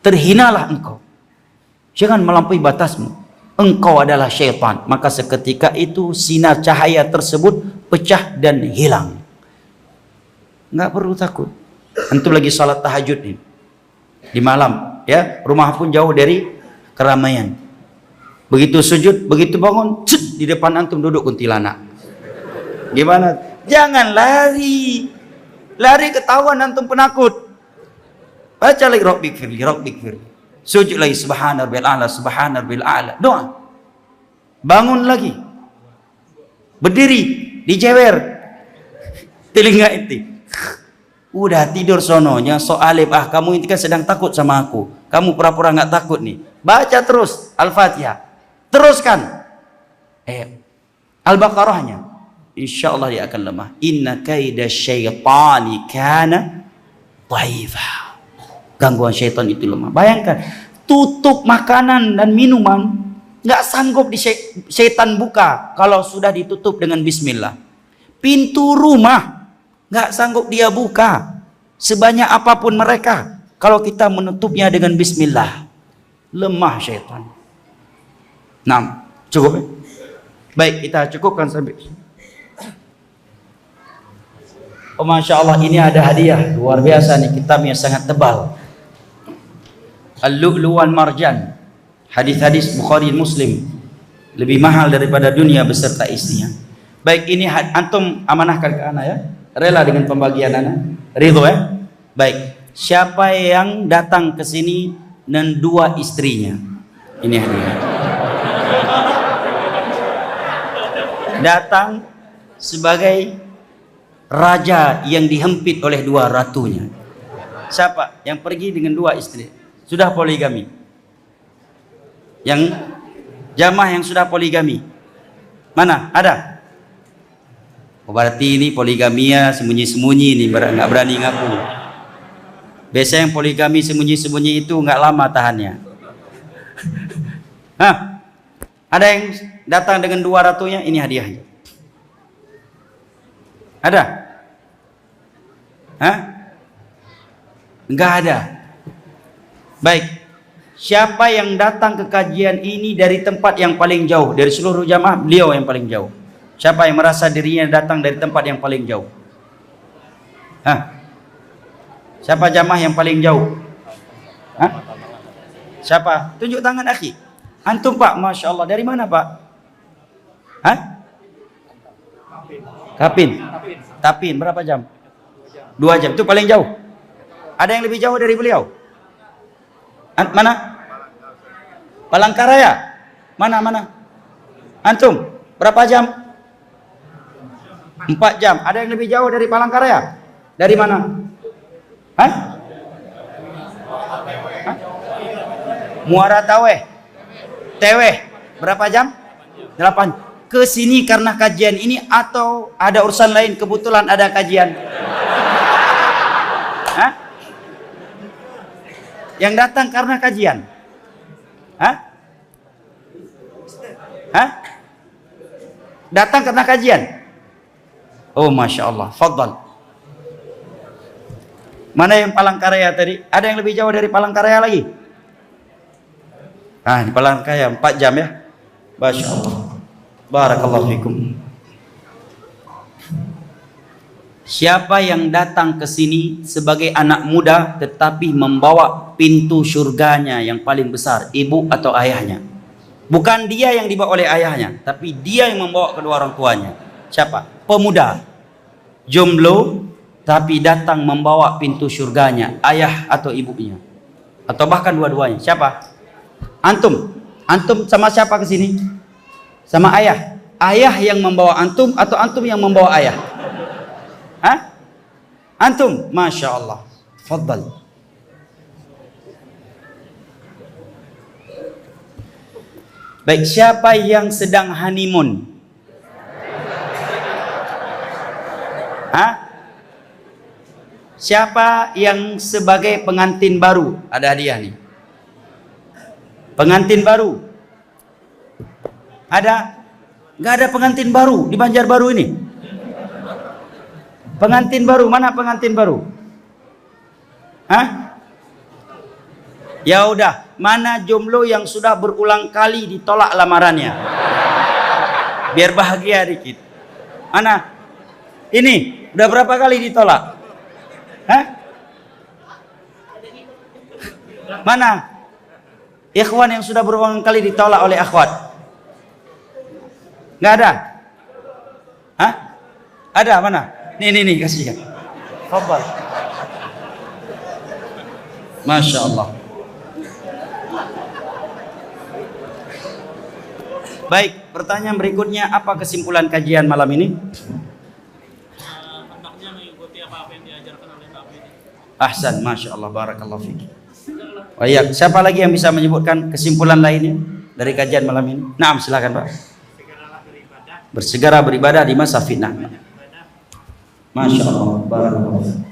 terhinalah engkau, jangan melampaui batasmu, engkau adalah syaitan. Maka seketika itu sinar cahaya tersebut pecah dan hilang. Nggak perlu takut. Antum lagi salat tahajud nih di malam, ya, rumah pun jauh dari keramaian. Begitu sujud, begitu bangun, di depan antum duduk kuntilanak. Gimana? Jangan lari. Lari ketahuan antum penakut. Baca lagi Rabbik firli, Rabbik firli. Sujud lagi subhana rabbil a'la, subhana rabbil a'la. Doa. Bangun lagi. Berdiri, dijewer. Telinga inti. Udah tidur sononya, so alif. Kamu ini kan sedang takut sama aku. Kamu pura-pura nggak takut nih. Baca terus Al-Fatihah. Teruskan. Al-Baqarahnya. Insya Allah dia akan lemah. Inna kaida syaitani kana dhaifa. Gangguan syaitan itu lemah. Bayangkan, tutup makanan dan minuman, nggak sanggup di syaitan buka kalau sudah ditutup dengan bismillah. Pintu rumah nggak sanggup dia buka, sebanyak apapun mereka, kalau kita menutupnya dengan bismillah. Lemah syaitan. Nah, cukup ya? Baik, kita cukupkan sampai. Oh masya Allah, ini ada hadiah luar biasa nih, kitabnya sangat tebal. Al-Lu'lu' wal Marjan, hadis-hadis Bukhari Muslim, lebih mahal daripada dunia beserta isinya. Baik, ini antum amanahkan ke anak ya, rela dengan pembagian anak, ridho ya. Baik, siapa yang datang ke sini dan dua istrinya, ini hadiah. Datang sebagai raja yang dihempit oleh dua ratunya. Siapa yang pergi dengan dua istri? Sudah poligami. Yang jamaah yang sudah poligami. Mana? Ada? Oh, berarti ini poligamia sembunyi-sembunyi nih, nggak berani ngaku. Biasanya yang poligami sembunyi-sembunyi itu nggak lama tahannya. Hah? Ada yang datang dengan dua ratunya? Ini hadiahnya. Ada? Hah? Enggak ada. Baik. Siapa yang datang ke kajian ini dari tempat yang paling jauh? Dari seluruh jamaah, beliau yang paling jauh. Siapa yang merasa dirinya datang dari tempat yang paling jauh? Hah? Siapa jamaah yang paling jauh? Hah? Siapa? Tunjuk tangan akhi. Antum Pak, Masya Allah. Dari mana Pak? Hah? Kapin. Tapin. Berapa jam? 2 jam. Itu paling jauh. Ada yang lebih jauh dari beliau? Mana? Palangkaraya. Mana? Antum? Berapa jam? 4 jam. Ada yang lebih jauh dari Palangkaraya? Dari mana? Hah? Muara Taweh. Teweh. Berapa jam? 8. Ke sini karena kajian ini atau ada urusan lain, kebetulan ada kajian? Hah? Yang datang karena kajian? Hah? Hah? Datang karena kajian? Oh masya Allah, fadal. Mana yang Palangkaraya tadi? Ada yang lebih jauh dari Palangkaraya lagi? Ah, di Palangkaraya 4 jam ya. Masya Allah. Barakallahu fikum. Siapa yang datang ke sini sebagai anak muda tetapi membawa pintu surganya yang paling besar, ibu atau ayahnya? Bukan dia yang dibawa oleh ayahnya, tapi dia yang membawa kedua orang tuanya. Siapa? Pemuda, jomblo, tapi datang membawa pintu surganya, ayah atau ibunya, atau bahkan dua-duanya. Siapa? Antum. Antum sama siapa ke sini? Sama ayah. Ayah yang membawa antum atau antum yang membawa ayah? Hah? Antum, Masya Allah. Faddal. Baik, siapa yang sedang honeymoon? Hah? Siapa yang sebagai pengantin baru? Ada hadiah nih. Pengantin baru. Ada? Gak ada pengantin baru di Banjarbaru ini. Pengantin baru, mana pengantin baru? Hah? Ya udah, mana jomblo yang sudah berulang kali ditolak lamarannya? Biar bahagia dikit. Mana? Ini, udah berapa kali ditolak? Hah? Mana? Ikhwan yang sudah berulang kali ditolak oleh akhwat? Nggak ada? Hah? Ada, mana? Nih, kasih ya. Fadhal. Masya Allah. Baik, pertanyaan berikutnya, apa kesimpulan kajian malam ini? Hendaknya mengikuti apa yang diajarkan oleh Pak ini. Ahsan, Masya Allah, barakallahu fiik. Oh iya, siapa lagi yang bisa menyebutkan kesimpulan lainnya dari kajian malam ini? Naam, silakan Pak. Bersegera beribadah di masa fitnah. Masya Allah, barakallahu fiik.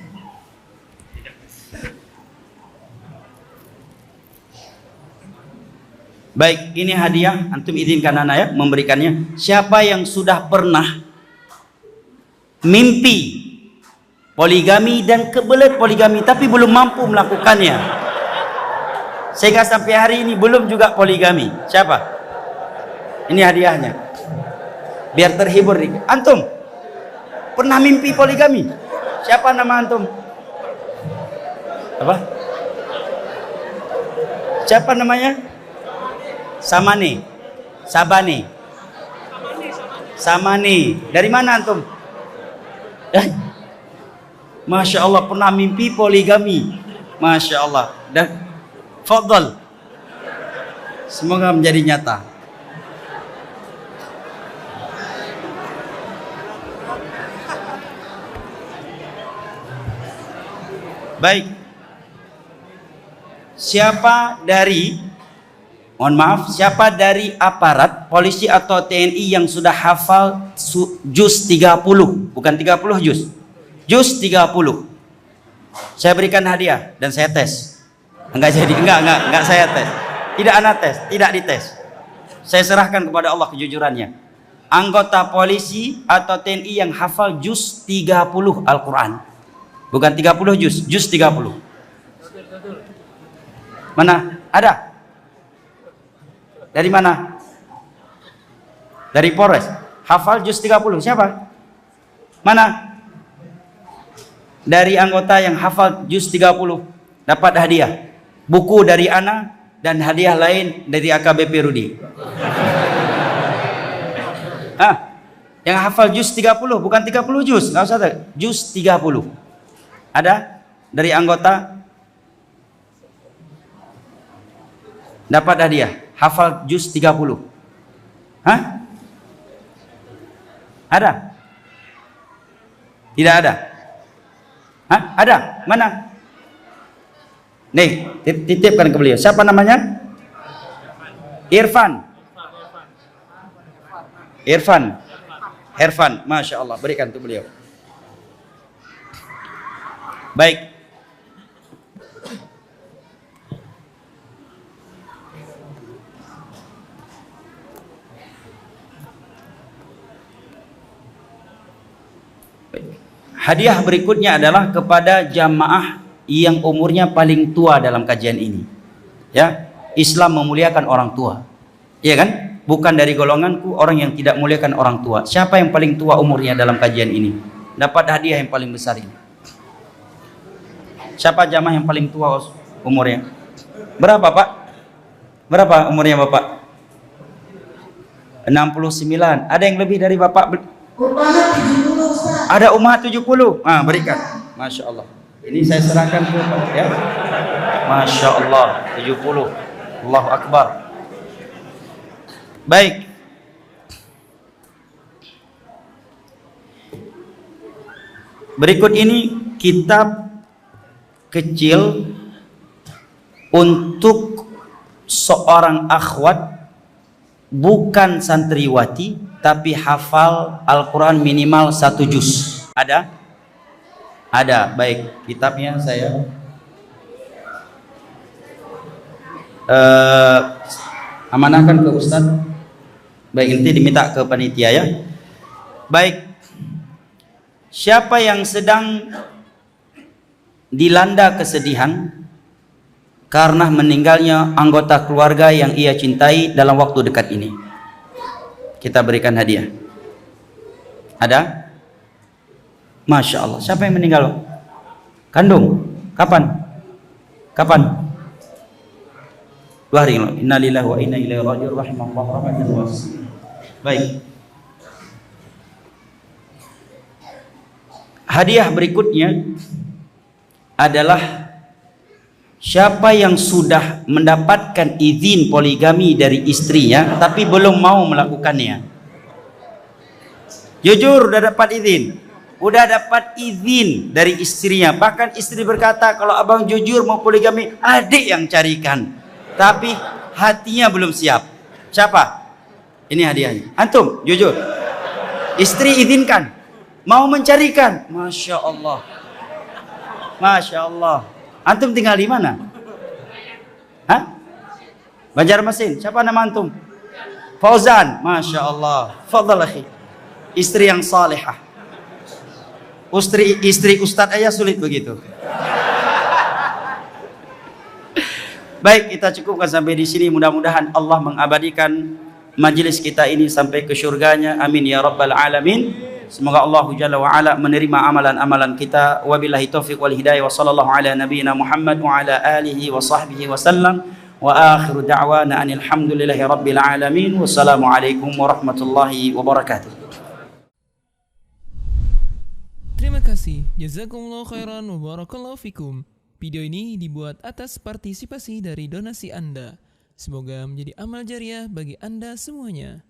Baik, ini hadiah. Antum izinkan anak ya memberikannya. Siapa yang sudah pernah mimpi poligami dan kebelet poligami tapi belum mampu melakukannya, sehingga sampai hari ini belum juga poligami? Siapa? Ini hadiahnya. Biar terhibur nih. Antum pernah mimpi poligami? Siapa nama antum? Apa? Siapa namanya? Samani. Sabani. Samani. Dari mana antum? Masya Allah, pernah mimpi poligami. Masya Allah. Dan fadhal, semoga menjadi nyata. Baik. Siapa dari, mohon maaf, siapa dari aparat polisi atau TNI yang sudah hafal juz 30? Bukan 30 juz. Juz 30. Saya berikan hadiah dan saya tes. Enggak saya tes. Tidak anak tes, tidak dites. Saya serahkan kepada Allah kejujurannya. Anggota polisi atau TNI yang hafal juz 30 Al-Quran. Bukan 30 juz, juz 30. Mana? Ada? Dari mana? Dari Polres. Hafal juz 30. Siapa? Mana? Dari anggota yang hafal juz 30 dapat hadiah. Buku dari Ana dan hadiah lain dari AKBP Rudi. Yang hafal juz 30, bukan 30 juz, enggak usah, juz 30. Ada dari anggota dapat hadiah, hafal juz 30. Hah? Ada? Tidak ada? Hah? Ada? Mana? Nih, titipkan ke beliau. Siapa namanya? Irfan. Irfan, Masya Allah, berikan untuk beliau. Baik. Hadiah berikutnya adalah kepada jamaah yang umurnya paling tua dalam kajian ini. Ya, Islam memuliakan orang tua. Iya kan? Bukan dari golonganku orang yang tidak muliakan orang tua. Siapa yang paling tua umurnya dalam kajian ini? Dapat hadiah yang paling besar ini. Siapa jamaah yang paling tua umurnya? Berapa, Pak? Berapa umurnya Bapak? 69. Ada yang lebih dari Bapak? Ada umat 70. Ah, berikan. Masya Allah. Ini saya serahkan ke Pak ya. Masya Allah, 70. Allahu Akbar. Baik. Berikut ini kitab kecil untuk seorang akhwat bukan santriwati tapi hafal Al-Quran minimal 1 juz. Ada? Ada. Baik, kitabnya saya amanahkan ke Ustadz. Baik, nanti diminta ke panitia ya. Baik, siapa yang sedang dilanda kesedihan karena meninggalnya anggota keluarga yang ia cintai dalam waktu dekat ini, kita berikan hadiah. Ada? Masya Allah. Siapa yang meninggal? Kandung? Kapan? Kapan? 2 hari lalu. Innalillahi wa inna ilaihi raji'un. Rahimallahu rahmatan wasi'ah. Baik. Hadiah berikutnya adalah siapa yang sudah mendapatkan izin poligami dari istrinya tapi belum mau melakukannya. Jujur udah dapat izin, udah dapat izin dari istrinya, bahkan istri berkata kalau abang jujur mau poligami adik yang carikan, tapi hatinya belum siap. Siapa? Ini hadiahnya. Antum jujur, istri izinkan, mau mencarikan. Masya Allah, Masya Allah. Antum tinggal di mana? Hah? Banjarmasin. Siapa nama antum? Fauzan. Masya Allah. Fadhal akhi. Istri yang salihah. Istri ustadz aja sulit begitu. Baik, kita cukupkan sampai di sini. Mudah-mudahan Allah mengabadikan majelis kita ini sampai ke syurganya. Amin ya rabbal alamin. Semoga Allah Jalla wa Ala menerima amalan-amalan kita. Wabillahi taufiq wal hidayah. Wa sallallahu ala nabiyyina Muhammad wa ala alihi wa sahbihi wa sallam. Wa akhiru da'wana anil hamdulillahi rabbil alamin. Wassalamualaikum warahmatullahi wabarakatuh. Terima kasih. Jazakumullah khairan wa barakallahu fikum. Video ini dibuat atas partisipasi dari donasi Anda. Semoga menjadi amal jariah bagi Anda semuanya.